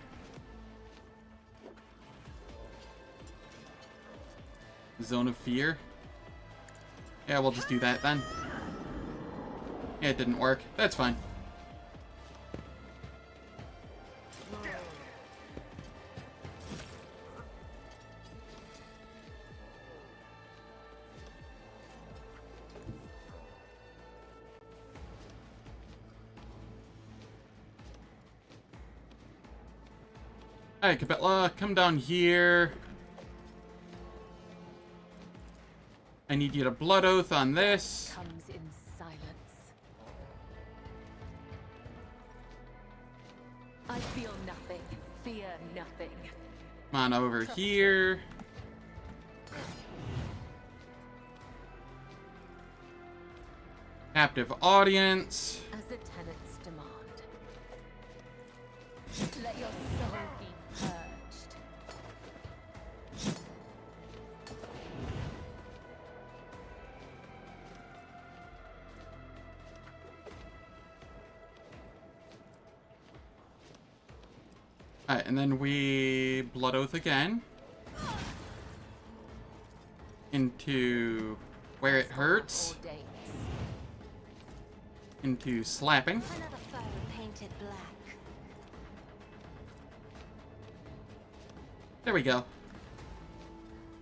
Zone of Fear. Yeah, we'll just do that then. Yeah, it didn't work. That's fine. Alright, Capella, come down here. I need you to Blood Oath on this. Comes in silence. I feel nothing. Fear nothing. Come on over here. Captive audience. As the tenets demand. Let your soul be purged. Alright, and then we Blood Oath again. Into where it hurts. All days. Into slapping. Another foe painted black. There we go.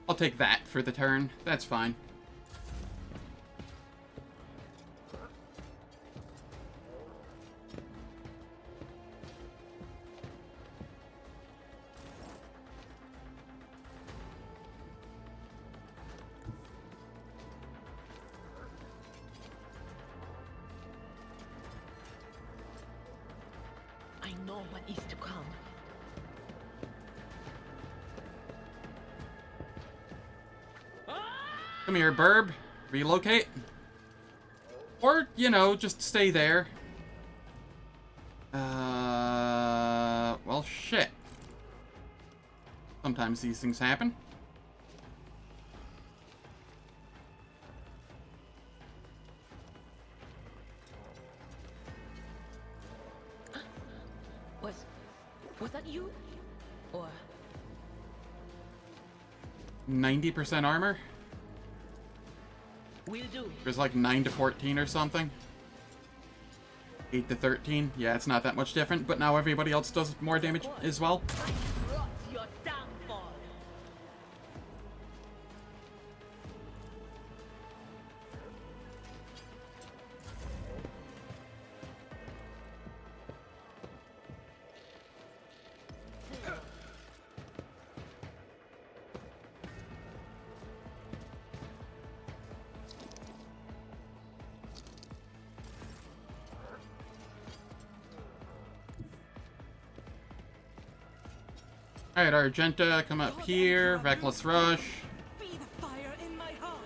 I'll take that for the turn. That's fine. I know what is to come. Come here, Burb. Relocate. Or, you know, just stay there. Well, shit. Sometimes these things happen. Was that you? Or 90% armor? will do. There's like 9 to 14 or something. 8 to 13. Yeah, it's not that much different, but now everybody else does more damage as well. Rot your downfall. Alright, Argenta, come up here. Reckless Rush. Be the fire in my heart.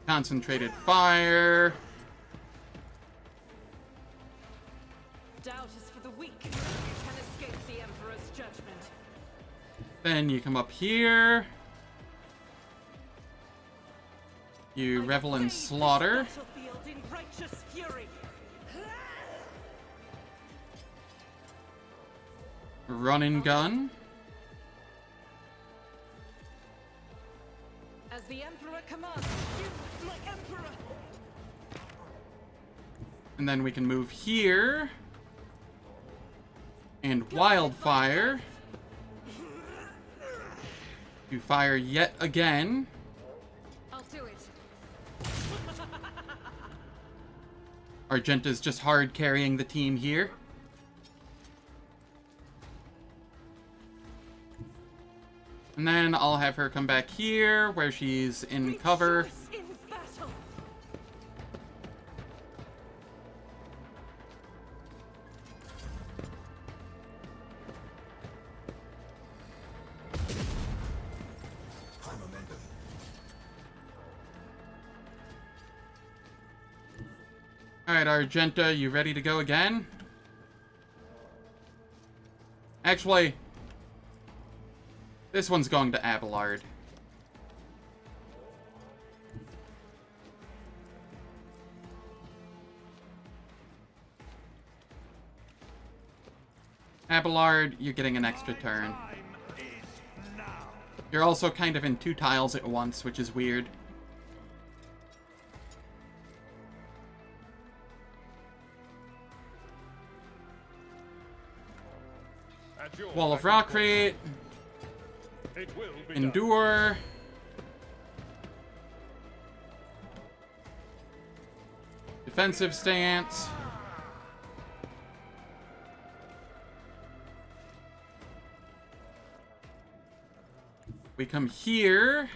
Concentrated Fire. Doubt is for the weak. You can escape the Emperor's judgment. Then you come up here. You revel in Bathe slaughter. this battlefield in righteous fury. Run and gun. As the Emperor commands, you, my Emperor. And then we can move here. And Wildfire. You fire yet again. I'll do it. Argenta's just hard carrying the team here. And then I'll have her come back here, where she's in cover. Rejoice in battle. Alright, Argenta, you ready to go again? Actually, this one's going to Abelard. Abelard, you're getting an extra turn. You're also kind of in 2 tiles at once, which is weird. Wall of Rockcrete. Endure. Defensive stance. We come here.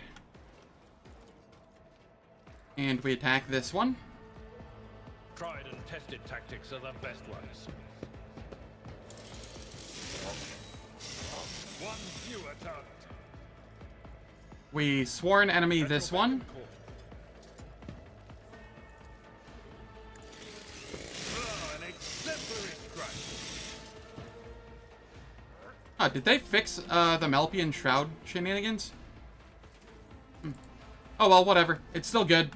And we attack this one. Tried and tested tactics are the best ones. One fewer target. We sworn enemy this one. An exemplary strike. Oh, did they fix the Melpian Shroud shenanigans? Oh well, whatever. It's still good.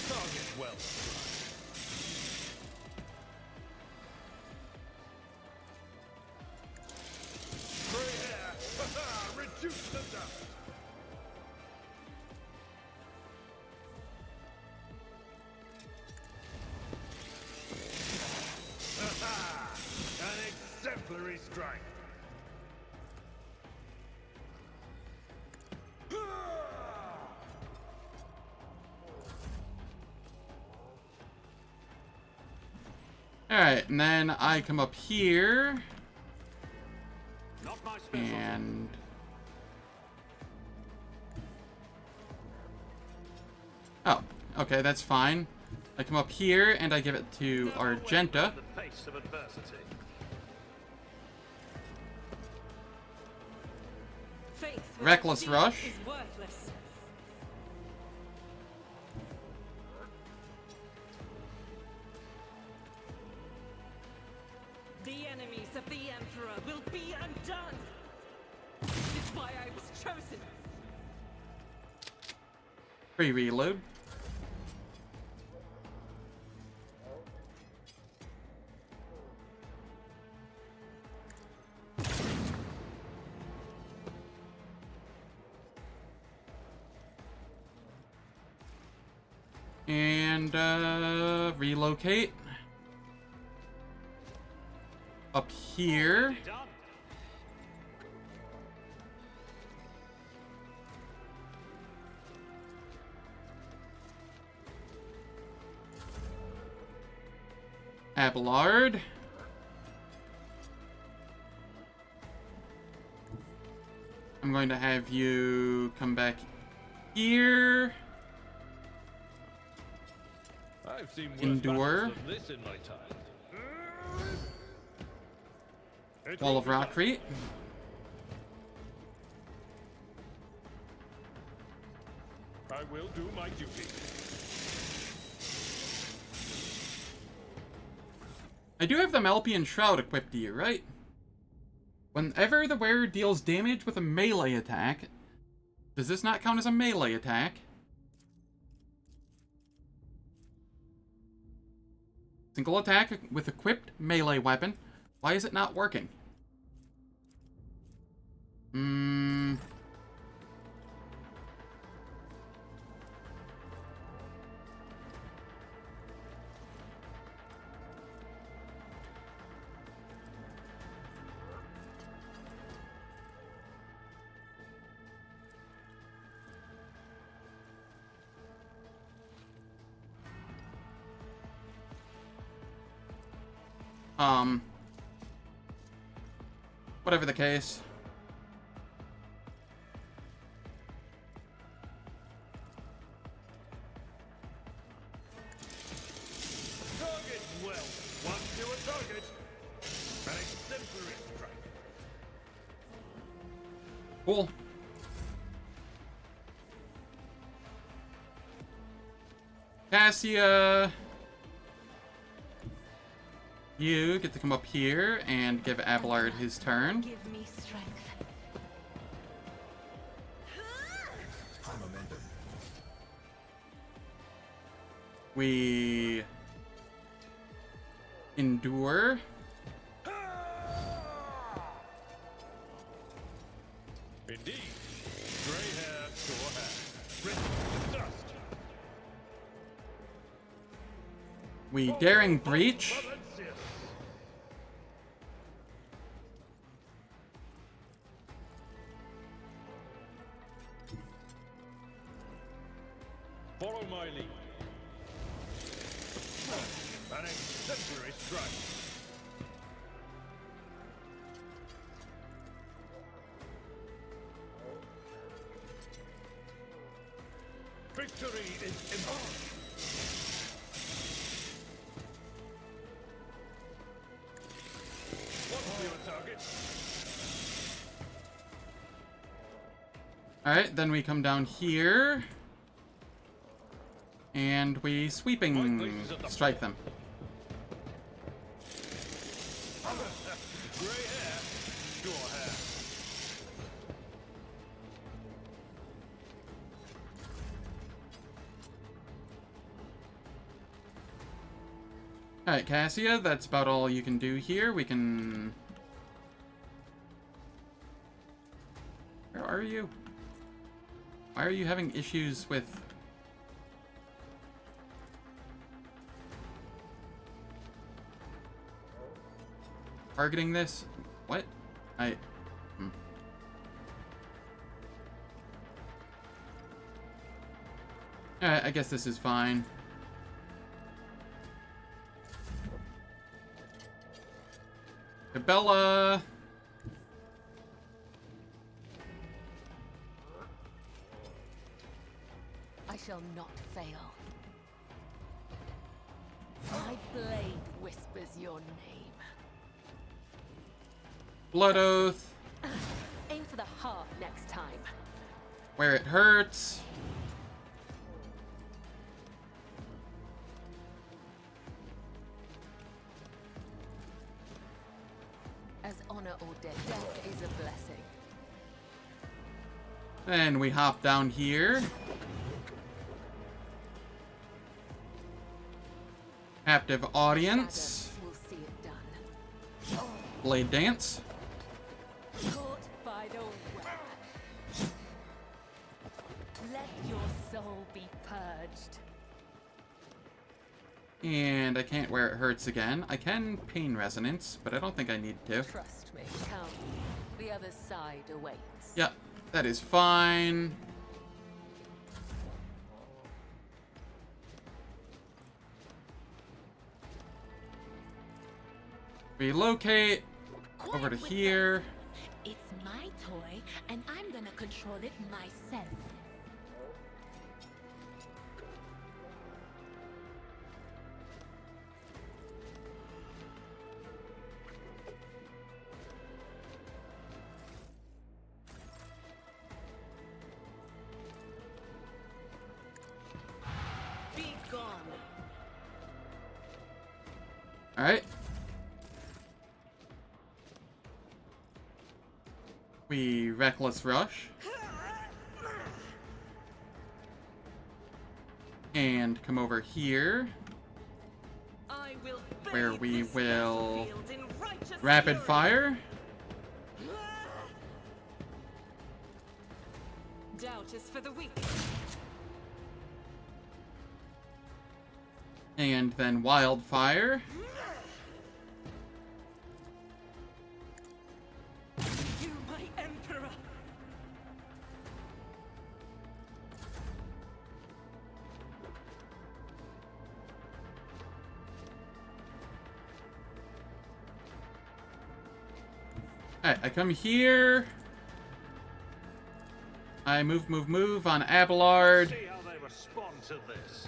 Target well. Reduce the dust. An exemplary strike. Alright, and then I come up here. Not my specialty. And... oh, okay, that's fine. I come up here, and I give it to Argenta. The face of adversity. Faith Reckless without Rush. is worthless. The enemies of the Emperor will be undone. It's why I was chosen. Free reload. And, relocate. Up here. Done. Abelard. I'm going to have you come back here. I've seen worse Endure. battles than this in my time. Wall of Rockcrete. I will do my duty. I do have the Melpian Shroud equipped to you, right? Whenever the wearer deals damage with a melee attack, does this not count as a melee attack? Single attack with equipped melee weapon. Why is it not working? Whatever the case. Target well. One fewer target. An exemplary strike. Cool. Cassia. You get to come up here and give Abelard his turn. Give me strength. We endure. We daring breach. Follow my lead. An exemplary strike. Victory is imminent. What's your target? Alright, then we come down here. And we sweeping strike them. Gray hair, sure hair. Alright, Cassia, that's about all you can do here. We can... Where are you? Why are you having issues with... targeting this? What? Alright, I guess this is fine. Bella! I shall not fail. My blade whispers your name. Blood Oath. Aim for the heart next time. Where it hurts. As honor or death is a blessing. And we hop down here. Captive audience. Shadows will see it done. Blade dance. Caught by the web. Let your soul be purged. And I can't where it hurts again. I can pain resonance, but I don't think I need to. Trust me, come. The other side awaits. Yeah, that is fine. Relocate over to here. It's my toy, and I'm gonna control it myself. Be gone. All right. We reckless rush. And come over here, I will where bathe we this will battlefield in righteous rapid fury. fire. Doubt is for the weak. And then wildfire. You, my emperor. Alright, I come here. I move on Abelard. See how they respond to this.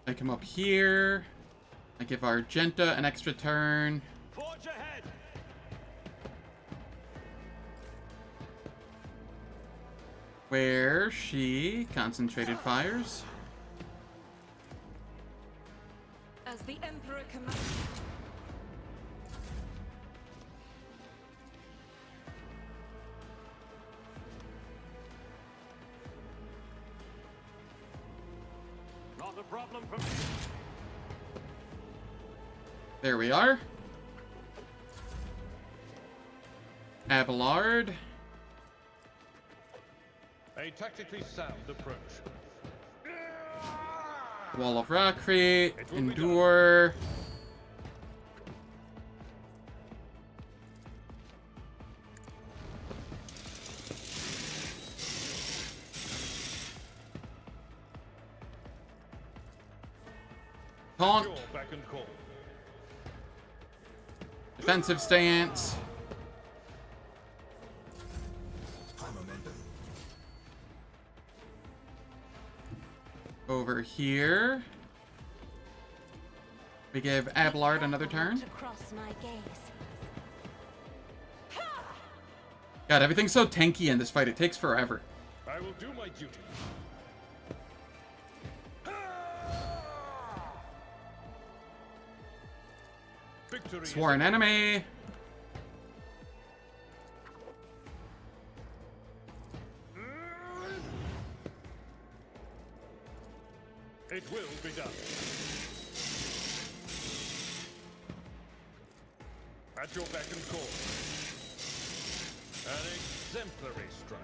I come up here. I give Argenta an extra turn. Forge ahead. Where she concentrated fires. As the emperor commands. Not a problem from There we are. Abelard. A tactically sound approach. Wall of Rockcrete. Endure. Taunt. You're back and call. Defensive stance. Over here. We give Abelard another turn. To cross my gaze. God, everything's so tanky in this fight. It takes forever. I will do my duty. Victory. Sworn enemy. It will be done. At your beck and call. An exemplary strike.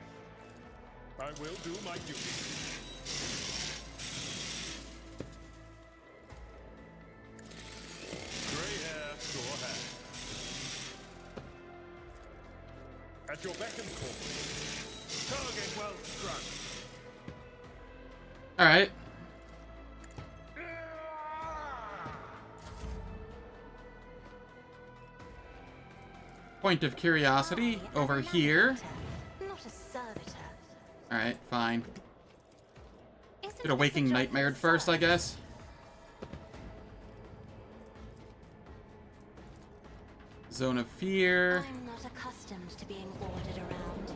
I will do my duty. Grey hair, sure hair. At your beck and call. Target well struck. Alright. Point of curiosity over here. Not a servitor. Alright, fine. Isn't Get a waking this job nightmare for first, I servants? guess. Zone of fear. I'm not accustomed to being ordered around.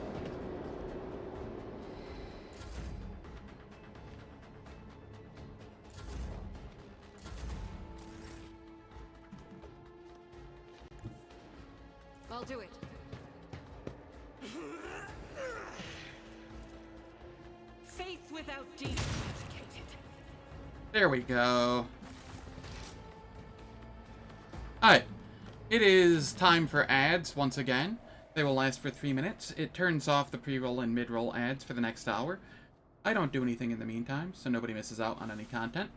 I'll do it. Faith without deeds eradicated. There we go. Alright. It is time for ads once again. They will last for 3 minutes. It turns off the pre-roll and mid-roll ads for the next hour. I don't do anything in the meantime, so nobody misses out on any content.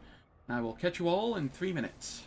And I will catch you all in 3 minutes.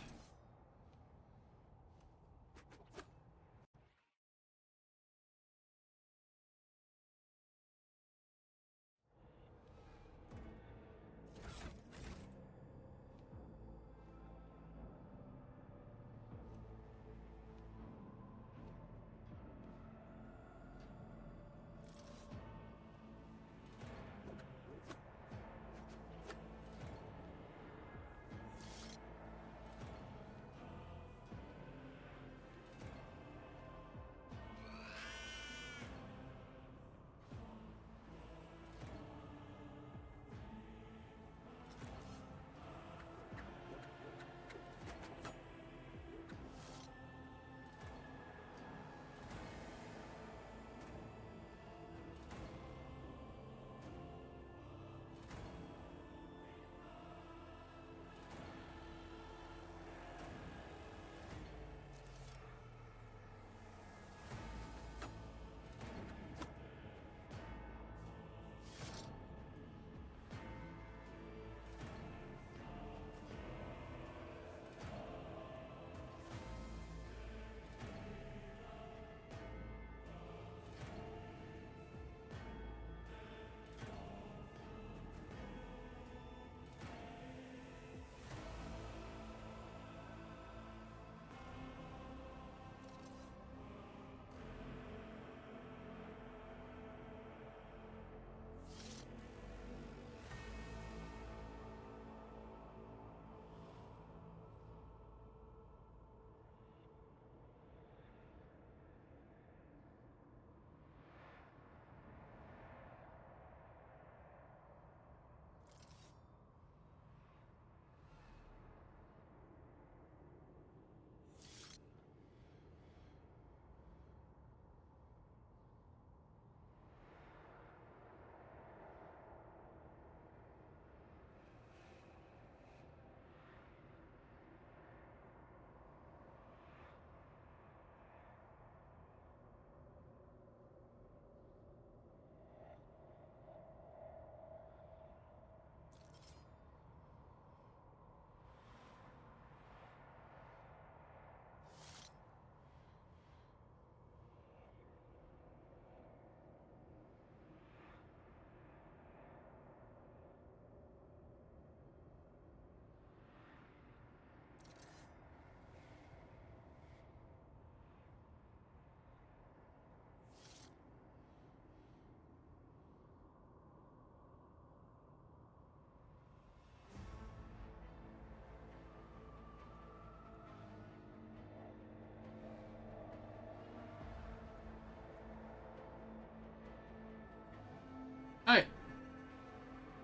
Alright.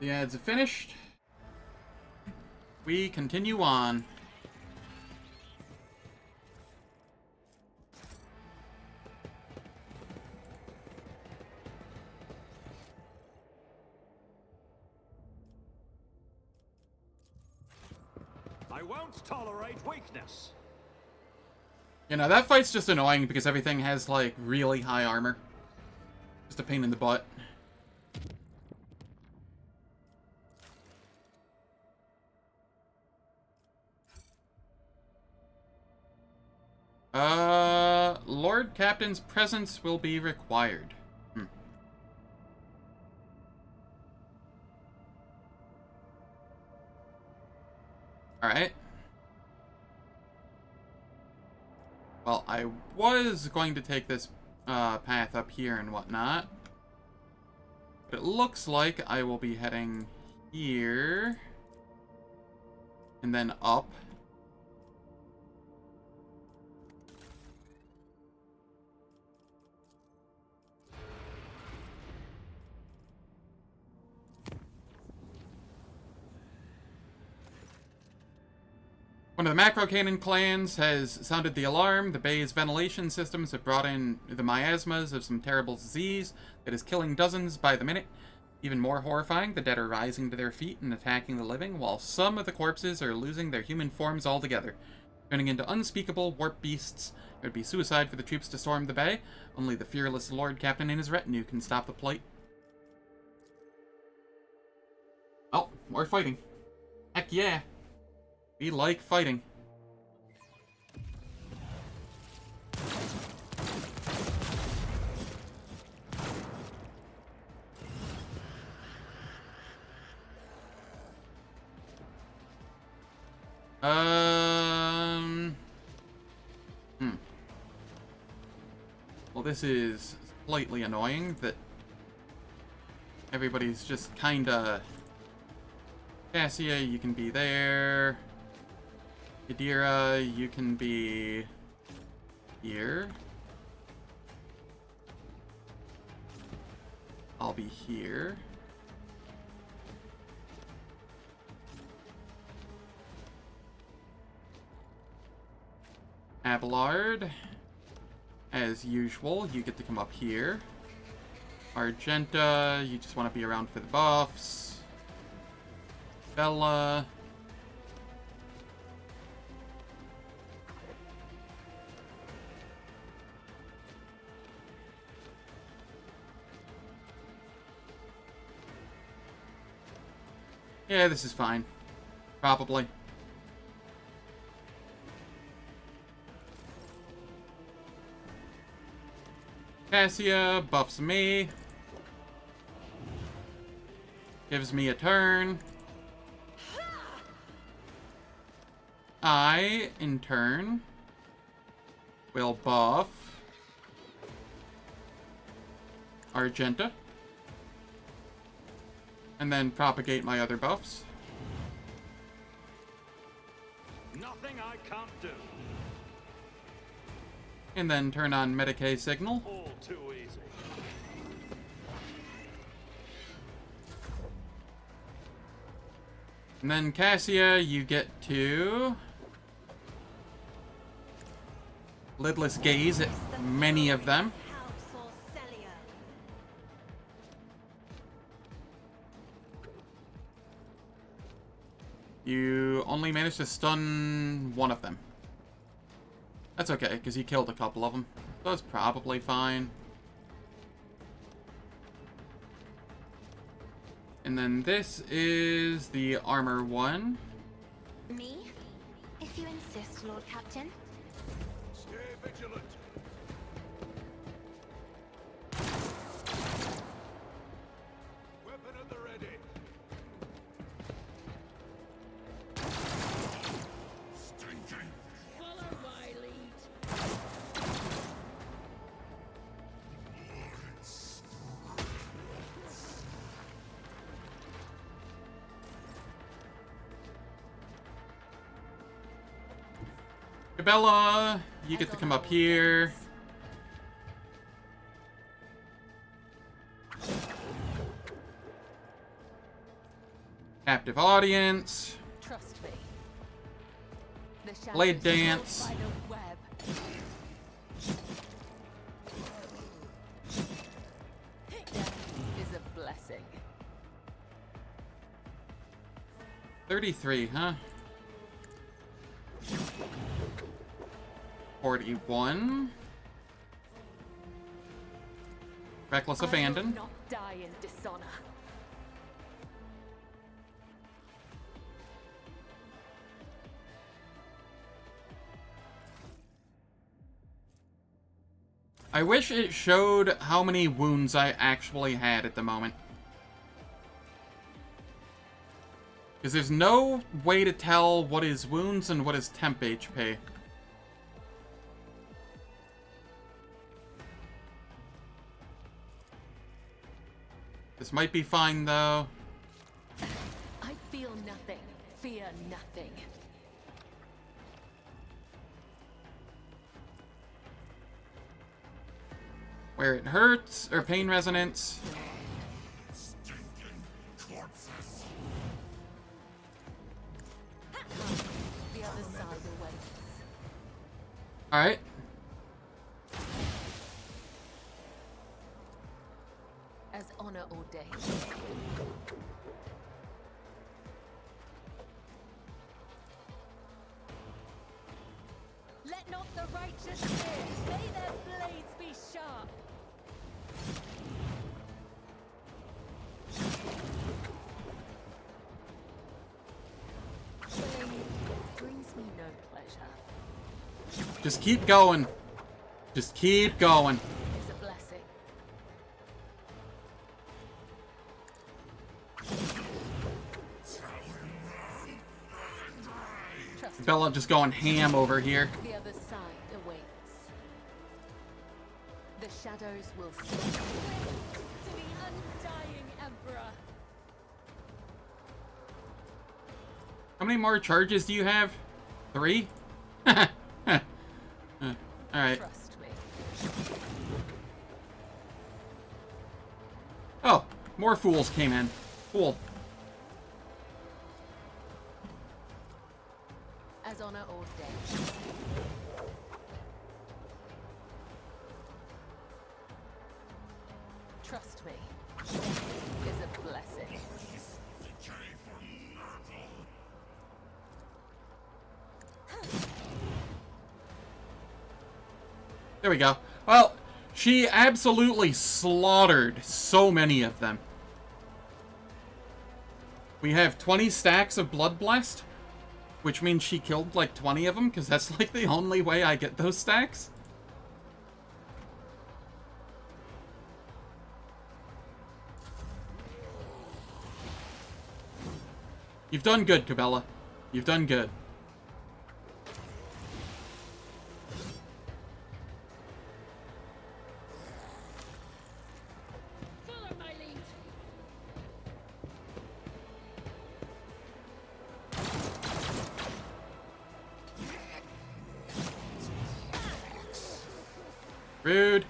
The ads are finished. We continue on. I won't tolerate weakness. You know, that fight's just annoying because everything has, like, really high armor. Just a pain in the butt. Lord Captain's presence will be required. Alright. Well, I was going to take this path up here and whatnot. But it looks like I will be heading here. And then up. One of the Macro Cannon clans has sounded the alarm. The bay's ventilation systems have brought in the miasmas of some terrible disease that is killing dozens by the minute. Even more horrifying, the dead are rising to their feet and attacking the living, while some of the corpses are losing their human forms altogether, turning into unspeakable warp beasts. It would be suicide for the troops to storm the bay. Only the fearless Lord Captain and his retinue can stop the plight. Oh, more fighting. Heck yeah. We like fighting. Well, this is slightly annoying that everybody's just kinda... Cassia, you can be there. Yadira, you can be here. I'll be here. Abelard, as usual, you get to come up here. Argenta, you just want to be around for the buffs. Bella. Yeah, this is fine. Probably. Cassia buffs me. Gives me a turn. I, in turn, will buff Argenta. And then propagate my other buffs. Nothing I can't do. And then turn on Medicaid signal. All too easy. And then Cassia, you get to lidless gaze at many of them. You only managed to stun one of them. That's okay, because he killed a couple of them. So that's probably fine. And then this is the armor one. Me? If you insist, Lord Captain. Stay vigilant. Weapon at the ready. Follow my lead. Bella, you get to come up here. Captive Audience. Trust me. The shadows Blade will Dance. find a web. Death is a blessing. 33, huh? 41. Reckless I will Abandon. not die in dishonor. I wish it showed how many wounds I actually had at the moment. Because there's no way to tell what is wounds and what is temp HP. This might be fine, though. I feel nothing, fear nothing. Where it hurts, or pain resonance. The other side awaits. Alright. As honor ordained. Let not the righteous fear. May their blades be sharp. Killing brings me no pleasure. Just keep going. Just keep going. It's a blessing. Trust Bella just going ham over here. the other side awaits. The shadows will see. To the undying Emperor. How many more charges do you have? 3? Alright. Trust me. Oh, more fools came in. Cool. As honor ordained. Trust me. Death is a blessing. There we go. Well, she absolutely slaughtered so many of them. We have 20 stacks of Blood Blessed, which means she killed like 20 of them, because that's like the only way I get those stacks. You've done good, Cabela. You've done good. Follow my lead. Rude.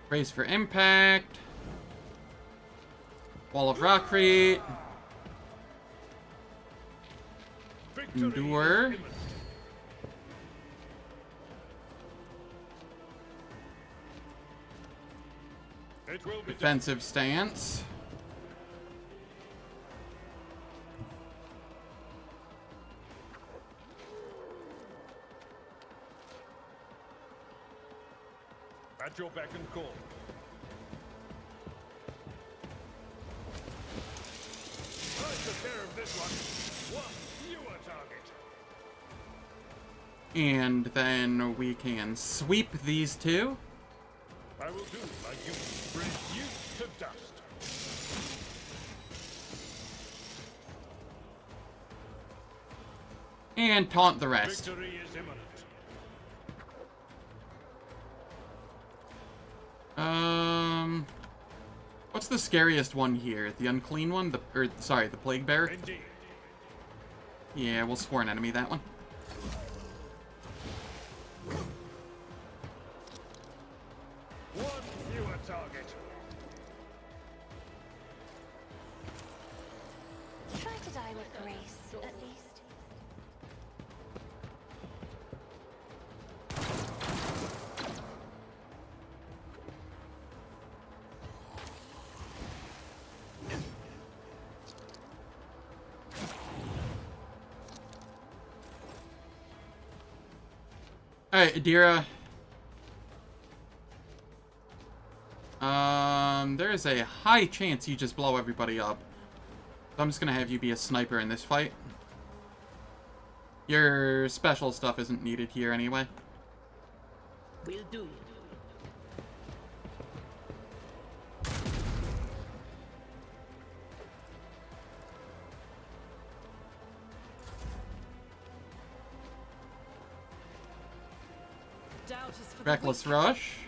Brace for impact. Wall of Rockcrete. Endure. It will be done. Defensive stance. At your beck and call. I took care of this one. One fewer target. And then we can sweep these two. I will do like you. Reduce to dust. And taunt the rest. Victory is imminent. What's the scariest one here? The unclean one? Sorry, the plague bearer? Indeed. Yeah, we'll sworn enemy that one. target. Try to die with grace, at least. Alright, Adira. There is a high chance you just blow everybody up. So I'm just gonna have you be a sniper in this fight. Your special stuff isn't needed here anyway. Will do. Doubt is for the Reckless weak. Rush.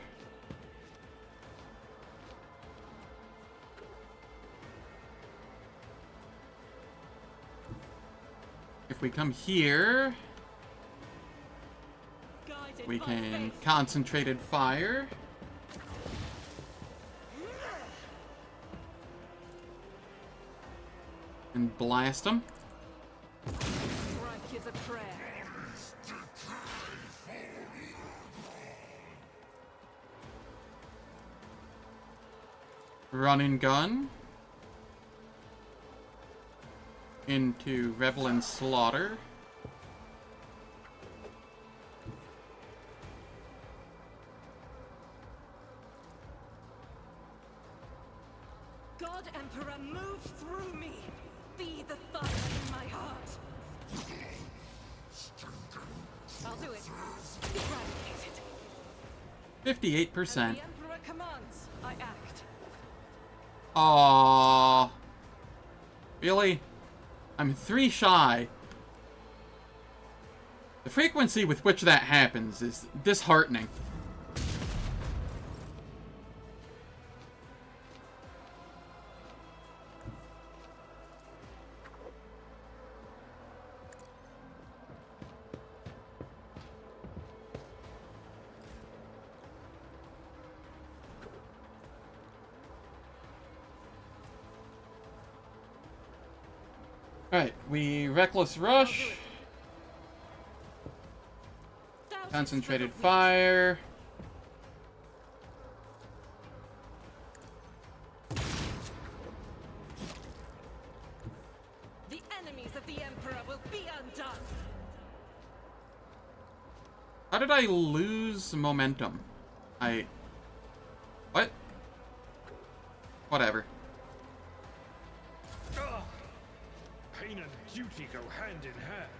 If we come here, Guided we by can faith. concentrated fire. And blast them. Strike is a prayer. Run and gun. Into Revel and Slaughter. God Emperor, move through me. Be the fire in my heart. I'll do it. Eradicate it. 58%. As the Emperor commands, I act. Aww. Really? I'm 3 shy. The frequency with which that happens is disheartening. Alright, we Reckless Rush. Doubt is for Concentrated the weak. Fire. The enemies of the Emperor will be undone. How did I lose momentum? What? Whatever. Ugh. Pain and duty go hand in hand.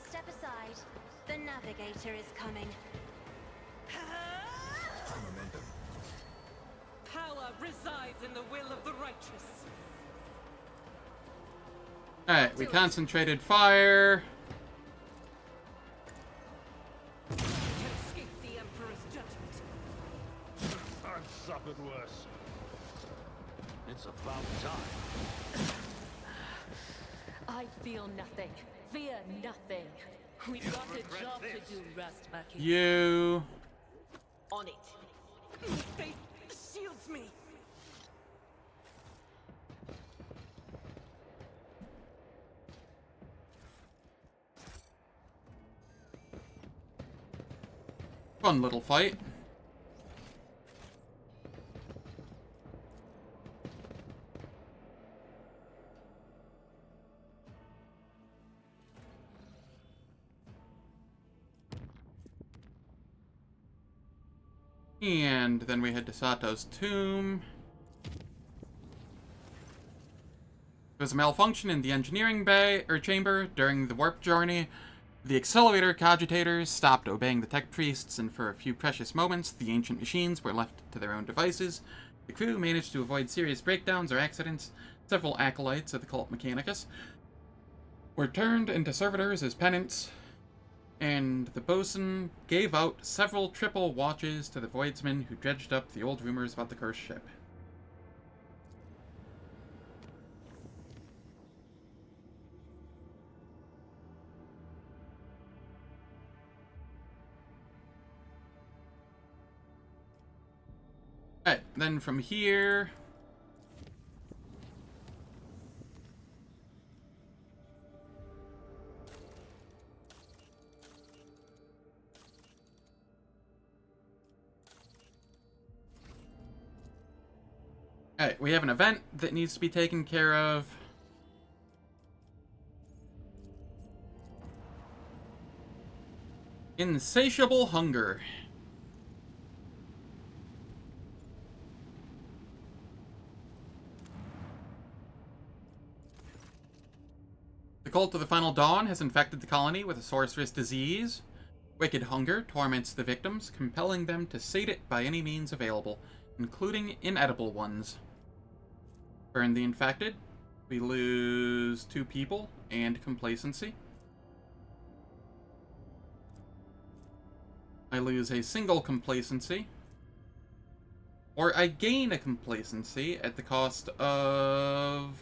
Step aside. The navigator is coming. Power resides in the will of the righteous. Alright, we concentrated fire. None can escape the Emperor's judgment. I've suffered worse. It's about time. I feel nothing. Fear nothing. We've got a job to do, Rustbucket. You. On it. Faith shields me. Fun little fight. And then we head to Sato's tomb. There was a malfunction in the engineering bay or chamber during the warp journey. The accelerator cogitators stopped obeying the tech priests, and for a few precious moments, the ancient machines were left to their own devices. The crew managed to avoid serious breakdowns or accidents. Several acolytes of the cult Mechanicus were turned into servitors as penance, and the bosun gave out several triple watches to the voidsmen who dredged up the old rumors about the cursed ship. Alright, then from here... Alright, we have an event that needs to be taken care of. Insatiable hunger. The cult of the Final Dawn has infected the colony with a sorcerous disease. Wicked hunger torments the victims, compelling them to sate it by any means available, including inedible ones. Burn the infected. We lose 2 people and complacency. I lose a single complacency. Or I gain a complacency at the cost of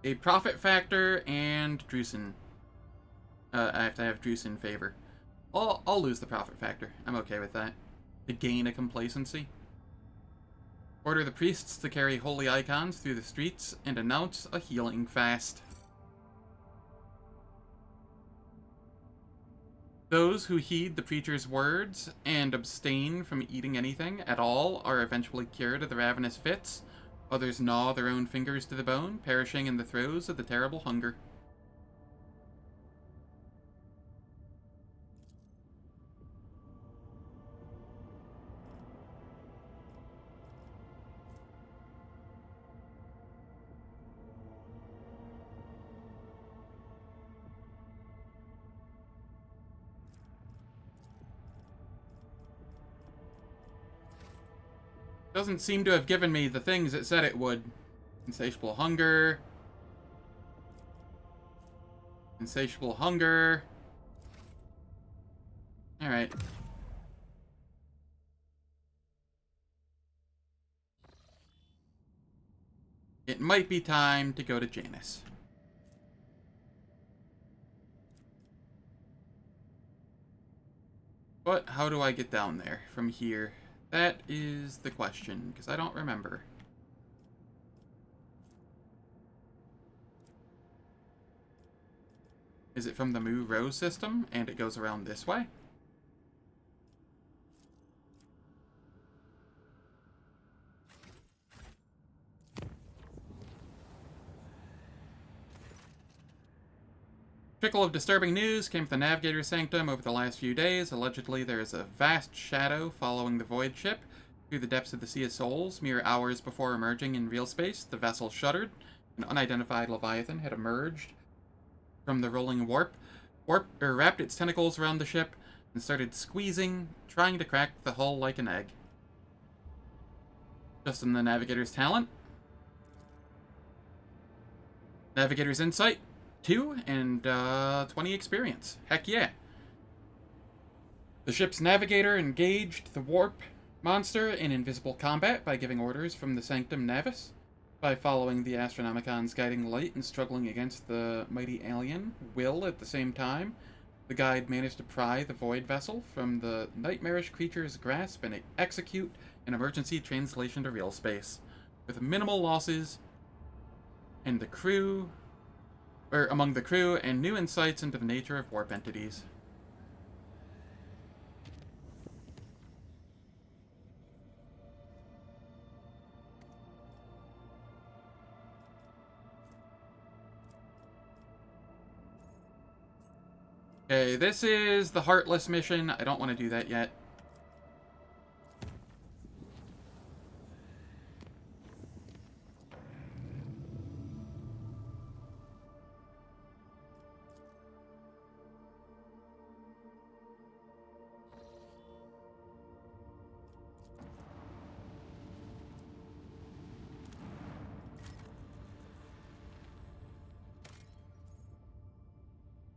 a profit factor and Drusen. I have to have Drusen favor. I'll lose the profit factor. I'm okay with that. To gain a complacency. Order the priests to carry holy icons through the streets and announce a healing fast. Those who heed the preacher's words and abstain from eating anything at all are eventually cured of the ravenous fits. Others gnaw their own fingers to the bone, perishing in the throes of the terrible hunger. Doesn't seem to have given me the things it said it would. Insatiable hunger. Insatiable hunger. Alright. It might be time to go to Janus. But how do I get down there from here? That is the question, because I don't remember. Is it from the Mu Rose system, and it goes around this way? Trickle of disturbing news came from the Navigator's Sanctum over the last few days. Allegedly, there is a vast shadow following the Void ship through the depths of the Sea of Souls. Mere hours before emerging in real space, the vessel shuddered. An unidentified Leviathan had emerged from the rolling warp, wrapped its tentacles around the ship, and started squeezing, trying to crack the hull like an egg. Just in the Navigator's talent. Navigator's insight. 2 and 20 experience. Heck yeah. The ship's navigator engaged the warp monster in invisible combat by giving orders from the Sanctum Navis. By following the Astronomicon's guiding light and struggling against the mighty alien will at the same time, the guide managed to pry the Void vessel from the nightmarish creature's grasp and execute an emergency translation to real space, with minimal losses and the crew... among the crew, and new insights into the nature of warp entities. Okay, this is the Heartless mission. I don't want to do that yet.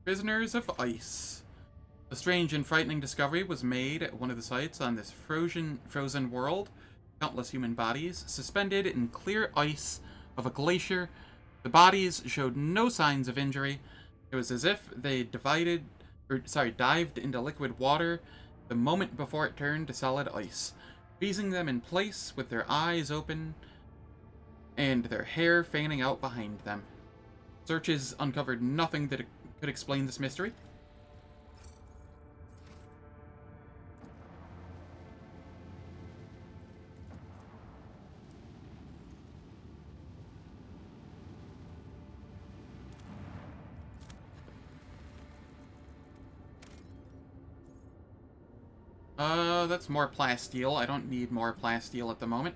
Prisoners of Ice. A strange and frightening discovery was made at one of the sites on this frozen world. Countless human bodies suspended in clear ice of a glacier. The bodies showed no signs of injury. It was as if they dived into liquid water the moment before it turned to solid ice. freezing them in place with their eyes open and their hair fanning out behind them. Searches uncovered nothing that could explain this mystery. That's more plasteel. I don't need more plasteel at the moment.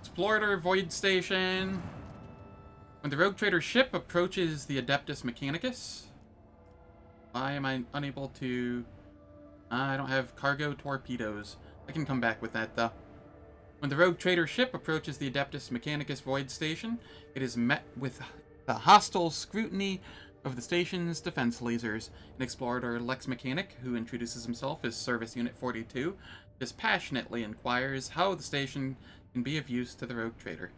Explorer Void Station. When the Rogue Trader ship approaches the Adeptus Mechanicus... Why am I unable to... I don't have cargo torpedoes. I can come back with that, though. When the Rogue Trader ship approaches the Adeptus Mechanicus Void Station, it is met with the hostile scrutiny of the station's defense lasers. An explorer, Lex Mechanic, who introduces himself as Service Unit 42, dispassionately inquires how the station can be of use to the Rogue Trader.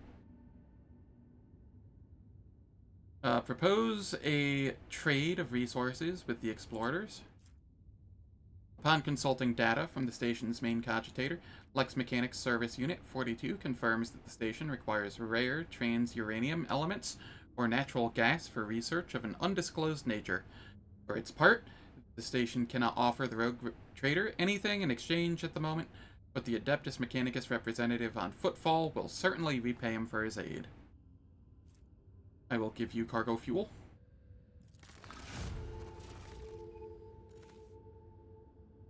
Propose a trade of resources with the explorers. Upon consulting data from the station's main cogitator, Lex Mechanic's Service Unit 42 confirms that the station requires rare trans-uranium elements or natural gas for research of an undisclosed nature. For its part, the station cannot offer the Rogue Trader anything in exchange at the moment, but the Adeptus Mechanicus representative on Footfall will certainly repay him for his aid. I will give you cargo fuel.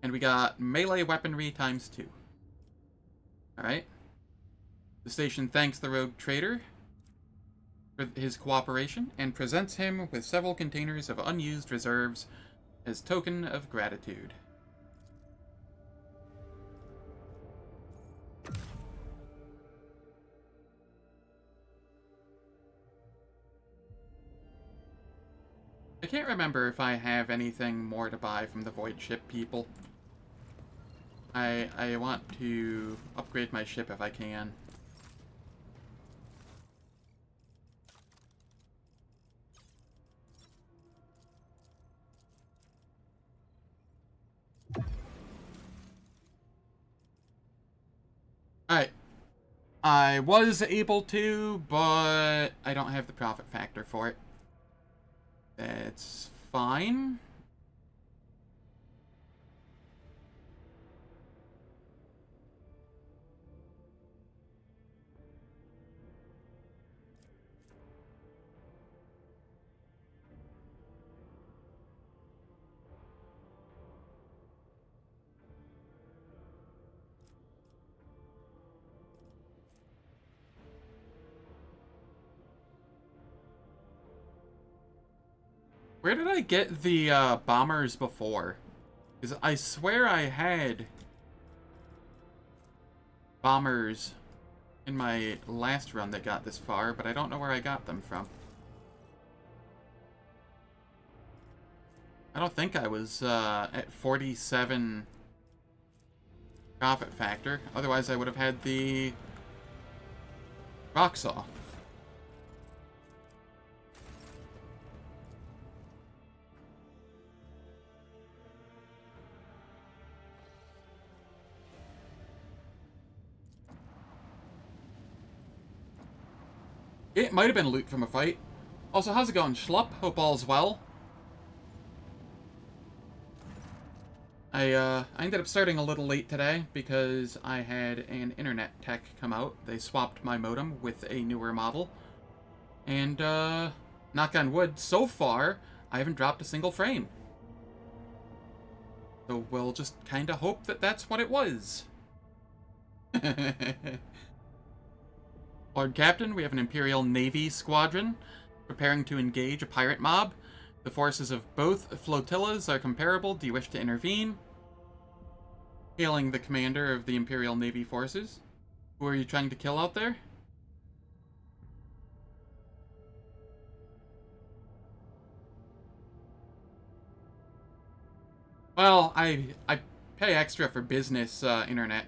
And we got melee weaponry ×2. Alright. The station thanks the Rogue Trader for his cooperation and presents him with several containers of unused reserves as token of gratitude. I can't remember if I have anything more to buy from the Void Ship people. I want to upgrade my ship if I can. Alright. I was able to, but I don't have the profit factor for it. That's fine. Where did I get the bombers before? Because I swear I had bombers in my last run that got this far, but I don't know where I got them from. I don't think I was at 47 profit factor. Otherwise I would have had the rock saw. It might have been loot from a fight. Also, how's it going, Schlupp? Hope all's well. I ended up starting a little late today because I had an internet tech come out. They swapped my modem with a newer model. And, knock on wood, so far, I haven't dropped a single frame. So we'll just kinda hope that that's what it was. Lord Captain, we have an Imperial Navy squadron preparing to engage a pirate mob. The forces of both flotillas are comparable. Do you wish to intervene? Hailing the commander of the Imperial Navy forces. Who are you trying to kill out there? Well, I pay extra for business internet,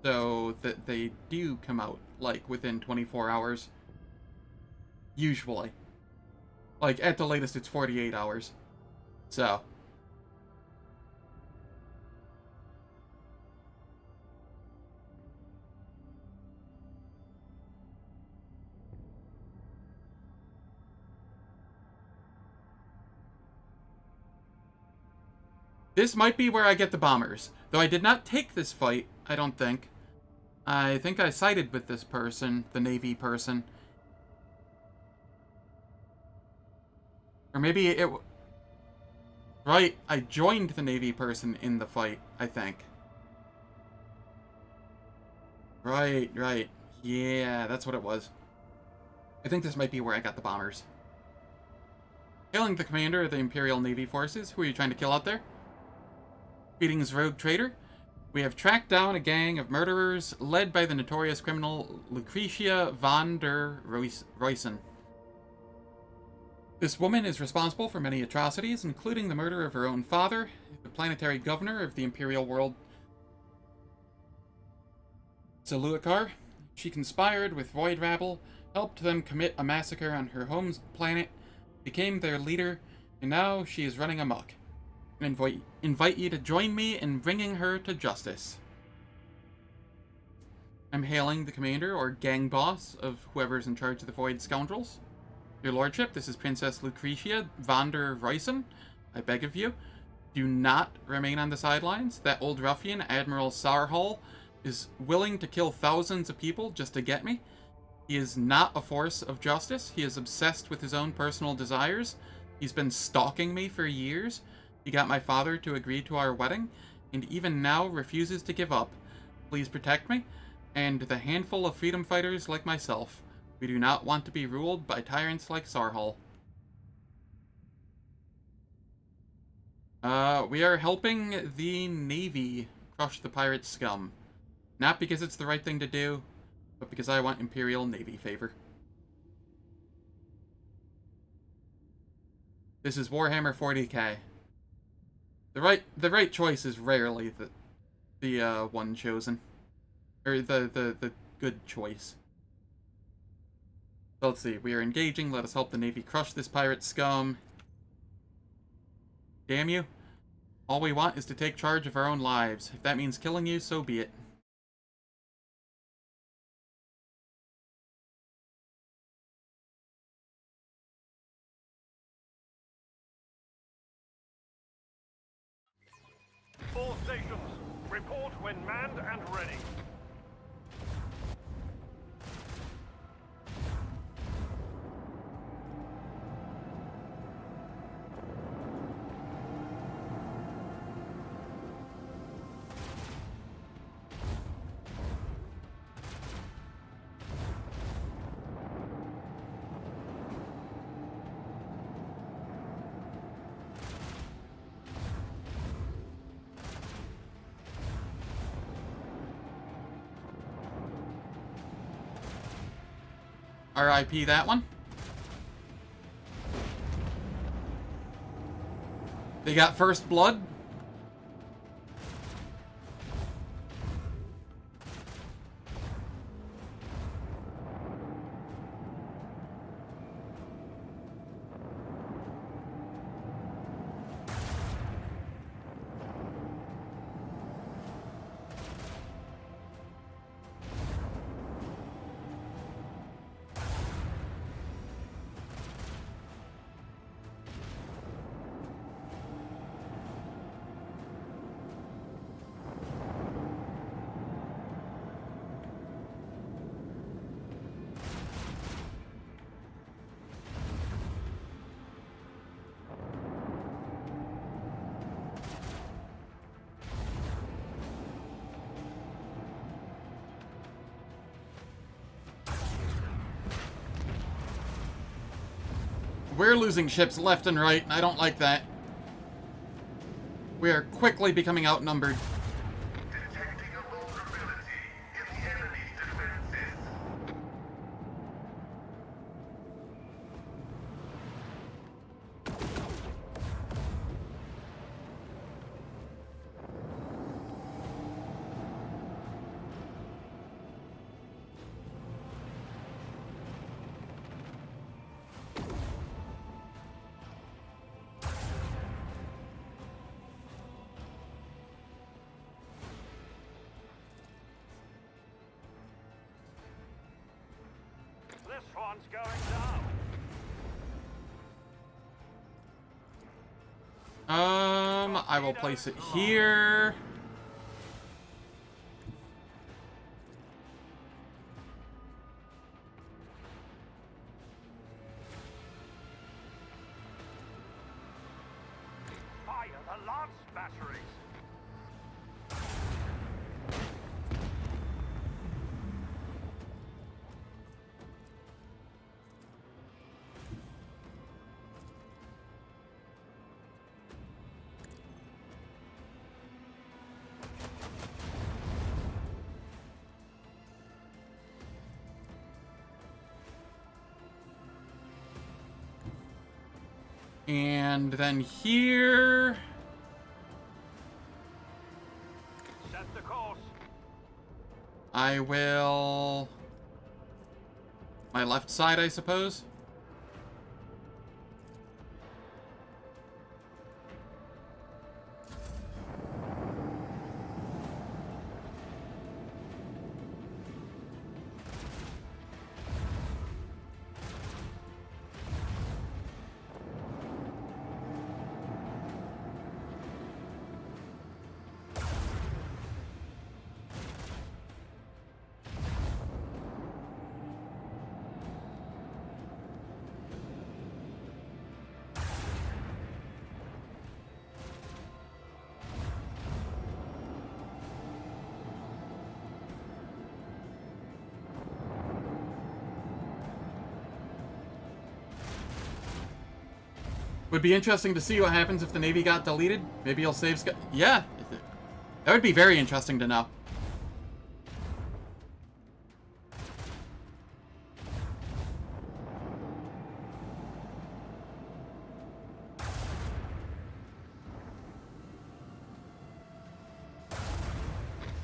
so that they do come out, like, within 24 hours. Usually. Like, at the latest, it's 48 hours. So. This might be where I get the bombers. Though I did not take this fight, I don't think. I think I sided with this person, the Navy person. Or maybe it... Right, I joined the Navy person in the fight, I think. Right. Yeah, that's what it was. I think this might be where I got the bombers. Hailing the commander of the Imperial Navy forces. Who are you trying to kill out there? Greetings, rogue trader. We have tracked down a gang of murderers led by the notorious criminal Lucretia von der Ruysen. This woman is responsible for many atrocities, including the murder of her own father, the planetary governor of the Imperial world, Zeluakar. She conspired with Void Rabble, helped them commit a massacre on her home planet, became their leader, and now she is running amok. I invite you to join me in bringing her to justice. I'm hailing the commander or gang boss of whoever's in charge of the Void Scoundrels. Your lordship, this is Princess Lucretia von der Ruysen. I beg of you, do not remain on the sidelines. That old ruffian, Admiral Sarhal, is willing to kill thousands of people just to get me. He is not a force of justice. He is obsessed with his own personal desires. He's been stalking me for years. He got my father to agree to our wedding, and even now refuses to give up. Please protect me, and the handful of freedom fighters like myself. We do not want to be ruled by tyrants like Sarhal. We are helping the Navy crush the pirate scum. Not because it's the right thing to do, but because I want Imperial Navy favor. This is Warhammer 40k. The right choice is rarely the one chosen. Or the good choice. So let's see, we are engaging, let us help the Navy crush this pirate scum. Damn you. All we want is to take charge of our own lives. If that means killing you, so be it. All stations, report when manned and ready. RIP that one. They got first blood. We're losing ships left and right, and I don't like that. We are quickly becoming outnumbered. Detecting a vulnerability in the enemy's defenses. one's going down. I will place it here. Fire the lance batteries. And then here... Set the course. I will... my left side, I suppose? Would be interesting to see what happens if the Navy got deleted. Maybe he'll save yeah. That would be very interesting to know.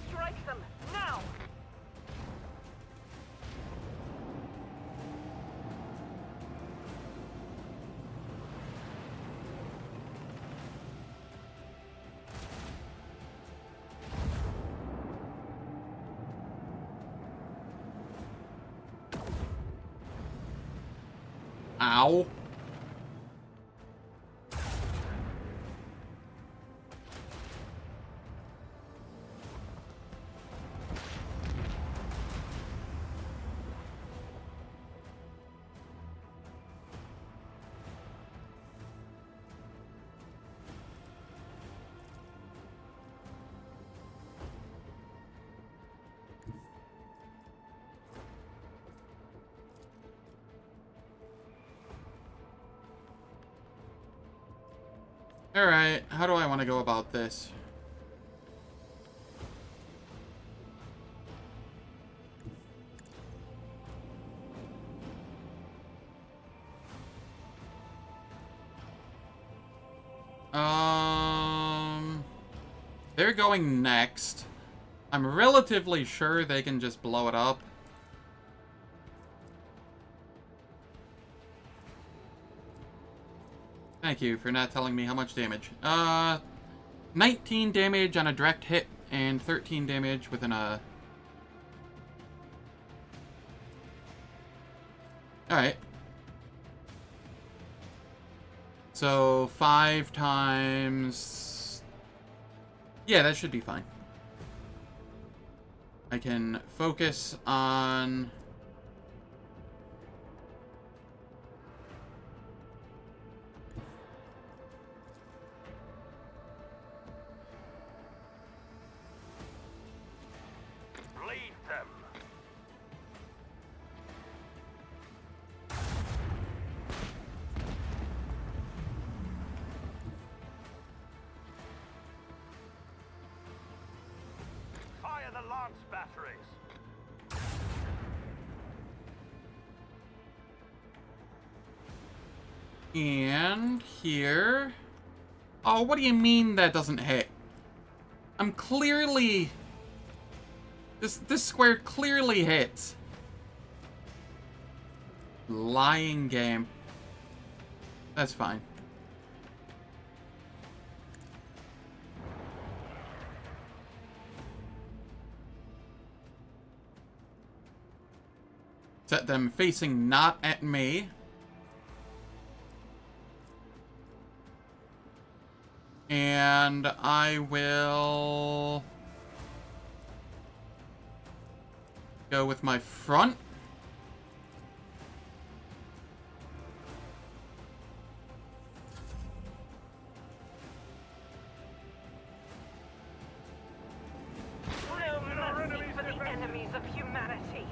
Strike them now! Ow. Alright, how do I want to go about this? They're going next. I'm relatively sure they can just blow it up. Thank you for not telling me how much damage. 19 damage on a direct hit and 13 damage within a... Alright. So, 5 times... Yeah, that should be fine. I can focus on... Bleed them. Fire the lance batteries. And here... Oh, what do you mean that doesn't hit? I'm clearly... This square clearly hits. Lying game. That's fine. Set them facing not at me. And I will go with my front. No mercy for the enemies of humanity.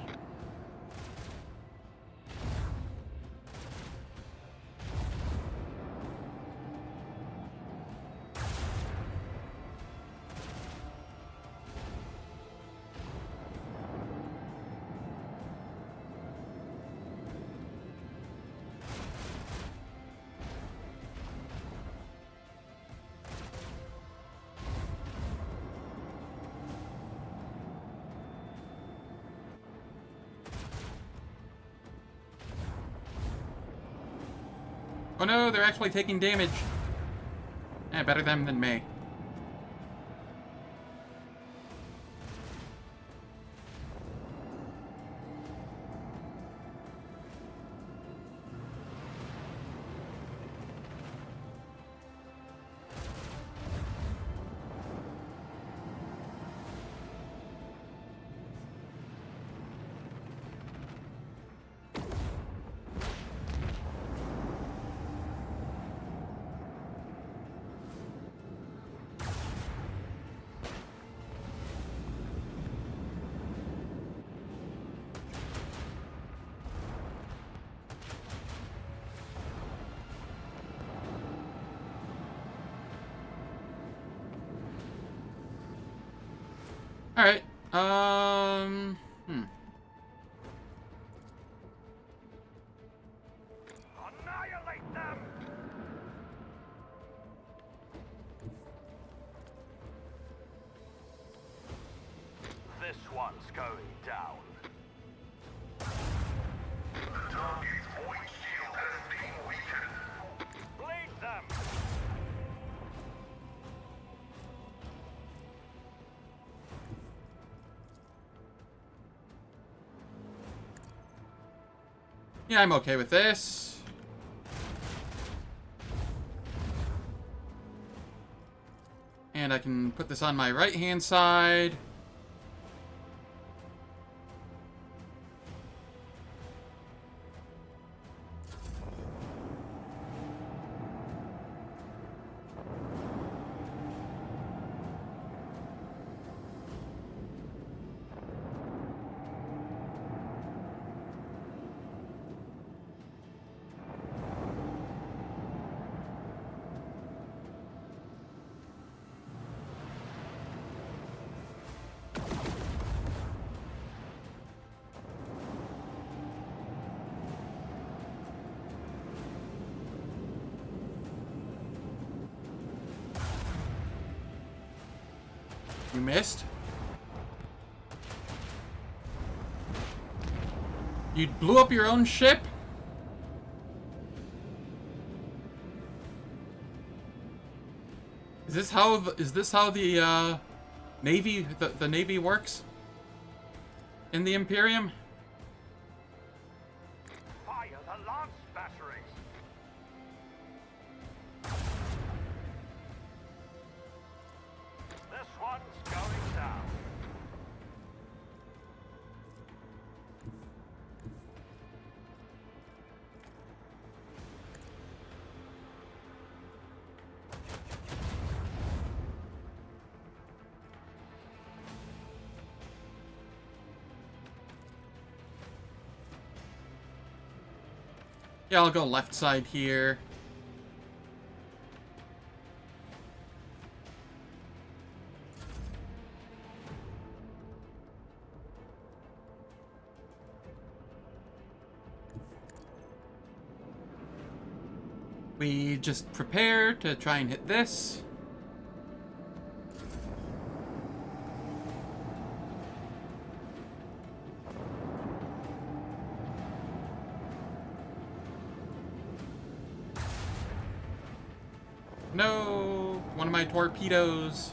Oh no, they're actually taking damage. Eh, better them than me. Alright, Annihilate them! This one's going down. The target's void shield has been weakened. Bleed them! yeah, I'm okay with this. And I can put this on my right-hand side. You missed. You blew up your own ship? Is this how the Navy the Navy works? In the Imperium? Fire the lance batteries! This one's going down. Yeah, I'll go left side here. We just prepare to try and hit this. No! One of my torpedoes.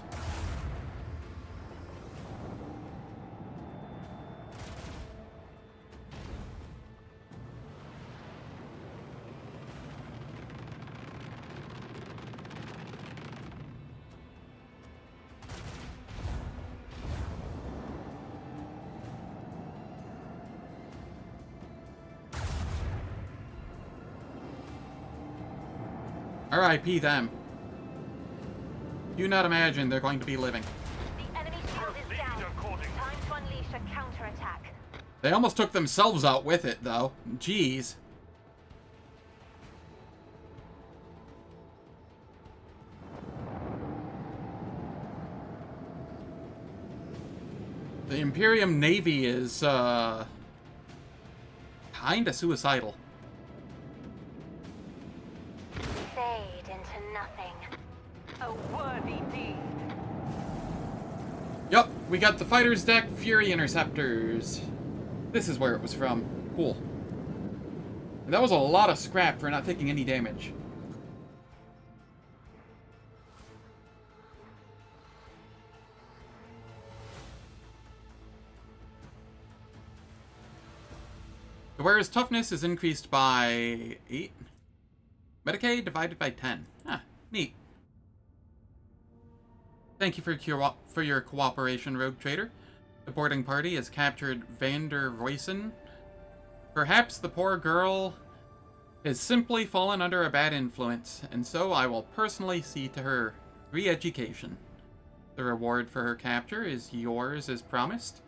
R.I.P. them. Do not imagine they're going to be living. The enemy shield is down. Time to unleash a counterattack. They almost took themselves out with it, though. Jeez. The Imperium Navy is, kinda suicidal. Fade into nothing. A worthy deed. Yup, we got the Fighter's Deck Fury Interceptors. This is where it was from. Cool. And that was a lot of scrap for not taking any damage. The wearer's toughness is increased by 8. Medicaid divided by 10. Ah, neat. Thank you for your cooperation, Rogue Trader. The boarding party has captured Vander Royson. Perhaps the poor girl has simply fallen under a bad influence, and so I will personally see to her re-education. The reward for her capture is yours as promised.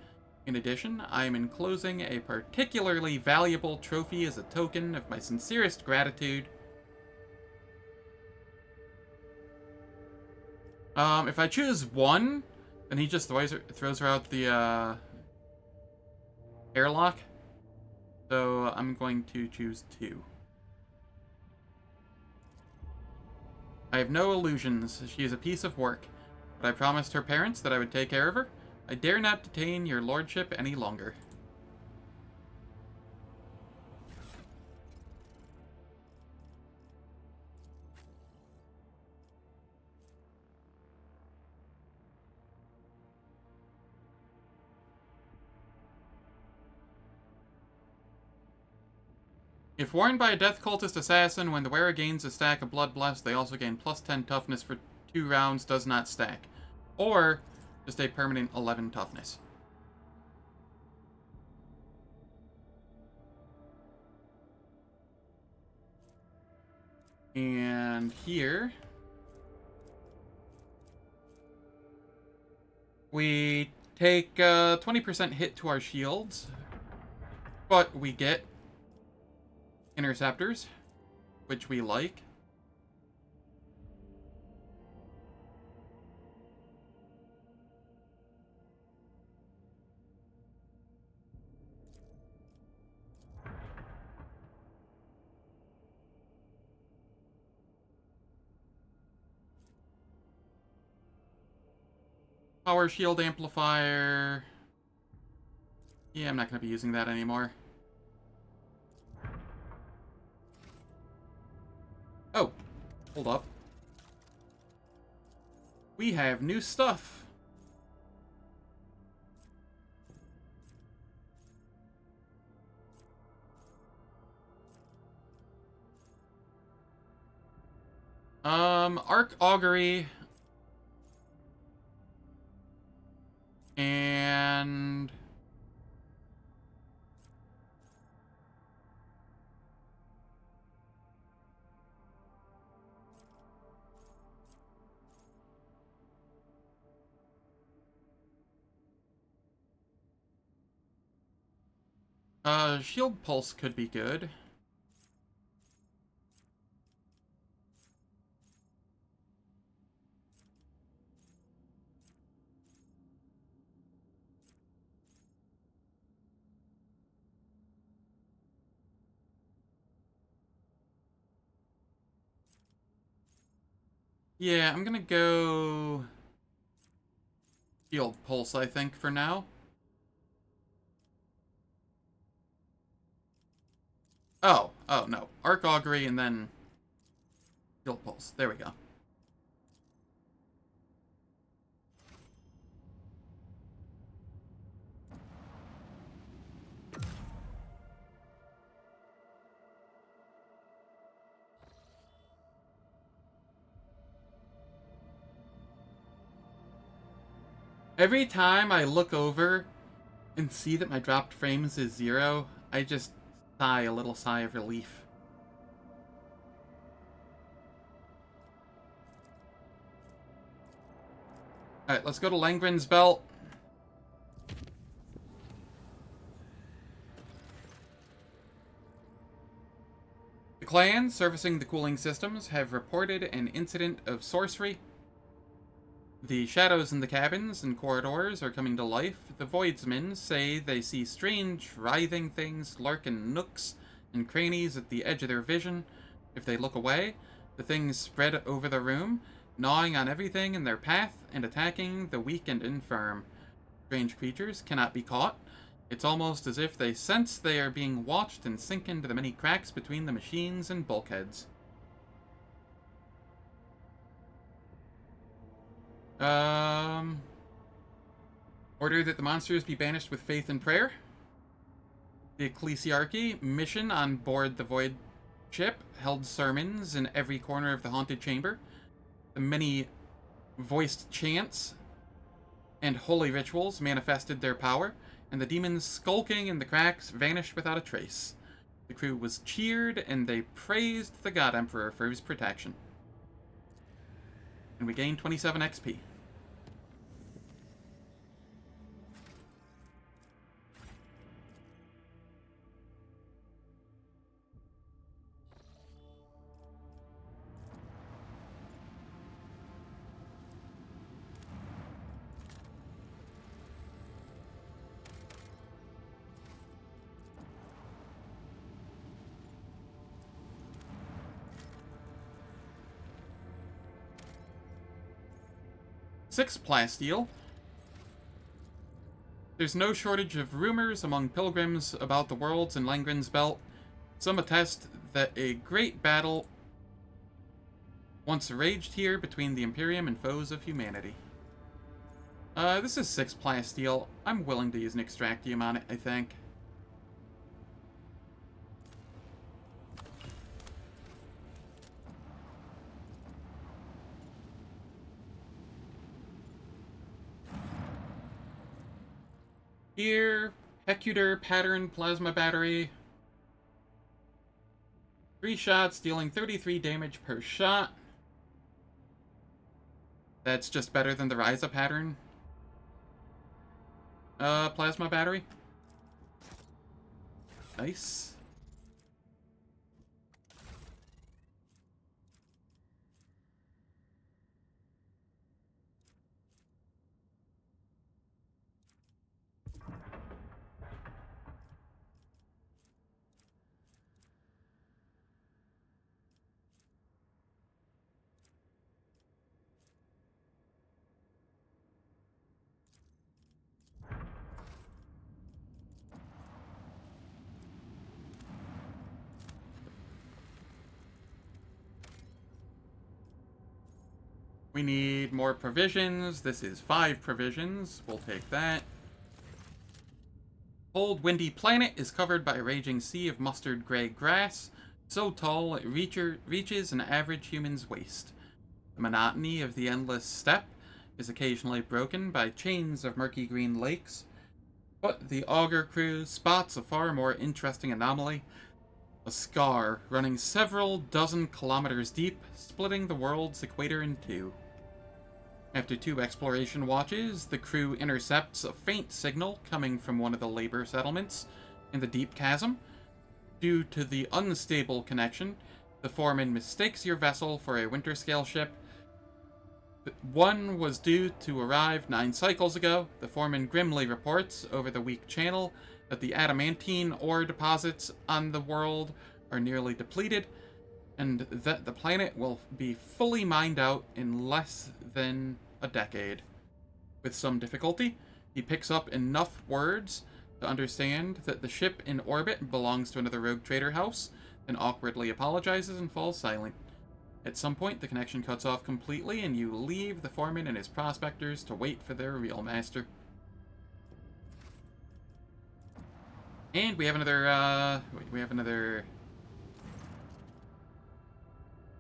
In addition, I am enclosing a particularly valuable trophy as a token of my sincerest gratitude. If I choose 1, then he just throws her out the, airlock. So I'm going to choose 2. I have no illusions. She is a piece of work. But I promised her parents that I would take care of her. I dare not detain your lordship any longer. If worn by a Death Cultist assassin, when the wearer gains a stack of Blood Blessed, they also gain plus 10 toughness for 2 rounds, does not stack. Or just a permanent 11 toughness. And here we take 20% hit to our shields, but we get interceptors, which we like. Power shield amplifier. Yeah, I'm not going to be using that anymore. Oh, hold up. We have new stuff. Arc Augury. And Shield Pulse could be good. Yeah, I'm gonna go Shield Pulse, I think, for now. Oh, no. Arc Augury and then Shield Pulse. There we go. Every time I look over and see that my dropped frames is 0, I just sigh a little sigh of relief. Alright, let's go to Langren's Belt. The clans servicing the cooling systems have reported an incident of sorcery. The shadows in the cabins and corridors are coming to life. The Voidsmen say they see strange, writhing things lurk in nooks and crannies at the edge of their vision. If they look away, the things spread over the room, gnawing on everything in their path and attacking the weak and infirm. Strange creatures cannot be caught. It's almost as if they sense they are being watched and sink into the many cracks between the machines and bulkheads. Order that the monsters be banished with faith and prayer. The Ecclesiarchy mission on board the Void ship held sermons in every corner of the haunted chamber. The many voiced chants and holy rituals manifested their power, and the demons skulking in the cracks vanished without a trace. The crew was cheered, and they praised the God Emperor for his protection. And we gained 27 XP. Six plasteel. There's no shortage of rumors among pilgrims about the worlds in Langren's Belt. Some attest that a great battle once raged here between the Imperium and foes of humanity. This is 6 plasteel. I'm willing to use an extractium on it, I think. Here, Hecutor Pattern Plasma Battery. 3 shots, dealing 33 damage per shot. That's just better than the Ryza pattern. Plasma Battery. Nice. We need more provisions. This is 5 provisions. We'll take that. Cold, windy planet is covered by a raging sea of mustard gray grass, so tall it reaches an average human's waist. The monotony of the endless steppe is occasionally broken by chains of murky green lakes, but the auger crew spots a far more interesting anomaly. A scar running several dozen kilometers deep, splitting the world's equator in 2. After 2 exploration watches, the crew intercepts a faint signal coming from one of the labor settlements in the deep chasm. Due to the unstable connection, the foreman mistakes your vessel for a winter-scale ship. One was due to arrive 9 cycles ago. The foreman grimly reports over the weak channel that the adamantine ore deposits on the world are nearly depleted, and that the planet will be fully mined out in less than a decade. With some difficulty, he picks up enough words to understand that the ship in orbit belongs to another rogue trader house, then awkwardly apologizes and falls silent. At some point, the connection cuts off completely, and you leave the foreman and his prospectors to wait for their real master. And we have another,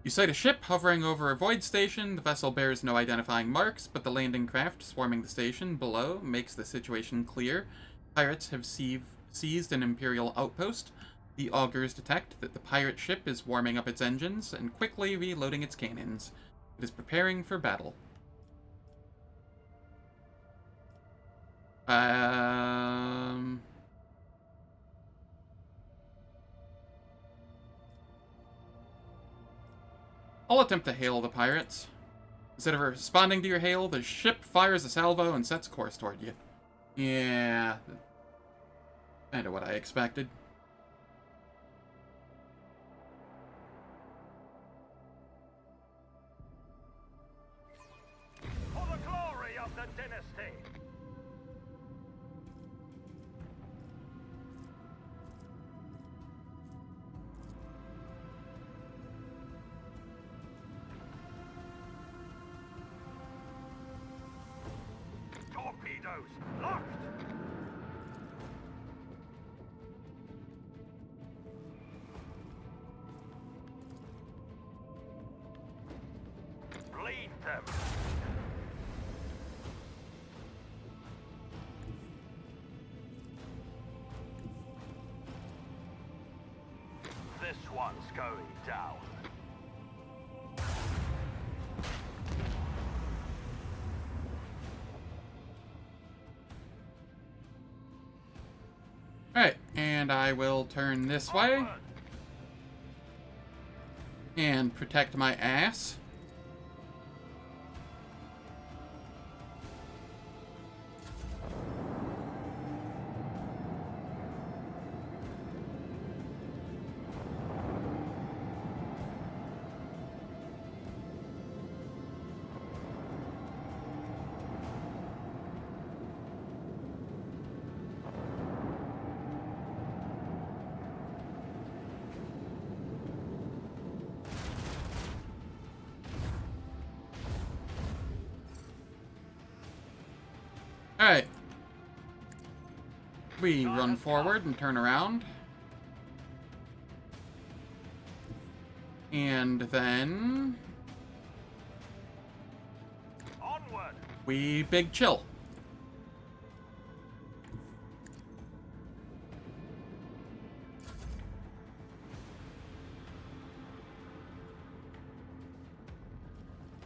You sight a ship hovering over a void station. The vessel bears no identifying marks, but the landing craft swarming the station below makes the situation clear. Pirates have seized an Imperial outpost. The augurs detect that the pirate ship is warming up its engines and quickly reloading its cannons. It is preparing for battle. I'll attempt to hail the pirates. Instead of responding to your hail, the ship fires a salvo and sets course toward you. Yeah. Kinda what I expected. For the glory of the dynasty! Torpedoes locked! Bleed them! This one's going down. Alright, and I will turn this way. Onward! And protect my ass. Alright. We run forward and turn around. And then Onward! we big chill.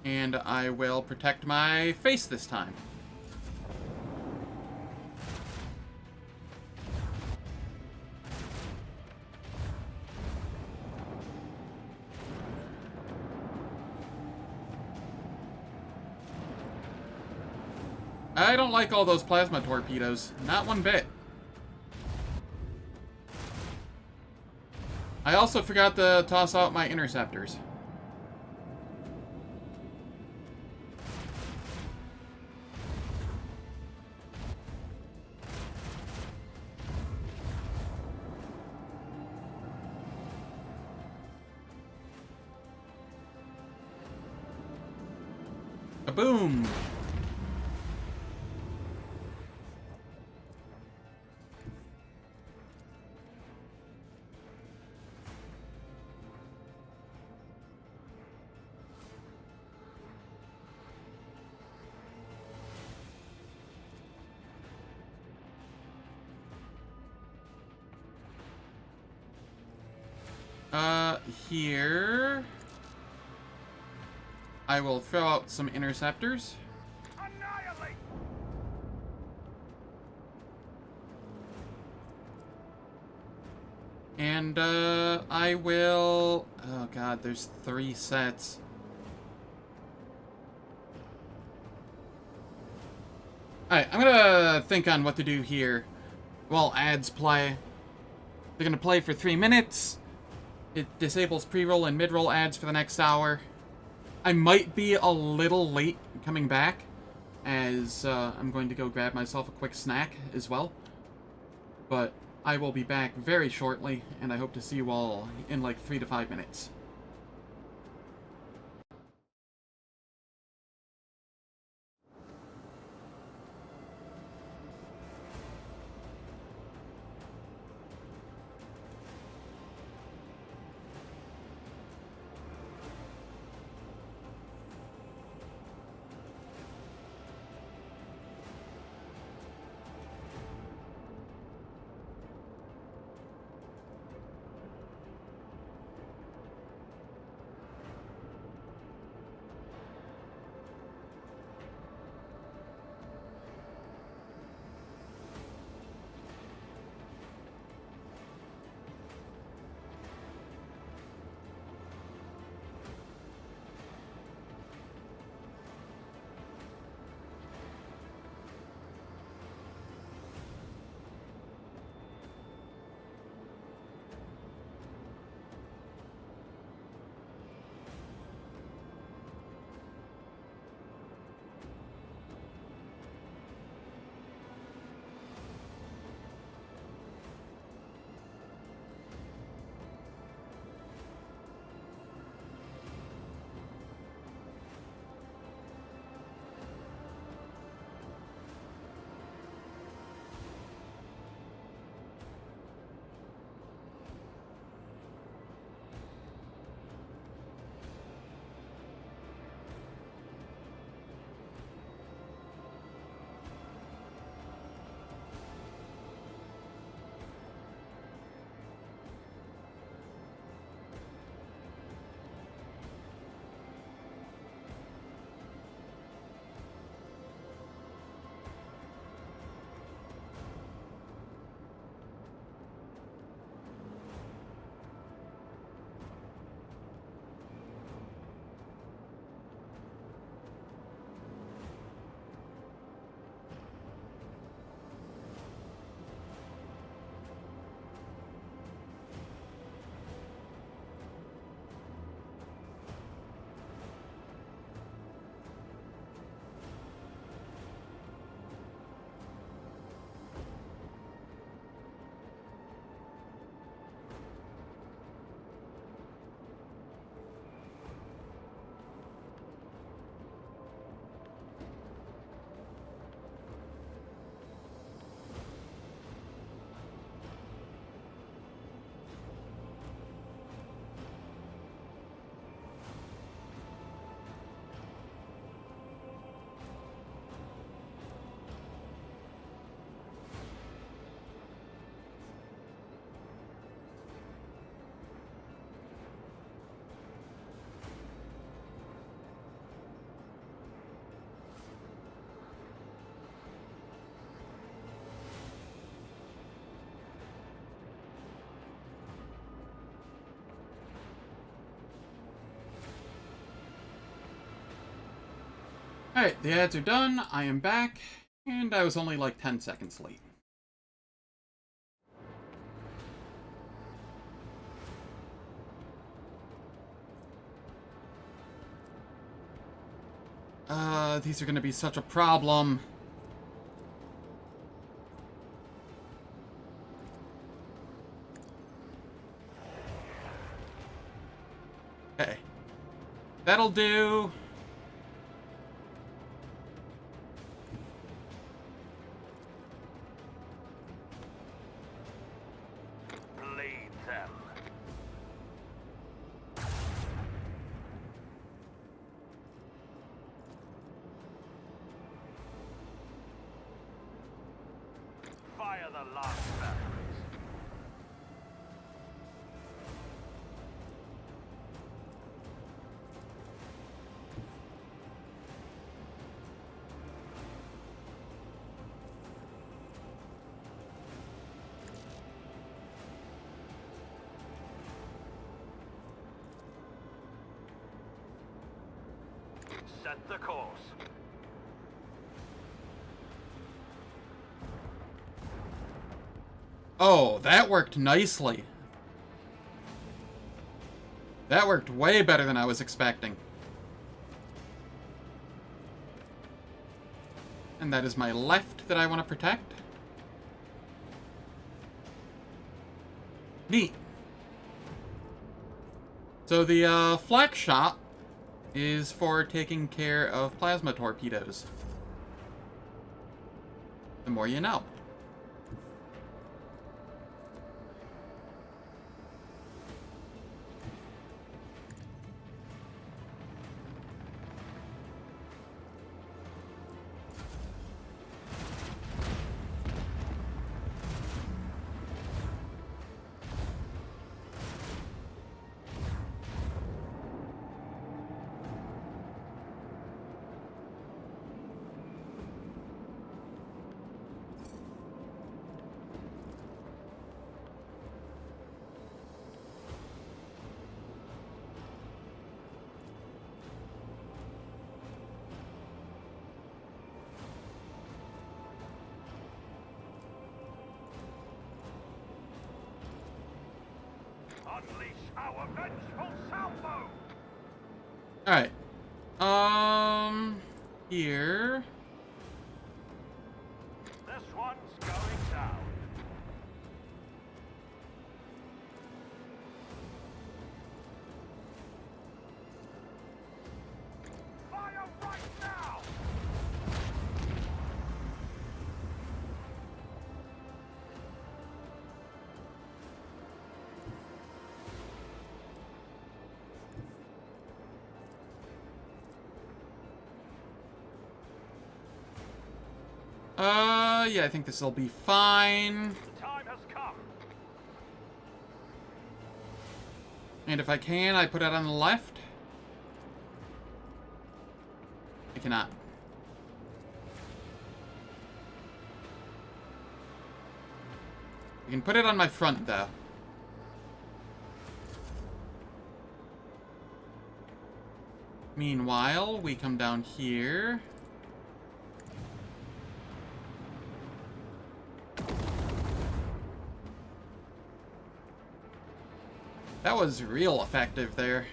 And I will protect my face this time. I don't like all those plasma torpedoes. Not one bit. I also forgot to toss out my interceptors. Boom! Here I will throw out some interceptors. Annihilate! And, I will... Oh god, there's 3 sets. Alright, I'm gonna think on what to do here while ads play. They're gonna play for 3 minutes. It disables pre-roll and mid-roll ads for the next hour. I might be a little late coming back, as I'm going to go grab myself a quick snack as well. But I will be back very shortly, and I hope to see you all in like 3 to 5 minutes. Alright, the ads are done. I am back. And I was only like 10 seconds late. These are gonna be such a problem. Okay. That'll do. Bleed them. Fire the last batteries. Set the course. Oh, that worked nicely. That worked way better than I was expecting. And that is my left that I want to protect. Neat. So the flak shot is for taking care of plasma torpedoes. The more you know. Unleash our vengeful salvo! Alright. Here. This one's going down. Fire right now! Yeah, I think this will be fine. Time has come. And if I can, I put it on the left. I cannot. I can put it on my front, though. Meanwhile, we come down here. That was real effective there.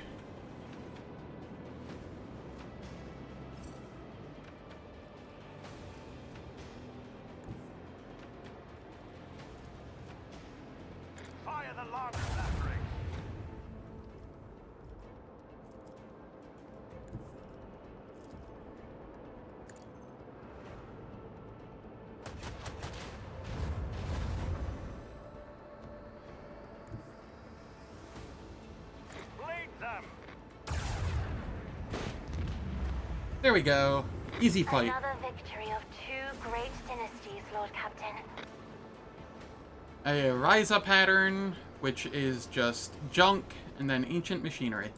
Fire the large battery. Bleed them. There we go. Easy fight. Another victory of two great dynasties, Lord Captain. A Ryza pattern, which is just junk, and then ancient machinery.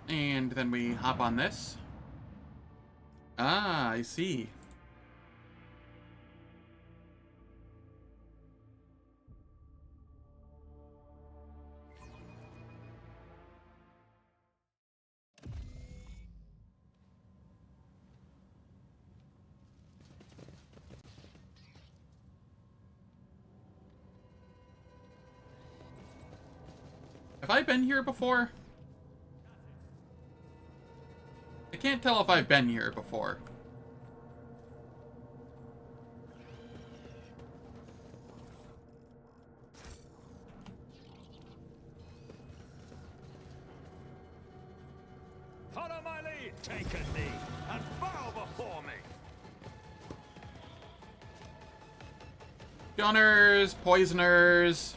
And then we hop on this. Ah, I see. Have I been here before? I can't tell if I've been here before. Follow my lead, take a knee, and bow before me. Gunners, poisoners,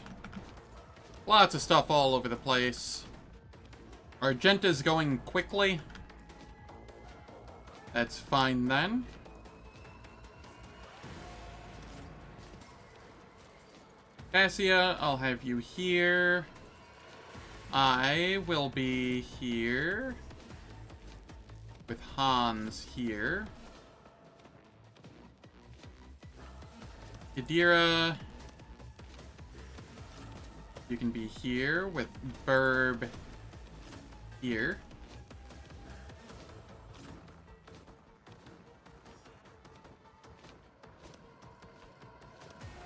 lots of stuff all over the place. Argenta's going quickly. That's fine then. Cassia, I'll have you here. I will be here. With Hans here. Yadira, you can be here with Burb here.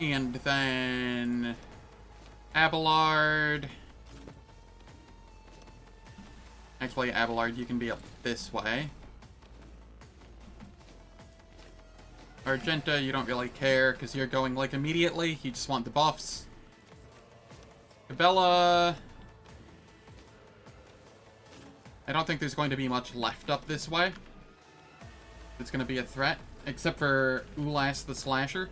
And then Abelard. Actually, Abelard, you can be up this way. Argenta, you don't really care because you're going like immediately. You just want the buffs. Cabela, I don't think there's going to be much left up this way. It's going to be a threat, except for Ulas the Slasher.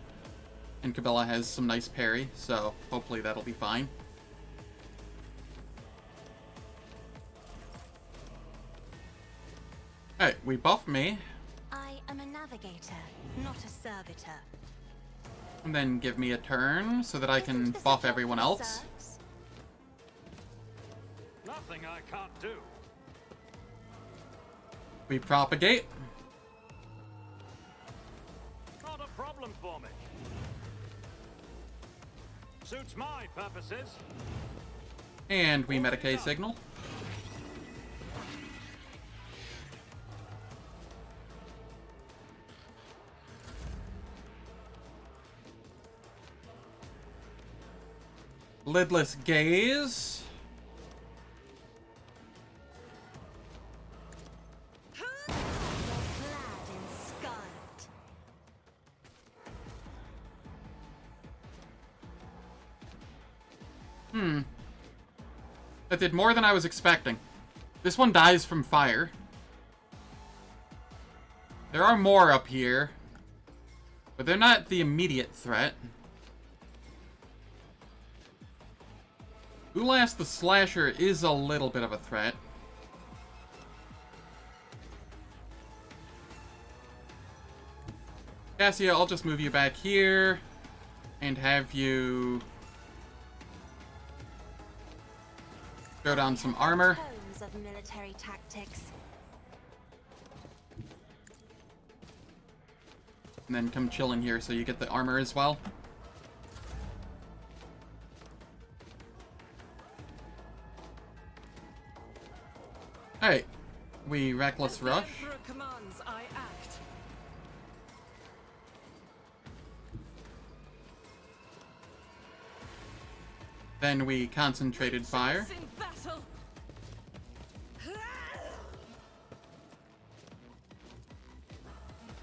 And Cabela has some nice parry, so hopefully that'll be fine. Hey, we buff me. I am a navigator, not a servitor. And then give me a turn so that I can Isn't this a buff job everyone for else. serfs? Nothing I can't do. We propagate. Not a problem for me. Suits my purposes. And we Medicae signal. Lidless gaze. Clad in scarlet. That did more than I was expecting. This one dies from fire. There are more up here, but they're not the immediate threat. Ulas the Slasher is a little bit of a threat. Cassia, I'll just move you back here and have you throw down some armor. Tomes of military tactics. And then come chill in here so you get the armor as well. Alright, we Reckless Rush. Emperor commands, I act. Then we Concentrated Fire. In battle.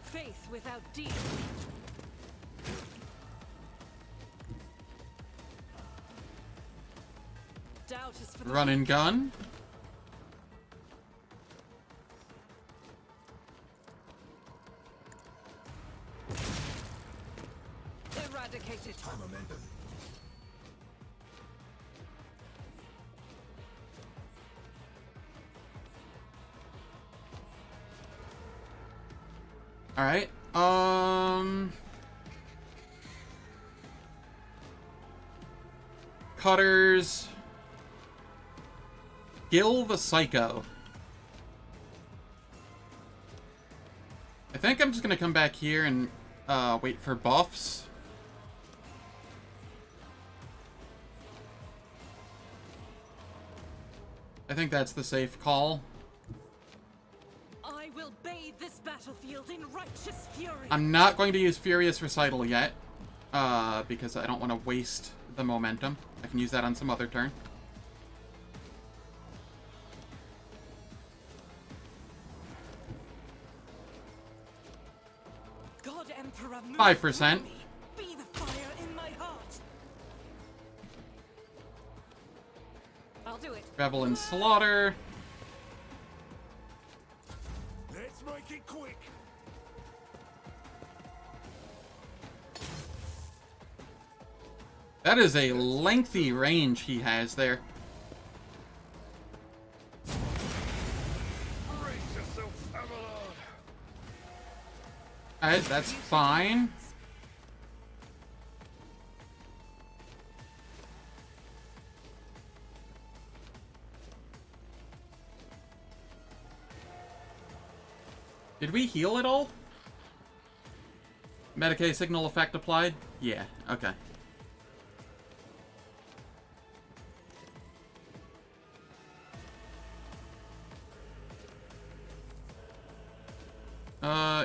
Faith without deed. Doubt is for the Run and gun. eradicated. Alright, Cutters. Gil the Psycho. think I'm just gonna come back here and wait for buffs. I think that's the safe call. I will bathe this battlefield in righteous fury. I'm not going to use Furious Recital yet, because I don't want to waste the momentum. I can use that on some other turn. God Emperor, move 5%. through me. Be the fire in my heart. I'll do it. Revel in Slaughter. Let's make it quick. That is a lengthy range he has there. Brace yourself, Avalon. Alright, that's fine. Did we heal at all? Medicaid signal effect applied? Yeah, okay.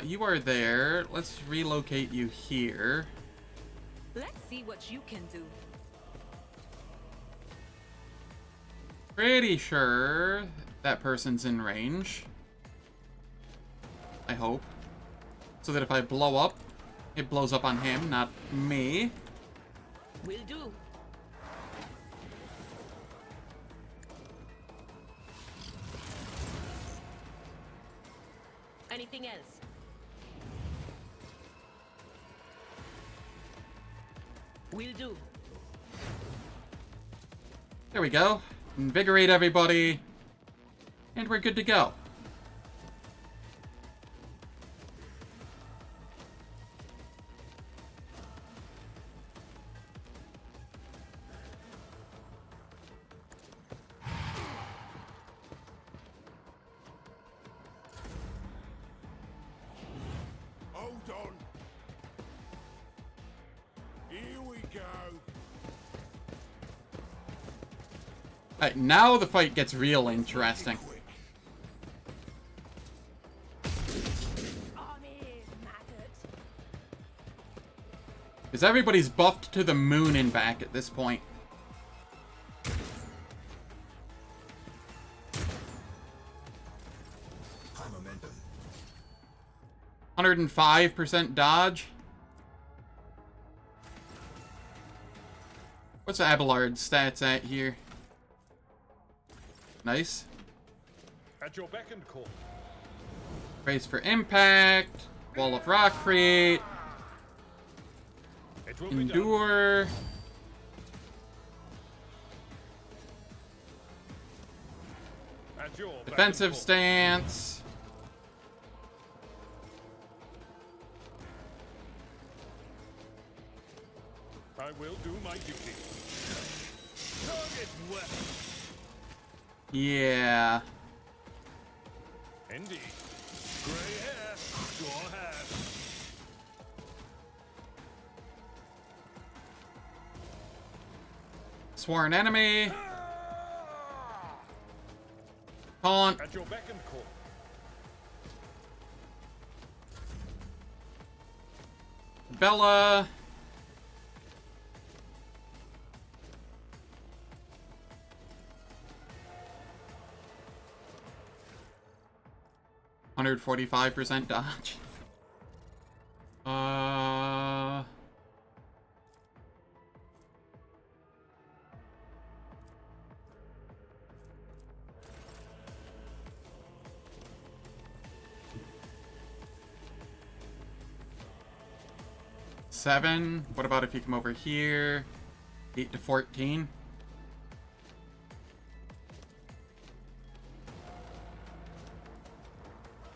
You are there. Let's relocate you here. Let's see what you can do. Pretty sure that person's in range. I hope. So that if I blow up, it blows up on him, not me. Will do. Anything else? Will do. There we go. Invigorate everybody. And we're good to go. Hold on. Here we go. Alright, now the fight gets real interesting. Quick. Because everybody's buffed to the moon and back at this point. High momentum. 105% dodge. What's Abelard's stats at here? Nice. At your beck and call. Brace for impact. Wall of rock create. It will be done. Endure. At your beck and Defensive call. stance. I will do my duty. Target weapon. Yeah. Indeed. Grey hair. Your hair. Sworn enemy. Taunt. At your beck and call. Bella. %45% dodge. Seven. What about if you come over here? 8 to 14.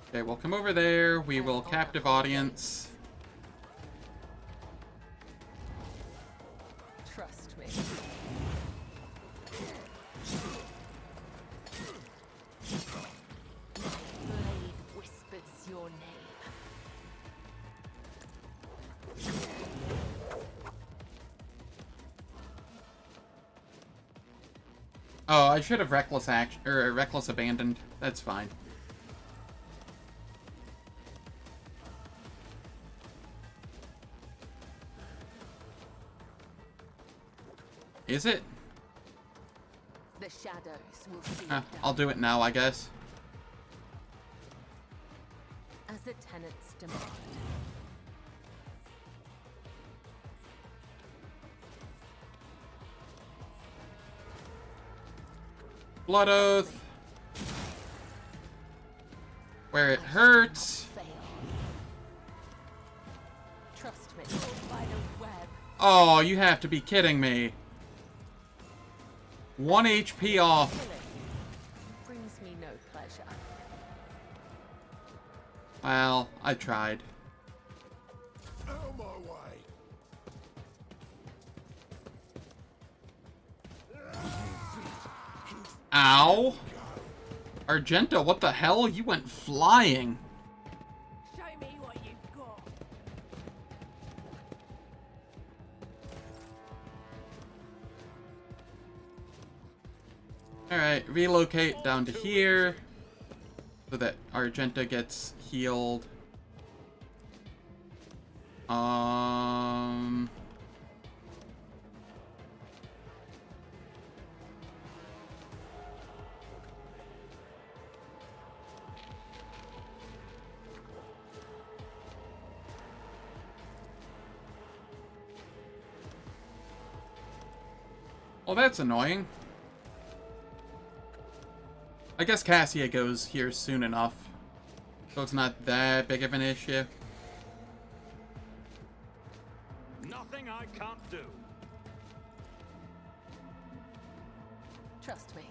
Okay, we'll come over there. We will captive audience. Trust me. Blade whispers your name. Oh, I should have reckless action or reckless abandoned. That's fine. Is it? The shadows will see I'll do it now, I guess. as the tenants demand. Blood Oath. Where it hurts. Fail. Trust me. By the web. Oh, you have to be kidding me. 1 HP off. Brings me no pleasure. Well, I tried. Out of my way. Ow. Argenta, what the hell? You went flying. Show me what you've got. Alright, relocate down to here. So that Argenta gets healed. Well, that's annoying. I guess Cassia goes here soon enough, so it's not that big of an issue. Nothing I can't do. Trust me.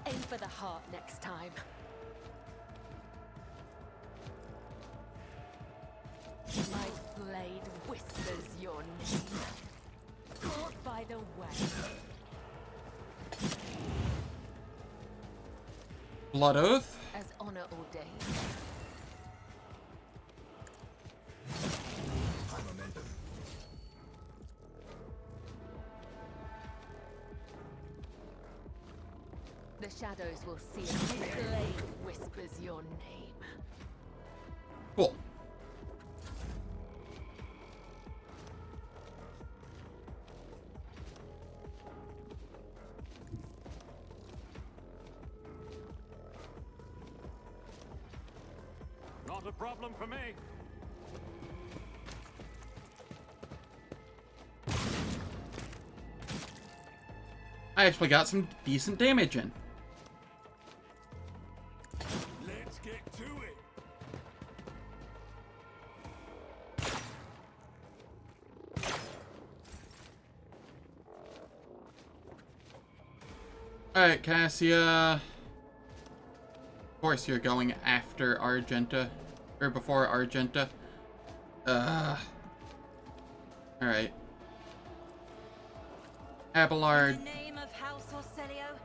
Aim for the heart next time. My blade whispers your name. Caught by the way. Blood Oath. As honor ordained. The shadows will see it. My blade whispers your name. Cool. Not a problem for me. I actually got some decent damage in. Let's get to it. Alright, Cassia. Of course you're going after Argenta. Or before Argenta. Alright. Abelard. In the name of House Orselio,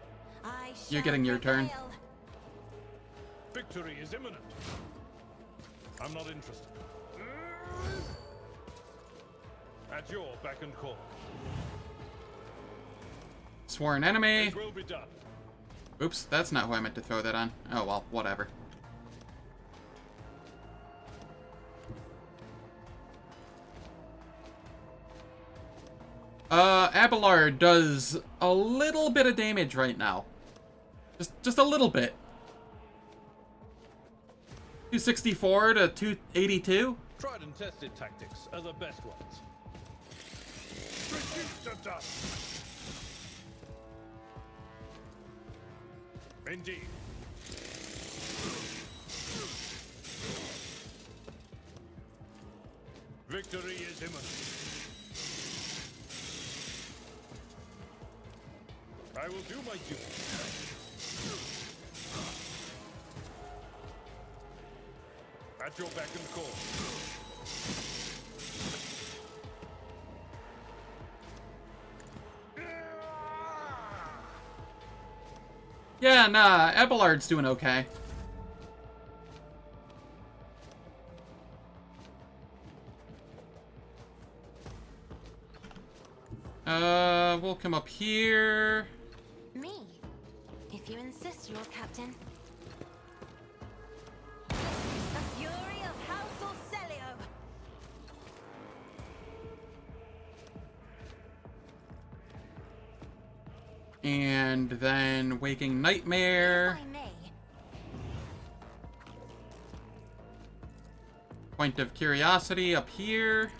I You're shall getting your turn. prevail. Victory is imminent. I'm not interested. At your beck and call. Sworn enemy. It will be done. Oops, that's not who I meant to throw that on. Oh well, whatever. Abelard does a little bit of damage right now. Just a little bit. 264 to 282. Tried and tested tactics are the best ones. Reduce to dust. Indeed. Victory is imminent. I will do my duty. At your beck and call. Yeah, nah, Abelard's doing okay. We'll come up here. Me? If you insist, Lord Captain. The fury of House Orcelio. And then Waking Nightmare. If I may. Point of Curiosity up here.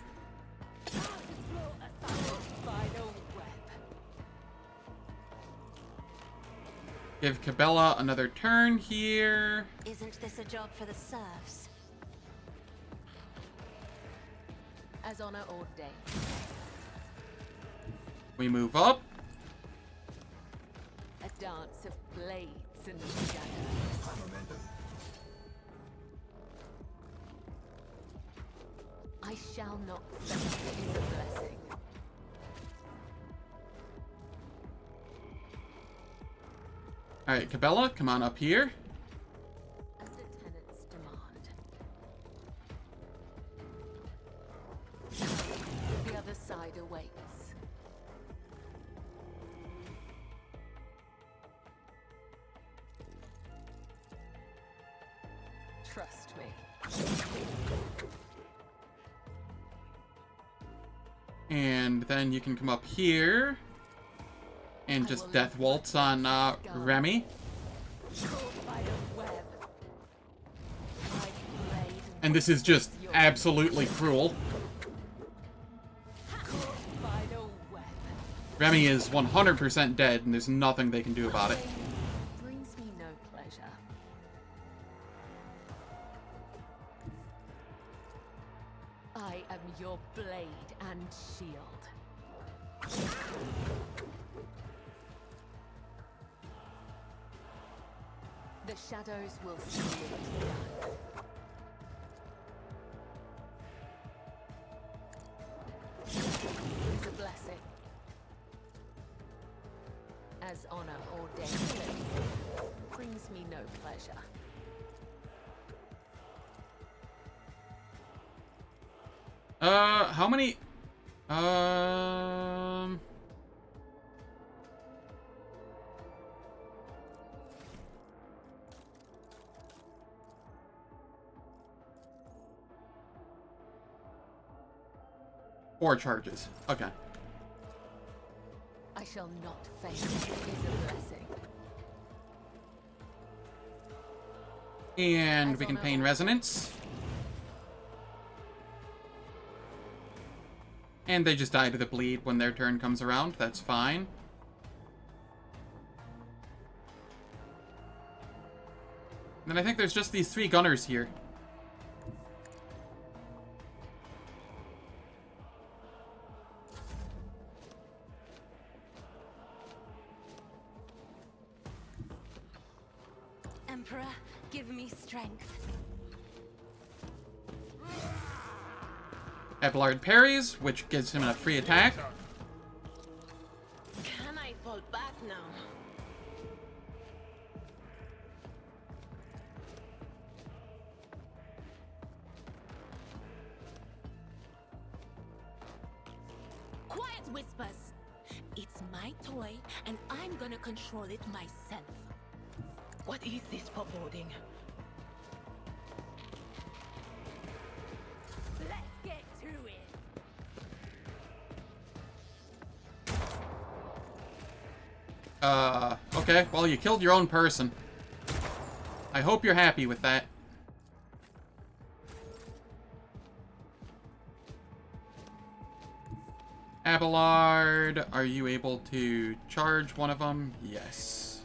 Give Cabela another turn here. Isn't this a job for the serfs? As honor ordained. We move up. A dance of blades and shadows. I shall not fail in the blessing. Alright, Cabela, come on up here. As the tenants demand. The other side awaits. Trust me. And then you can come up here. And just Death Waltz on Remy. And this is just absolutely cruel. Remy is 100% dead, and there's nothing they can do about it. Brings me no pleasure. I am your blade and shield. The shadows will see it done. It's a blessing. As honor ordained, brings me no pleasure. How many? 4 charges. Okay. I shall not fail. It is a blessing. And we can Pain Resonance. And they just die to the bleed when their turn comes around. That's fine. And then I think there's just these 3 gunners here. Emperor, give me strength. Abelard parries, which gives him a free attack. Can I fall back now? Quiet, Whispers. It's my toy, and I'm gonna control it myself. What is this foreboding? Let's get to it. Okay, well, you killed your own person. I hope you're happy with that. Abelard, are you able to charge one of them? Yes.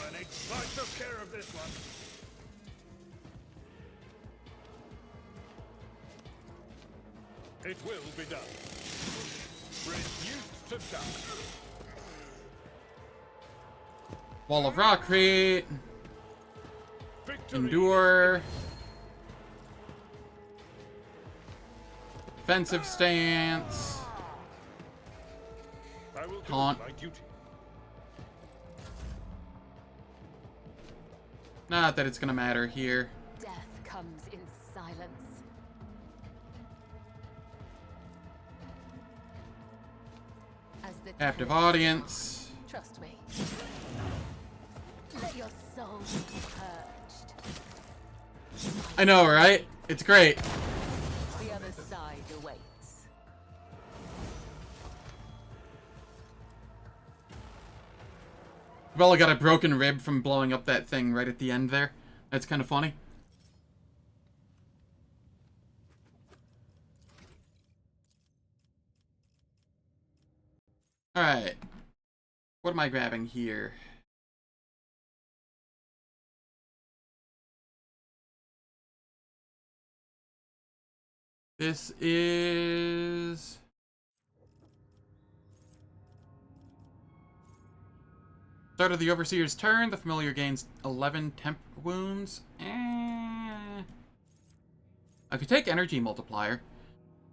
And Expanse took care of this one. It will be done. Reduced to dust. Wall of Rockcrete. Victory. Endure. Defensive stance. I will do Taunt. my duty. Not that it's gonna matter here. Death comes in silence. As the Captive tenants audience. trust me. Let your soul be purged. I know, right? It's great. The other side awaits. Bella got a broken rib from blowing up that thing right at the end there. That's kind of funny. Alright. What am I grabbing here? This is... Start of the Overseer's turn, the familiar gains 11 temp wounds. I could take Energy Multiplier.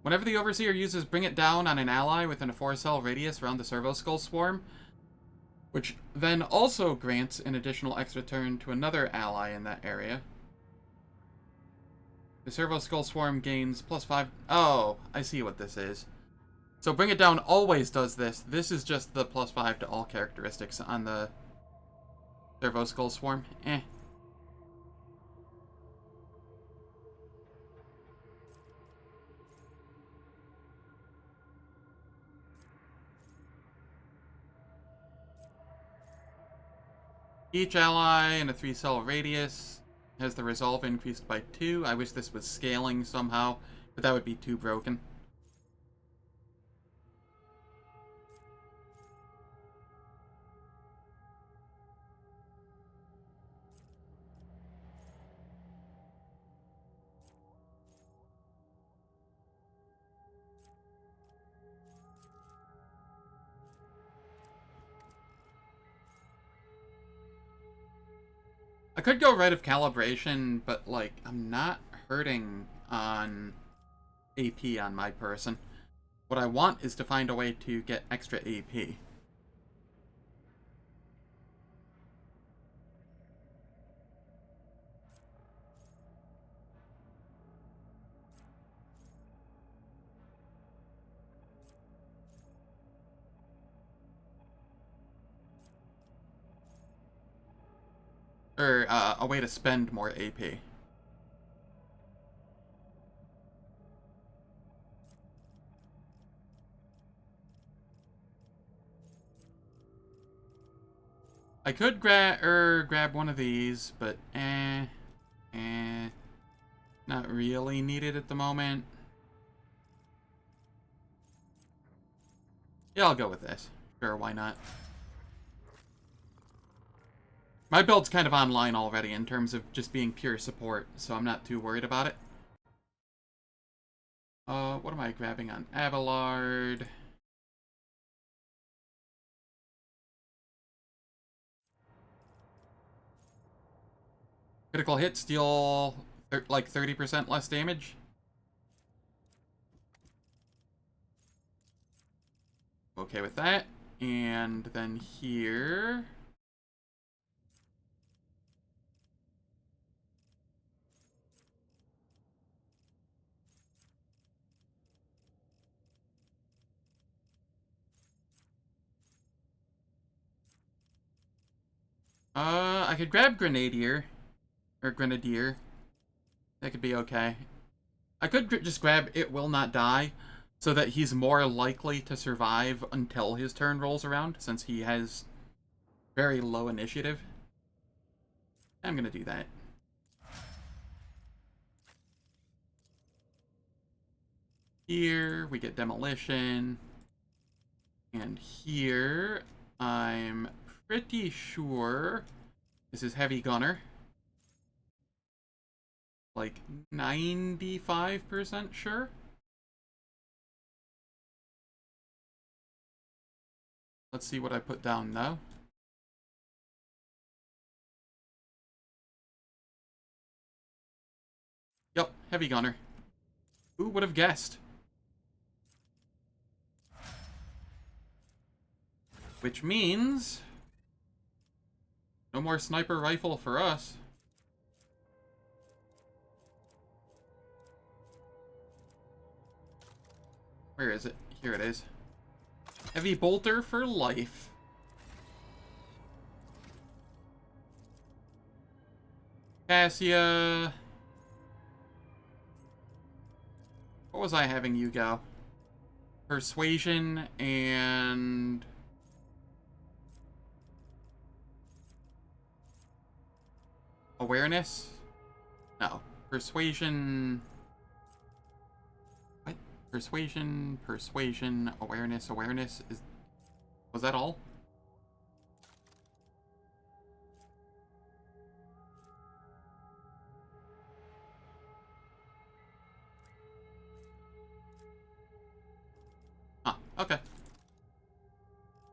Whenever the Overseer uses Bring It Down on an ally within a 4-cell radius around the Servo Skull Swarm, which then also grants an additional extra turn to another ally in that area. The Servo Skull Swarm gains +5... Oh, I see what this is. So Bring It Down always does this. This is just the +5 to all characteristics on the Servo Skull Swarm. Eh. Each ally in a 3-cell radius has the resolve increased by 2. I wish this was scaling somehow, but that would be too broken. I could go Rite of Calibration, but, like, I'm not hurting on AP on my person. What I want is to find a way to get extra AP. Or, a way to spend more AP. I could grab one of these, but not really needed at the moment. Yeah, I'll go with this. Sure, why not? My build's kind of online already in terms of just being pure support, so I'm not too worried about it. What am I grabbing on Abelard? Critical hits deal like 30% less damage. Okay with that. And then here... I could grab Grenadier. Or Grenadier. That could be okay. I could just grab It Will Not Die, so that he's more likely to survive until his turn rolls around, since he has very low initiative. I'm gonna do that. Here, we get Demolition. And here, I'm pretty sure this is Heavy Gunner. Like, 95% sure? Let's see what I put down now. Yep, Heavy Gunner. Who would have guessed? Which means no more sniper rifle for us. Where is it? Here it is. Heavy bolter for life. Cassia. What was I having you go? Persuasion and... awareness? No. Persuasion... What? Persuasion, awareness is... Was that all? Huh, okay.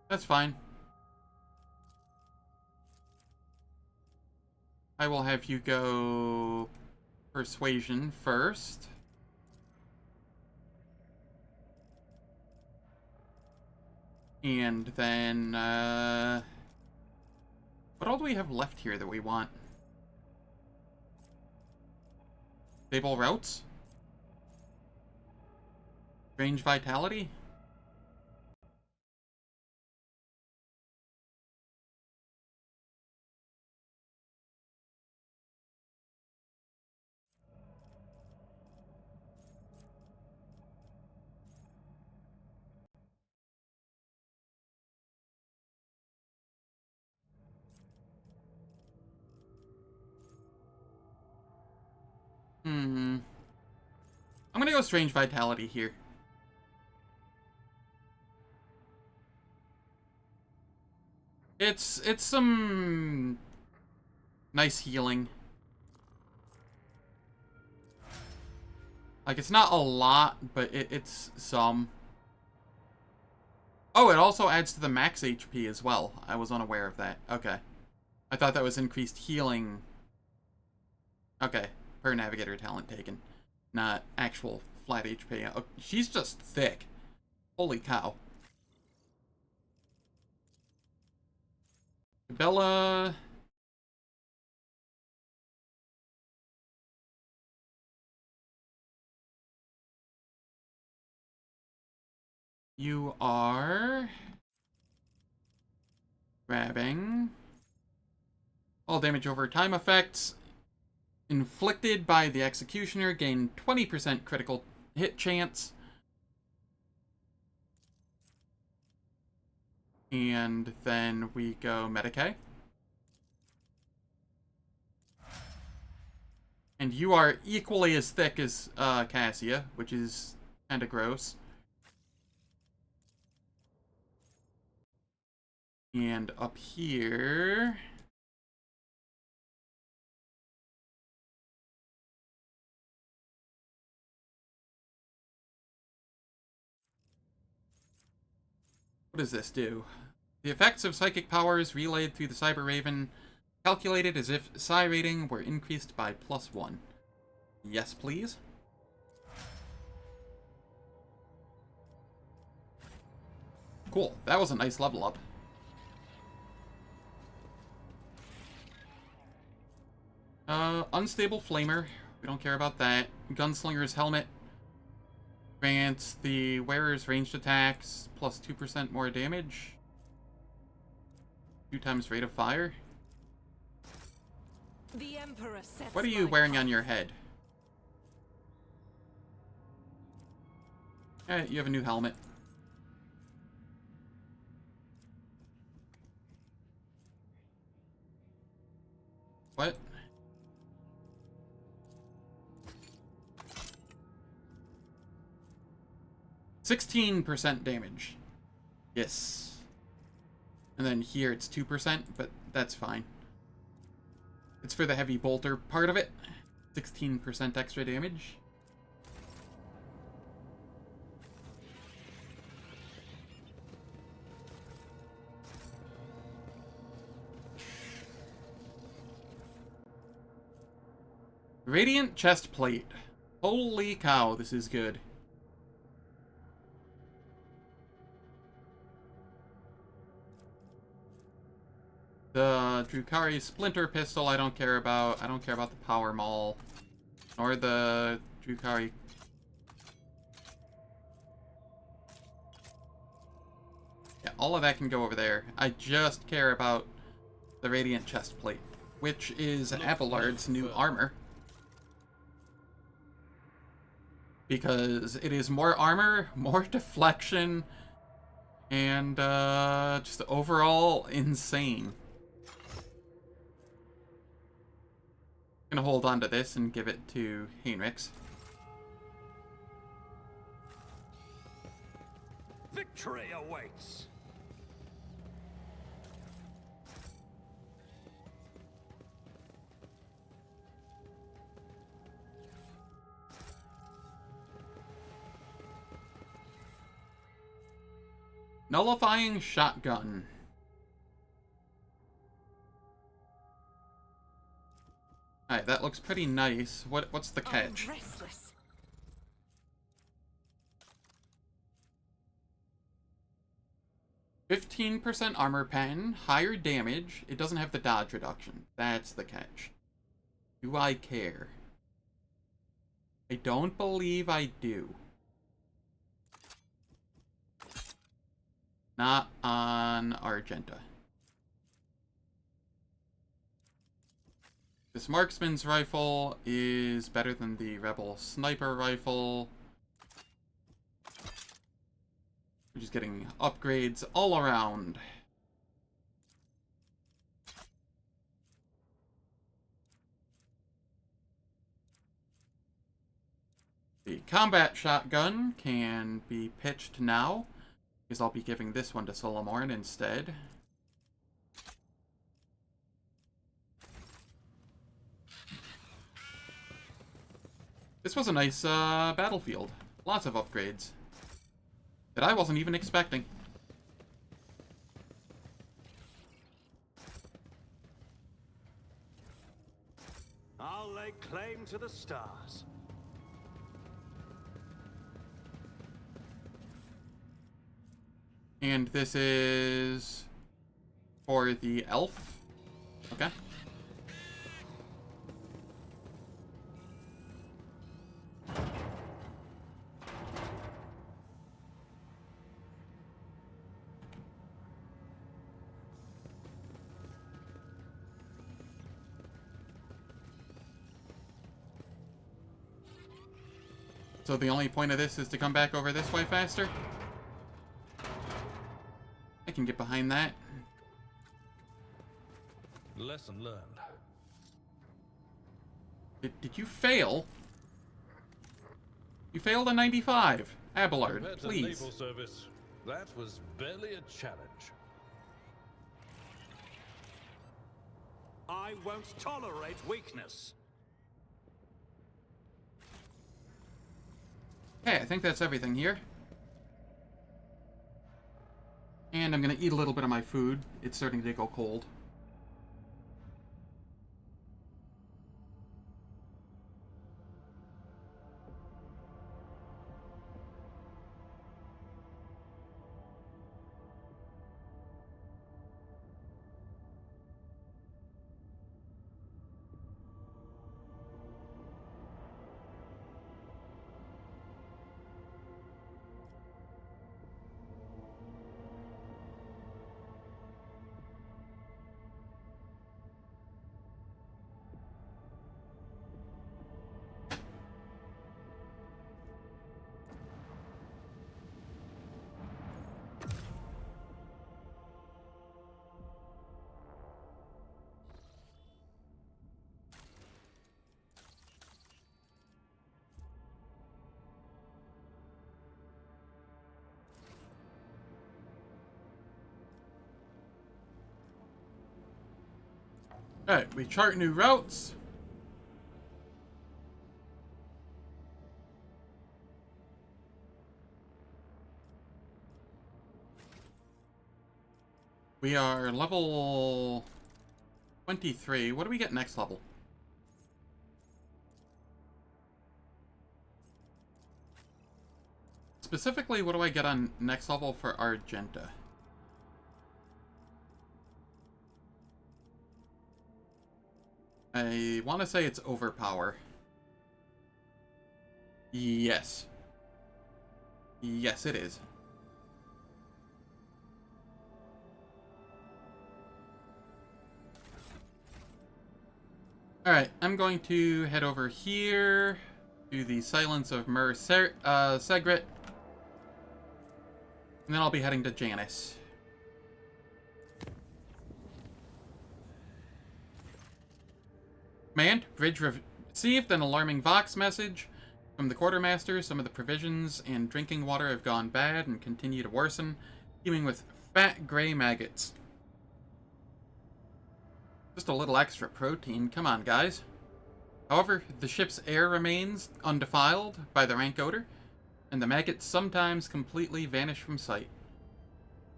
That's fine. I will have you go persuasion first. And then, what all do we have left here that we want? Stable routes? Range vitality? I'm gonna go strange vitality here. It's some nice healing. Like, it's not a lot, but it's some. Oh, it also adds to the max HP as well. I was unaware of that. Okay. I thought that was increased healing. Okay. Per navigator talent taken. Not actual flat HP. Oh, she's just thick. Holy cow. Bella... You are... grabbing... All damage over time effects inflicted by the Executioner gain 20% critical hit chance. And then we go Medicae. And you are equally as thick as Cassia, which is kind of gross. And up here... What does this do? The effects of psychic powers relayed through the Cyber Raven calculated as if psi rating were increased by +1. Yes, please. Cool. That was a nice level up. Unstable Flamer. We don't care about that. Gunslinger's Helmet. Grants the wearer's ranged attacks plus 2% more damage. 2 times rate of fire. The Emperor sets What are you wearing on your head? Alright, you have a new helmet. What? %16 damage. Yes. And then here it's 2%, but that's fine. It's for the heavy bolter part of it. 16% extra damage. Radiant chest plate. Holy cow, this is good. The Drukhari Splinter Pistol I don't care about. I don't care about the Power Maul. Nor the Drukhari... Yeah, all of that can go over there. I just care about the Radiant Chestplate, which is Abelard's new armor. Because it is more armor, more deflection, and just overall insane. Gonna hold on to this and give it to Heinrichs. Victory awaits. Nullifying Shotgun. Alright, that looks pretty nice. What's the catch? I'm restless. 15% armor pen, higher damage. It doesn't have the dodge reduction. That's the catch. Do I care? I don't believe I do. Not on Argenta. This marksman's rifle is better than the rebel sniper rifle. We're just getting upgrades all around. The combat shotgun can be pitched now, because I'll be giving this one to Solomorn instead. This was a nice battlefield. Lots of upgrades that I wasn't even expecting. I'll lay claim to the stars. And this is for the elf. Okay. So the only point of this is to come back over this way faster? I can get behind that. Lesson learned. Did you fail? You failed a 95. Abelard, Compared to please. naval service, that was barely a challenge. I won't tolerate weakness. Okay, I think that's everything here. And I'm gonna eat a little bit of my food. It's starting to go cold. Alright, we chart new routes. We are level 23. What do we get next level? Specifically, what do I get on next level for Argenta? I want to say it's overpower. Yes. Yes, it is. Alright, I'm going to head over here to the Silence of Segret. And then I'll be heading to Janus. Command, bridge received an alarming Vox message from the quartermaster. Some of the provisions and drinking water have gone bad and continue to worsen, teeming with fat gray maggots. Just a little extra protein, come on guys. However, the ship's air remains undefiled by the rank odor, and the maggots sometimes completely vanish from sight.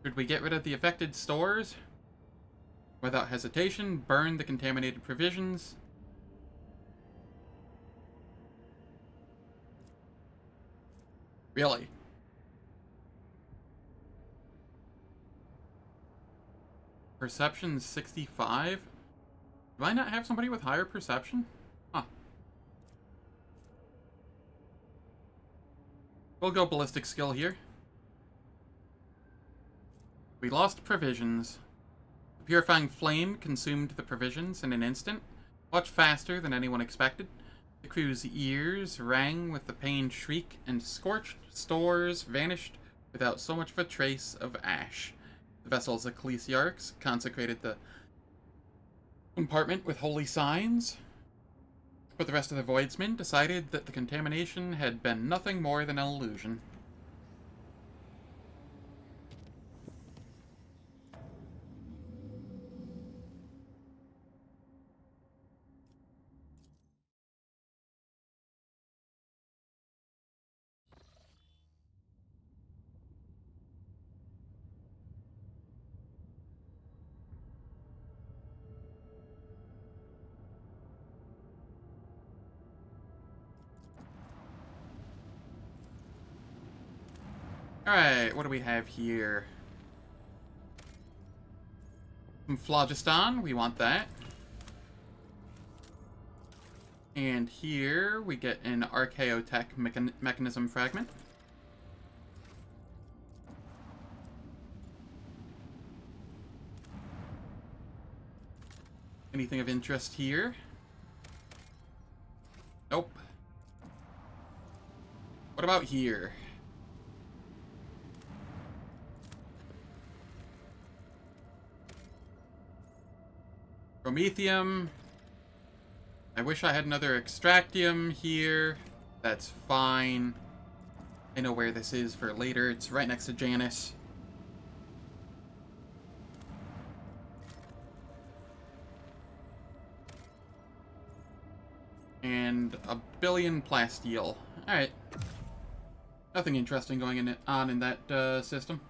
Should we get rid of the affected stores? Without hesitation, burn the contaminated provisions. Really? Perception 65? Do I not have somebody with higher perception? Huh. We'll go ballistic skill here. We lost provisions. The purifying flame consumed the provisions in an instant, much faster than anyone expected. The crew's ears rang with the pained shriek, and scorched stores vanished without so much of a trace of ash. The vessel's ecclesiarchs consecrated the compartment with holy signs, but the rest of the voidsmen decided that the contamination had been nothing more than an illusion. Alright, what do we have here? Some phlogiston, we want that. And here we get an Archaeotech mechanism fragment. Anything of interest here? Nope. What about here? Prometheum. I wish I had another Extractium here. That's fine. I know where this is for later. It's right next to Janus. And a billion plasteel. Alright. Nothing interesting going on in that system.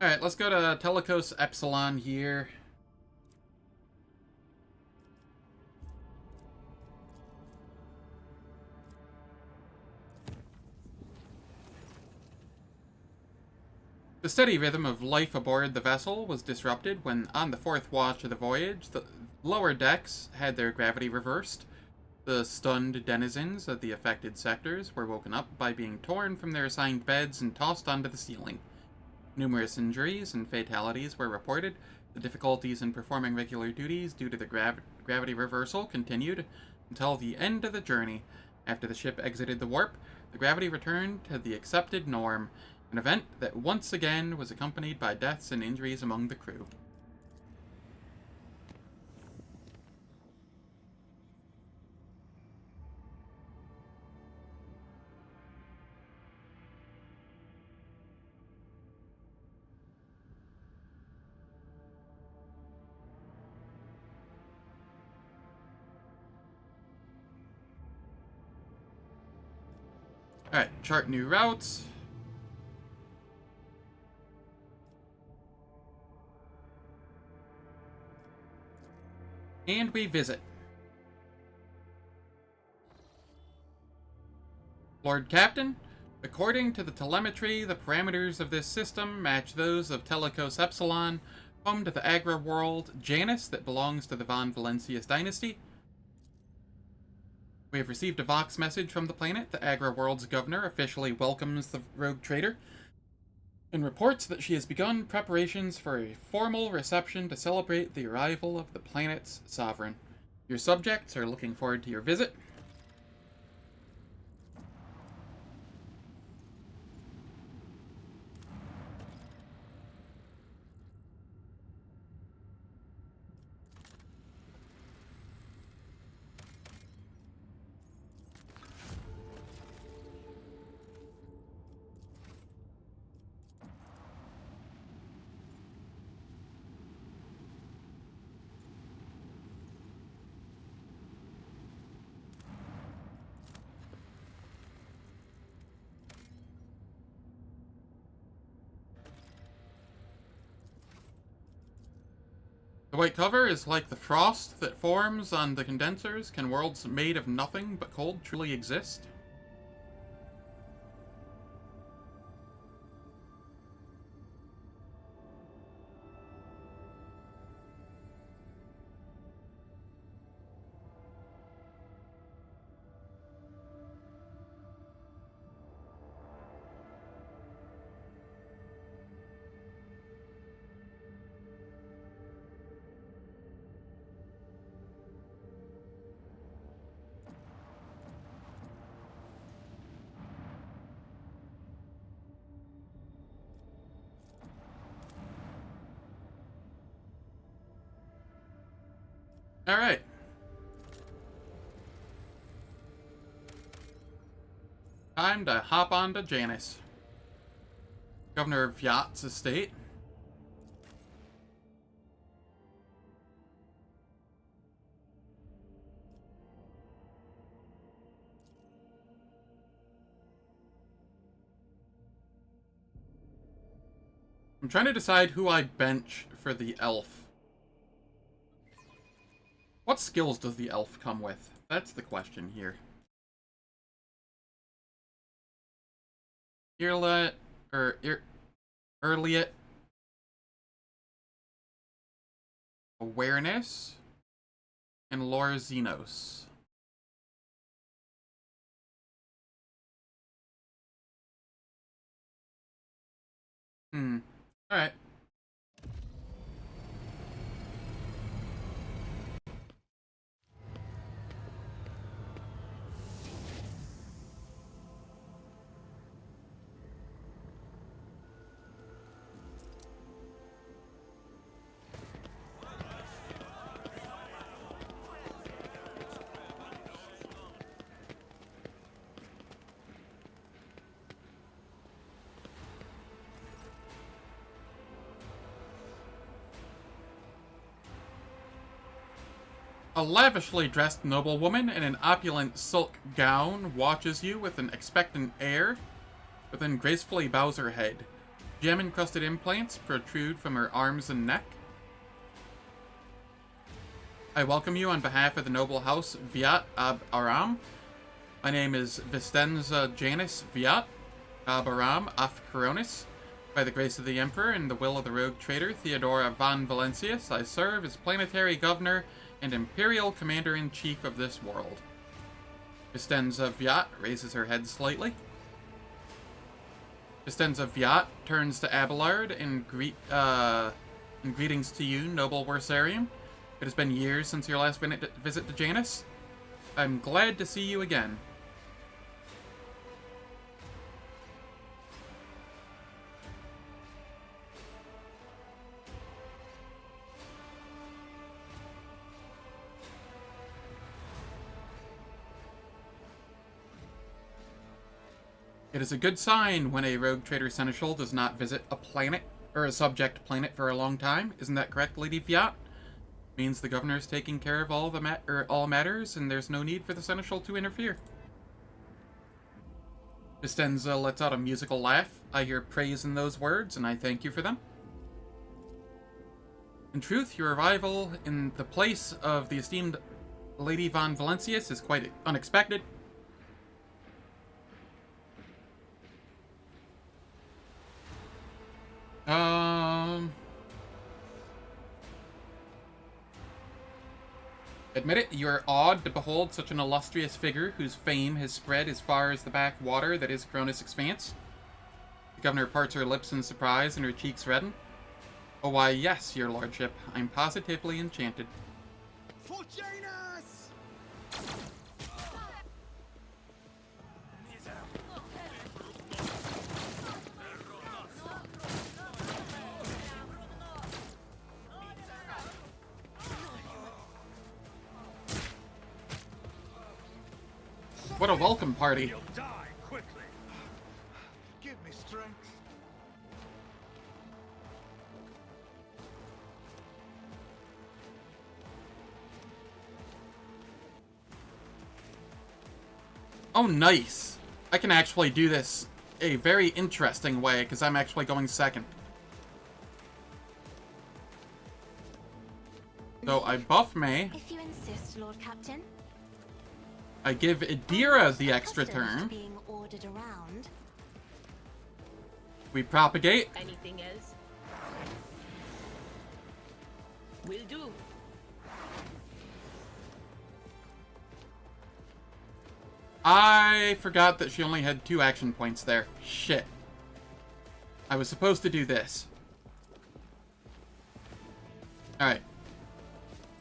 Alright, let's go to Telecos Epsilon here. The steady rhythm of life aboard the vessel was disrupted when, on the fourth watch of the voyage, the lower decks had their gravity reversed. The stunned denizens of the affected sectors were woken up by being torn from their assigned beds and tossed onto the ceiling. Numerous injuries and fatalities were reported. The difficulties in performing regular duties due to the gravity reversal continued until the end of the journey. After the ship exited the warp, the gravity returned to the accepted norm, an event that once again was accompanied by deaths and injuries among the crew. Alright, chart new routes. And we visit. Lord Captain, according to the telemetry, the parameters of this system match those of Telecos Epsilon, home to the Agra world Janus that belongs to the Von Valencius dynasty. We have received a Vox message from the planet. The Agra world's governor officially welcomes the rogue trader and reports that she has begun preparations for a formal reception to celebrate the arrival of the planet's sovereign. Your subjects are looking forward to your visit. The white cover is like the frost that forms on the condensers. Can worlds made of nothing but cold truly exist? Alright. Time to hop on to Janus, Governor of Yacht's estate. I'm trying to decide who I bench for the elf. What skills does the elf come with? That's the question here. Earlet, or Earliet. Awareness. And Lore Xenos. Alright. A lavishly dressed noblewoman in an opulent silk gown watches you with an expectant air, but then gracefully bows her head. Gem-encrusted implants protrude from her arms and neck. I welcome you on behalf of the noble house Viat Ab Aram. My name is Vistenza Janus Viat Ab Aram af Koronus. By the grace of the Emperor and the will of the rogue trader Theodora von Valencius, I serve as planetary governor and Imperial Commander-in-Chief of this world. Vistenza Viat raises her head slightly. Vistenza Viat turns to Abelard in greetings to you, noble Wersarium. It has been years since your last visit to Janus. I'm glad to see you again. It is a good sign when a rogue trader seneschal does not visit a planet, or a subject planet for a long time. Isn't that correct, Lady Fiat? Means the governor is taking care of all matters, and there's no need for the seneschal to interfere. Vistenza lets out a musical laugh. I hear praise in those words, and I thank you for them. In truth, your arrival in the place of the esteemed Lady von Valencius is quite unexpected. Admit it, you are awed to behold such an illustrious figure whose fame has spread as far as the back water that is Koronus Expanse. The governor parts her lips in surprise and her cheeks redden. Oh, why, yes, your lordship. I'm positively enchanted. For Janus! What a welcome party. You'll die quickly. Give me strength. Oh, nice. I can actually do this a very interesting way, because I'm actually going second. So I buff May. If you insist, Lord Captain. I give Idira the extra Accustomed to turn. being ordered around. We propagate. Anything else? Will do. I forgot that she only had 2 action points there. Shit. I was supposed to do this. Alright.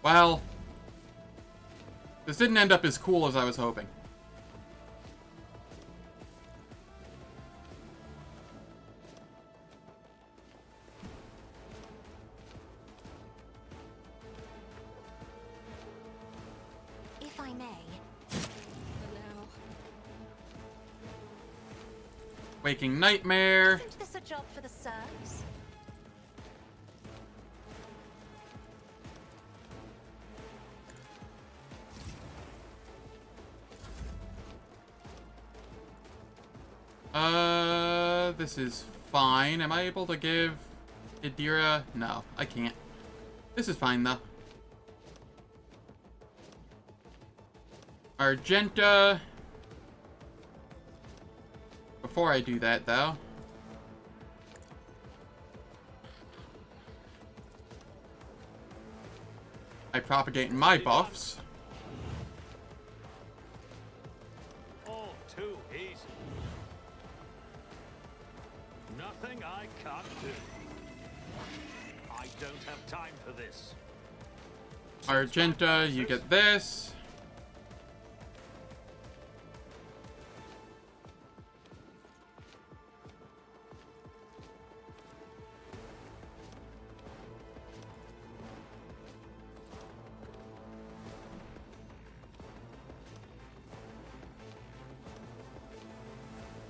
Well, this didn't end up as cool as I was hoping. If I may. Waking Nightmare. Isn't this a job for the serfs? This is fine. Am I able to give Idira? No, I can't. This is fine, though. Argenta. Before I do that, though. I propagate my buffs. All too easy. Nothing I can't do. I don't have time for this. Argenta, you get this.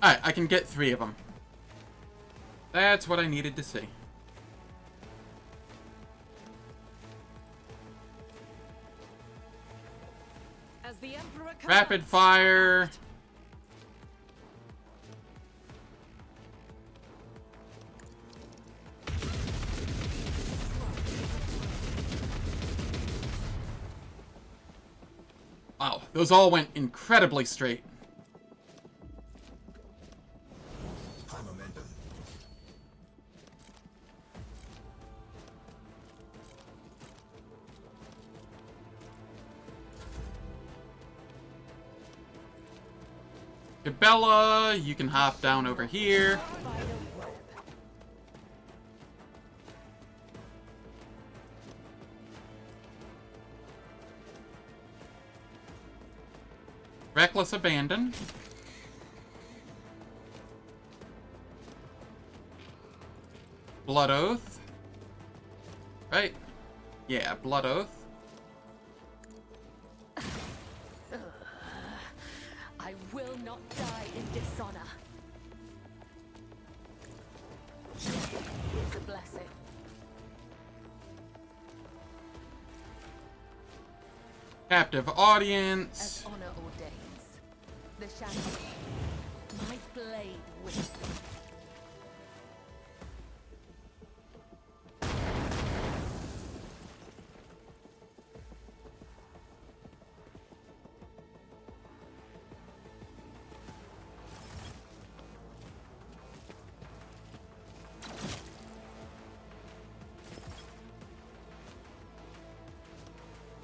Alright, I can get 3 of them. That's what I needed to see. As the Emperor Rapid commands. fire. Wow, those all went incredibly straight. Bella, you can hop down over here. Reckless Abandon. Blood Oath. Right? Yeah, Blood Oath. I will not die in dishonor. It's a blessing. Captive Audience. As honor ordains, the shadow, my blade whistles.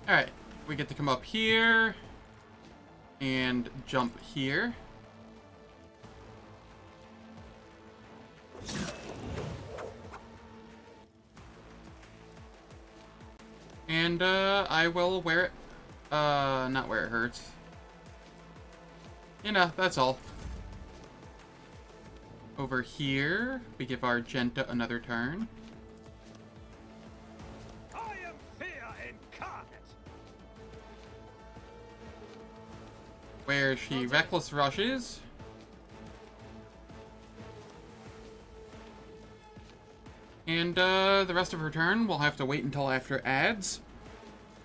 Alright. we get to come up here and jump here. And I will wear it. Not where it hurts. You know, that's all. Over here, we give Argenta another turn. I am fear incarnate. Where she reckless rushes. And the rest of her turn, we'll have to wait until after ads.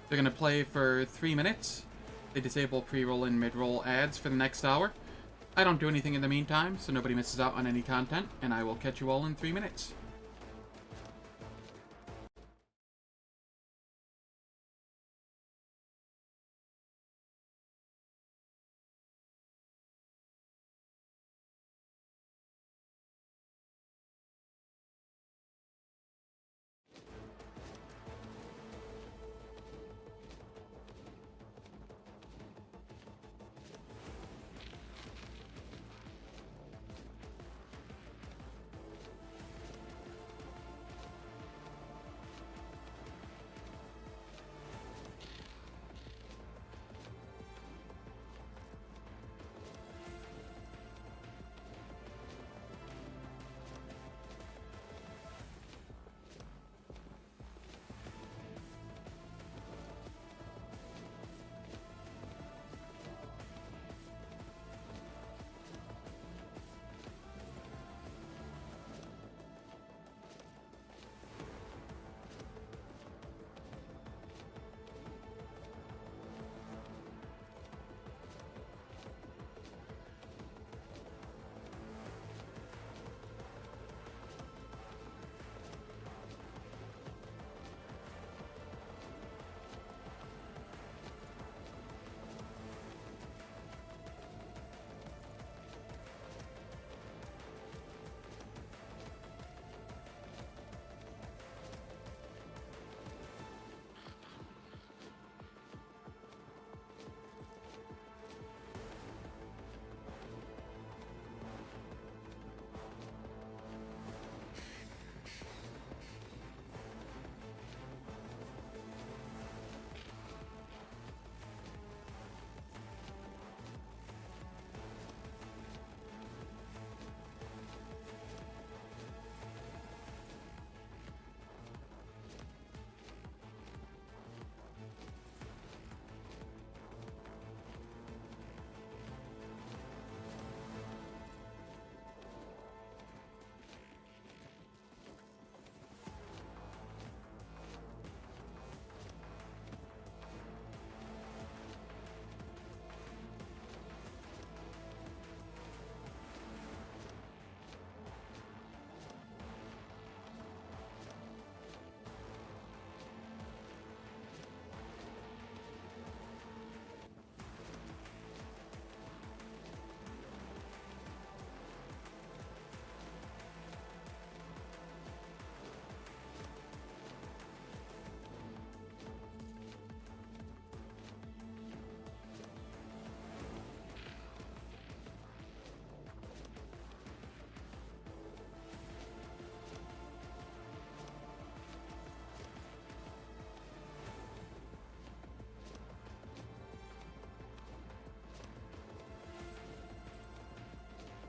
They're going to play for 3 minutes. They disable pre-roll and mid-roll ads for the next hour. I don't do anything in the meantime, so nobody misses out on any content, and I will catch you all in 3 minutes.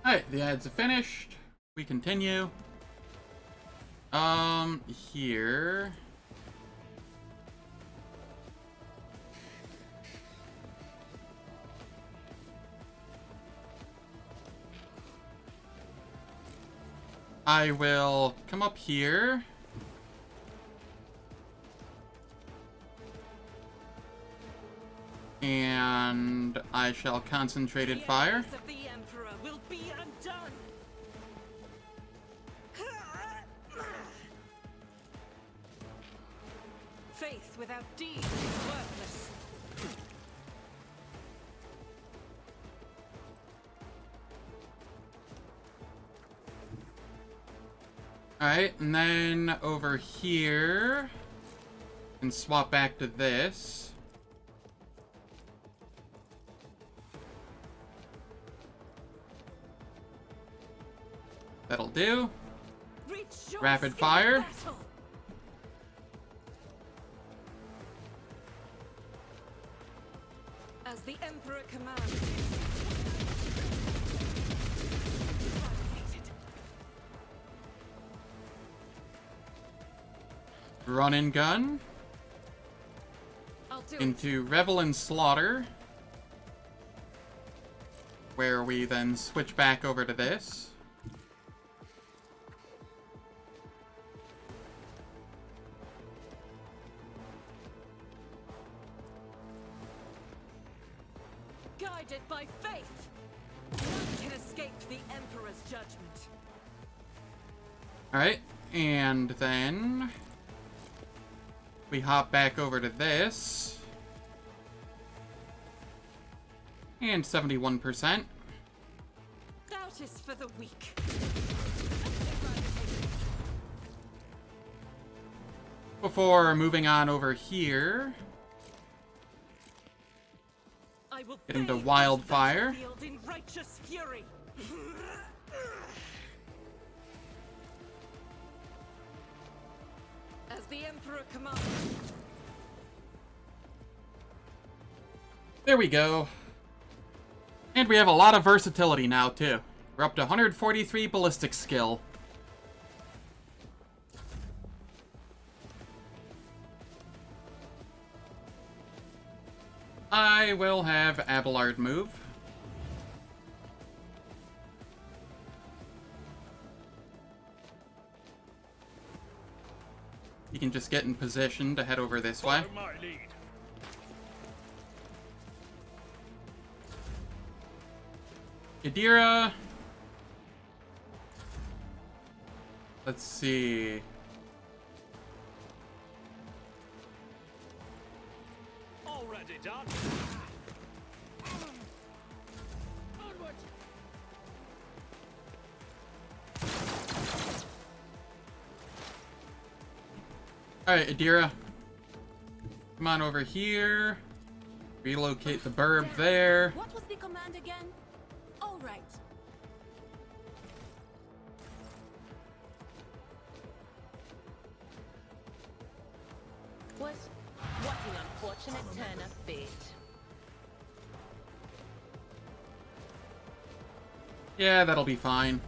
Alright, the ads are finished. We continue. Here. I will come up here. And I shall concentrated fire. The of the Emperor will be undone. Faith without deeds is worthless. Alright, and then over here, and swap back to this. That'll do. Rejoice Rapid in fire. battle. As the Emperor commands. Run and gun. I'll do Into Revel and Slaughter. Where we then switch back over to this. Guided by faith, none can escape the Emperor's judgment. Alright, and then we hop back over to this. And 71%. Doubt is for the weak. Before moving on over here, I will get into bathe this Wildfire. battlefield in righteous fury. As the Emperor commands. There we go. And we have a lot of versatility now, too. We're up to 143 ballistic skill. I will have Abelard move. You can just get in position to head over this way. Follow my lead. Yadira. Let's see. Already done. Onward. Alright, Adira. Come on over here. Relocate the burb there. What was the command again? All right. What an unfortunate turn of fate. Yeah, that'll be fine.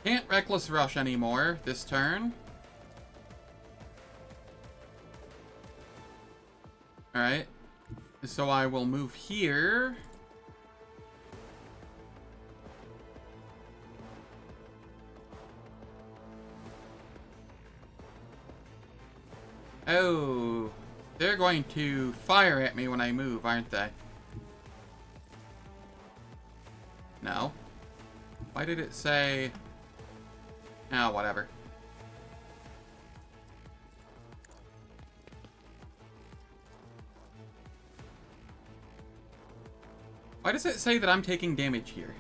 Can't Reckless Rush anymore this turn. Alright. So I will move here. Oh, they're going to fire at me when I move, aren't they? No. Why did it say... Oh, whatever. Why does it say that I'm taking damage here?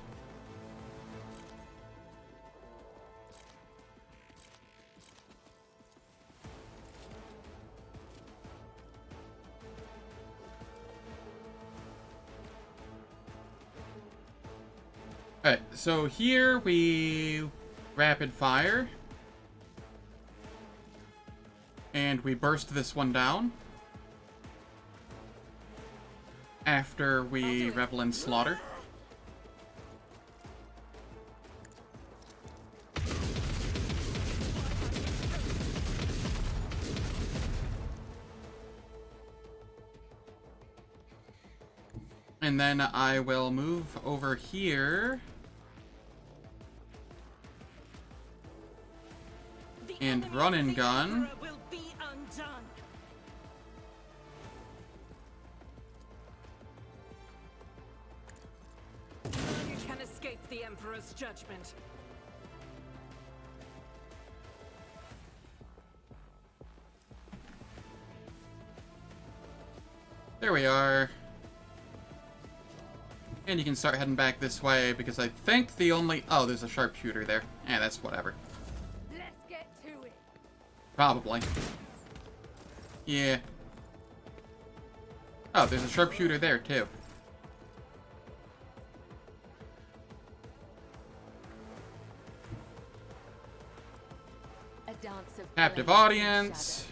Alright, so here we rapid fire. And we burst this one down. After we revel in slaughter. And then I will move over here. And run and gun. Will be undone. None can escape the Emperor's judgment. There we are. And you can start heading back this way, because I think the only... Oh, there's a sharpshooter there. Eh, that's whatever. Let's get to it. Probably. Yeah. Oh, there's a sharpshooter there, too. A dance of Captive blades and audience.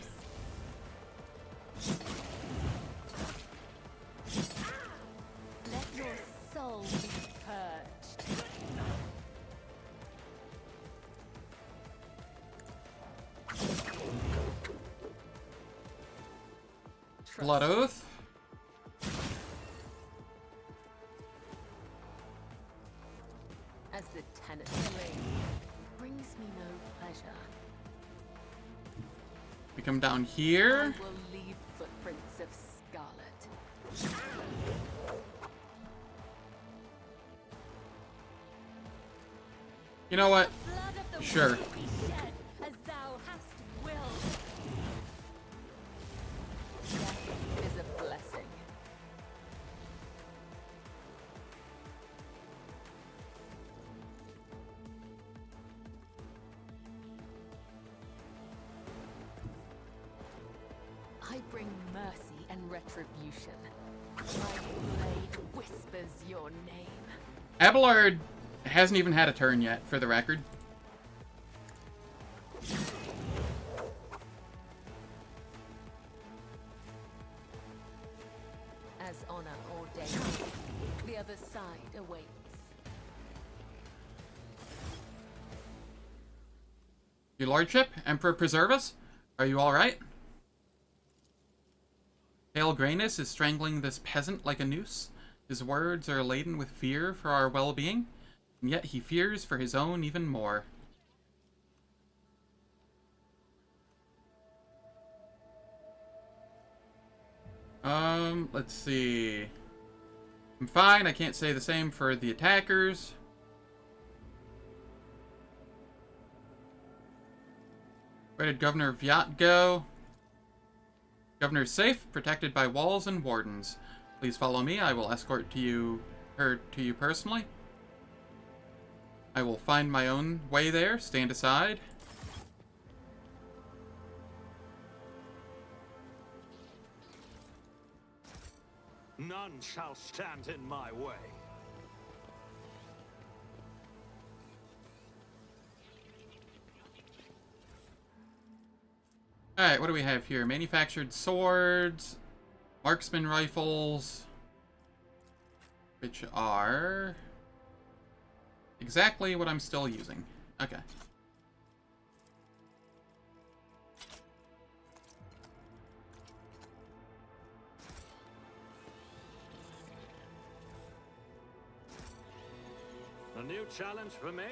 shadows. Let your soul be purged. Blood Oath. As the tenant brings me no pleasure. We come down here. I will leave footprints of scarlet. You know what? Blood of the Sure. wicked be shed as thou hast willed. Death is a blessing. I bring mercy and retribution. My blade whispers your name. Abelard hasn't even had a turn yet, for the record. As honor ordains, the other side awaits. Your lordship, Emperor preserve us. Are you alright? Pale Grayness is strangling this peasant like a noose. His words are laden with fear for our well-being, and yet he fears for his own even more. Let's see. I'm fine, I can't say the same for the attackers. Where did Governor Viat go? Governor's safe, protected by walls and wardens. Please follow me, I will escort her to you personally. I will find my own way there, stand aside. None shall stand in my way. Alright, what do we have here? Manufactured swords, marksman rifles, which are exactly what I'm still using. Okay. A new challenge for me?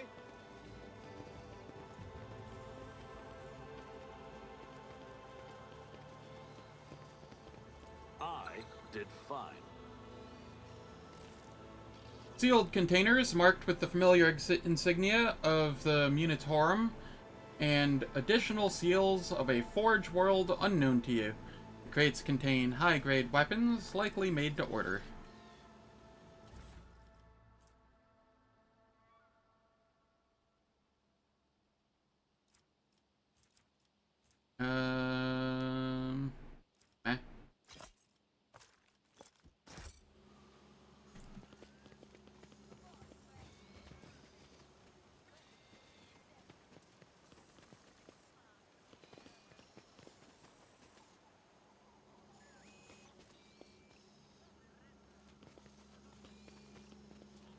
I did fine. Sealed containers marked with the familiar insignia of the Munitorum and additional seals of a forge world unknown to you. The crates contain high-grade weapons, likely made to order. Eh.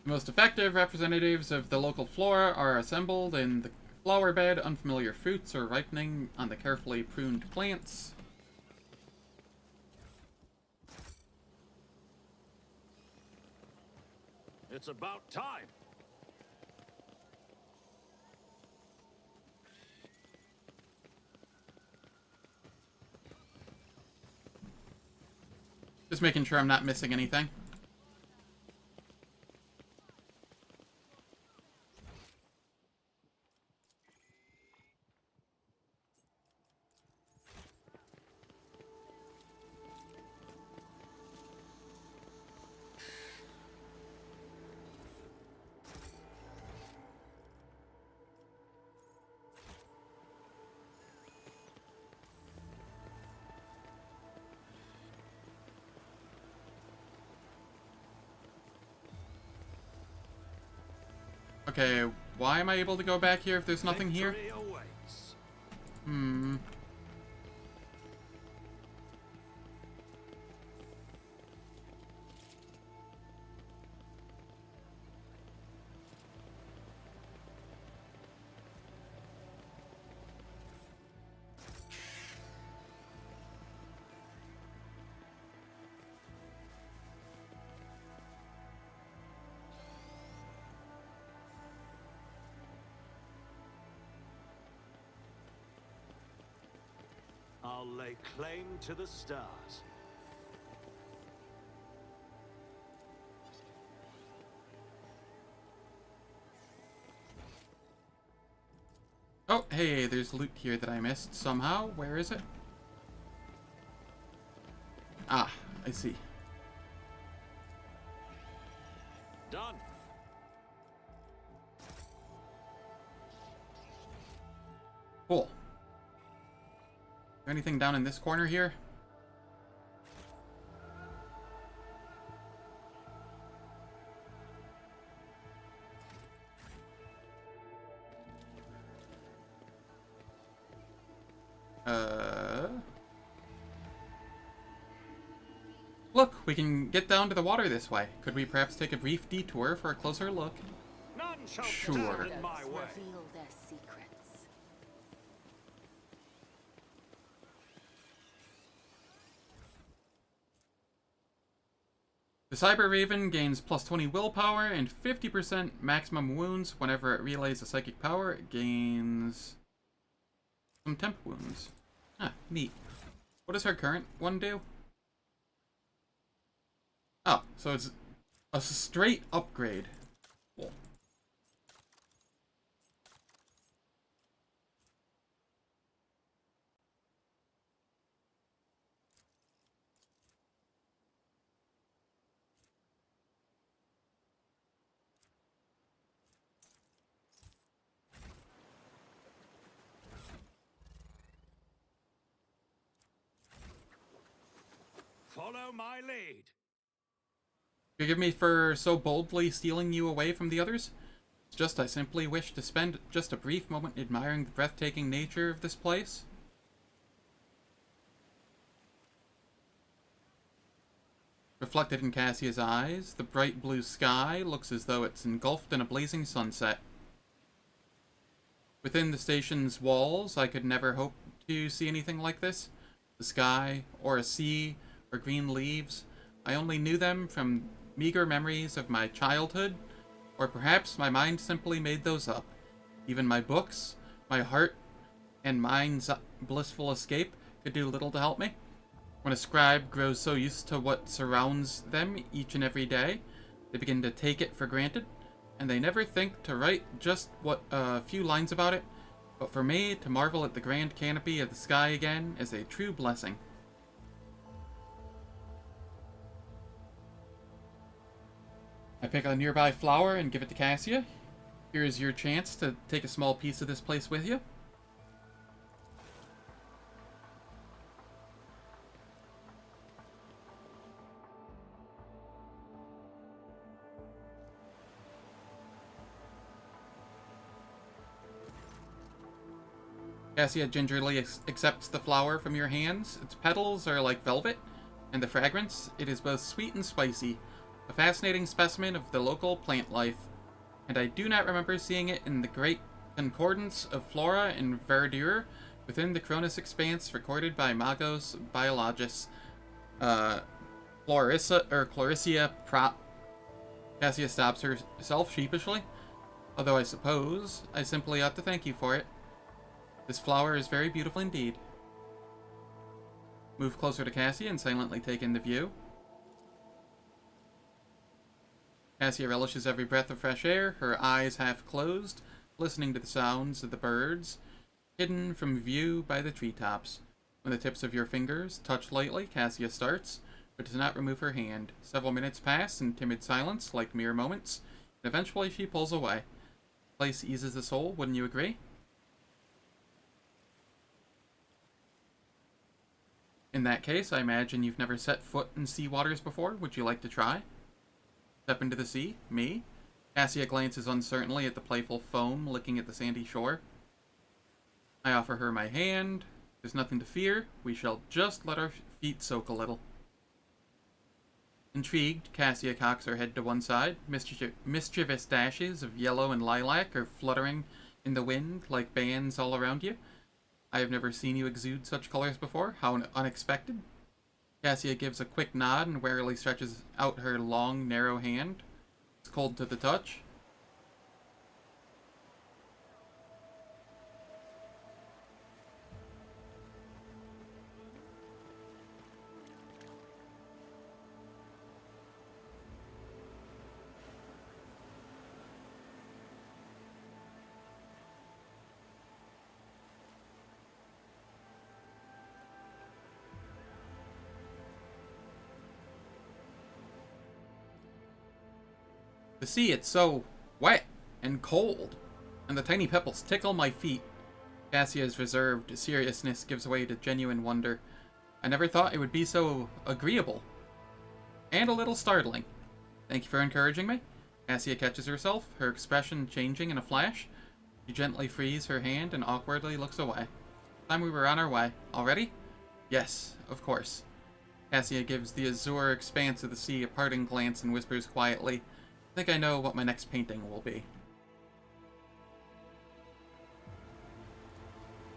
The most effective representatives of the local flora are assembled in the flower bed. Unfamiliar fruits are ripening on the carefully pruned plants. It's about time. Just making sure I'm not missing anything. Okay, why am I able to go back here if there's nothing here? Victory awaits. Hmm. I'll lay claim to the stars. Oh, hey, there's loot here that I missed somehow. Where is it? Ah, I see. Done. Cool. Anything down in this corner here? Look, we can get down to the water this way. Could we perhaps take a brief detour for a closer look? None shall Sure. stand in my way. Reveal their secrets. The Cyber Raven gains plus 20 willpower and 50% maximum wounds. Whenever it relays a psychic power, it gains some temp wounds. Ah, neat. What does her current one do? Oh, so it's a straight upgrade. Cool. Follow my lead. Forgive me for so boldly stealing you away from the others. It's just I simply wish to spend just a brief moment admiring the breathtaking nature of this place. Reflected in Cassia's eyes, the bright blue sky looks as though it's engulfed in a blazing sunset. Within the station's walls, I could never hope to see anything like this. The sky, or a sea, or green leaves. I only knew them from meager memories of my childhood, or perhaps my mind simply made those up. Even my books, my heart, and mind's blissful escape could do little to help me. When a scribe grows so used to what surrounds them each and every day, they begin to take it for granted, and they never think to write just a few lines about it. But for me, to marvel at the grand canopy of the sky again is a true blessing. I pick a nearby flower and give it to Cassia. Here's your chance to take a small piece of this place with you. Cassia gingerly accepts the flower from your hands. Its petals are like velvet, and the fragrance, it is both sweet and spicy. A fascinating specimen of the local plant life, and I do not remember seeing it in the great concordance of flora and verdure within the Koronus Expanse recorded by Magos Biologus. Clarissa Cassia stops herself sheepishly, although I suppose I simply ought to thank you for it. This flower is very beautiful indeed. Move closer to Cassia and silently take in the view. Cassia relishes every breath of fresh air, her eyes half closed, listening to the sounds of the birds, hidden from view by the treetops. When the tips of your fingers touch lightly, Cassia starts, but does not remove her hand. Several minutes pass in timid silence, like mere moments, and eventually she pulls away. The place eases the soul, wouldn't you agree? In that case, I imagine you've never set foot in sea waters before. Would you like to try? Step into the sea? Me? Cassia glances uncertainly at the playful foam licking at the sandy shore. I offer her my hand. There's nothing to fear. We shall just let our feet soak a little. Intrigued, Cassia cocks her head to one side. Mischievous dashes of yellow and lilac are fluttering in the wind like bands all around you. I have never seen you exude such colors before. How unexpected. Cassia gives a quick nod and warily stretches out her long, narrow hand. It's cold to the touch. The sea, it's so wet and cold, and the tiny pebbles tickle my feet. Cassia's reserved seriousness gives way to genuine wonder. I never thought it would be so agreeable. And a little startling. Thank you for encouraging me. Cassia catches herself, her expression changing in a flash. She gently frees her hand and awkwardly looks away. Time we were on our way. Already? Yes, of course. Cassia gives the azure expanse of the sea a parting glance and whispers quietly, I think I know what my next painting will be.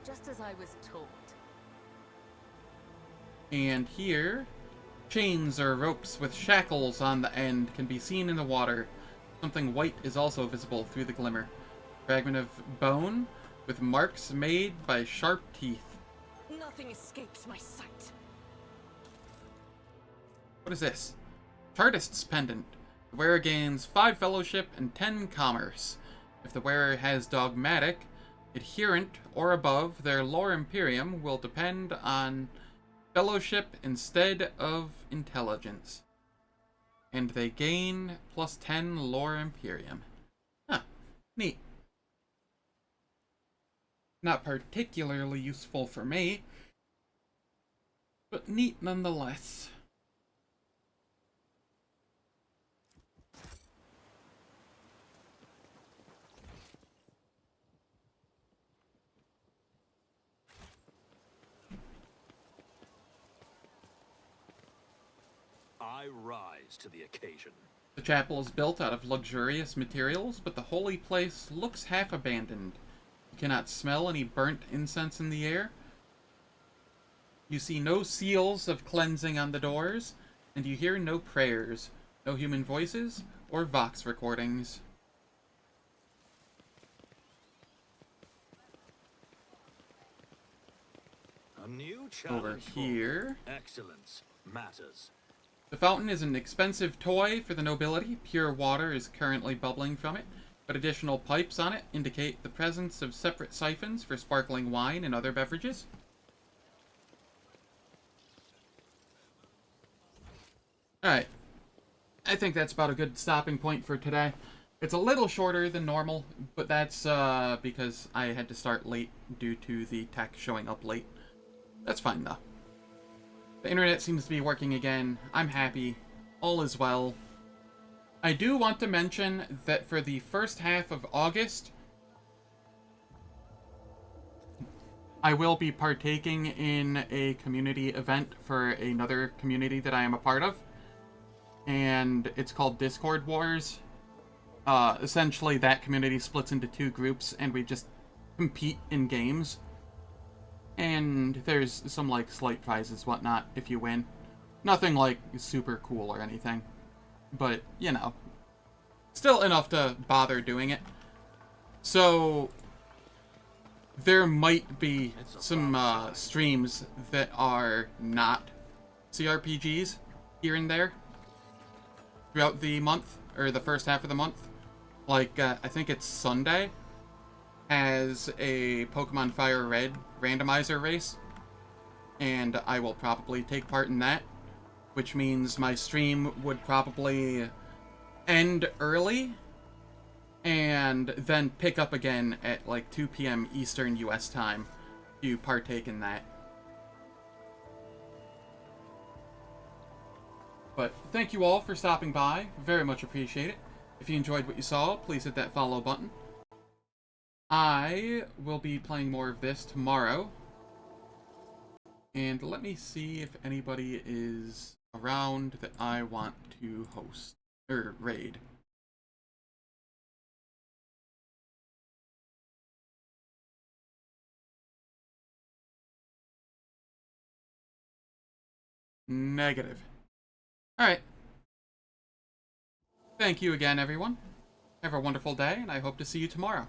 Just as I was taught. And here, chains or ropes with shackles on the end can be seen in the water. Something white is also visible through the glimmer. Fragment of bone with marks made by sharp teeth. Nothing escapes my sight. What is this? Chartist's pendant. The wearer gains 5 fellowship and 10 commerce. If the wearer has dogmatic, adherent, or above, their lore imperium will depend on fellowship instead of intelligence. And they gain plus 10 lore imperium. Huh. Neat. Not particularly useful for me, but neat nonetheless. I rise to the occasion. The chapel is built out of luxurious materials, but the holy place looks half abandoned. You cannot smell any burnt incense in the air. You see no seals of cleansing on the doors, and you hear no prayers, no human voices, or Vox recordings. A new challenge Over here. Excellence matters. The fountain is an expensive toy for the nobility. Pure water is currently bubbling from it, but additional pipes on it indicate the presence of separate siphons for sparkling wine and other beverages. Alright. I think that's about a good stopping point for today. It's a little shorter than normal, but that's because I had to start late due to the tech showing up late. That's fine, though. The internet seems to be working again. I'm happy. All is well. I do want to mention that for the first half of August, I will be partaking in a community event for another community that I am a part of. And it's called Discord Wars. Essentially, that community splits into 2 groups, and we just compete in games. And there's some, like, slight prizes, whatnot, if you win. Nothing, like, super cool or anything. But, you know. Still enough to bother doing it. So, there might be some streams that are not CRPGs here and there throughout the month, or the first half of the month. Like, I think it's Sunday has a Pokemon Fire Red randomizer race, and I will probably take part in that, which means my stream would probably end early and then pick up again at like 2 p.m. Eastern US time to partake in that. But thank you all for stopping by. Very much appreciate it. If you enjoyed what you saw, please hit that follow button. I will be playing more of this tomorrow. And let me see if anybody is around that I want to host, or raid. Negative. Alright. Thank you again, everyone. Have a wonderful day, and I hope to see you tomorrow.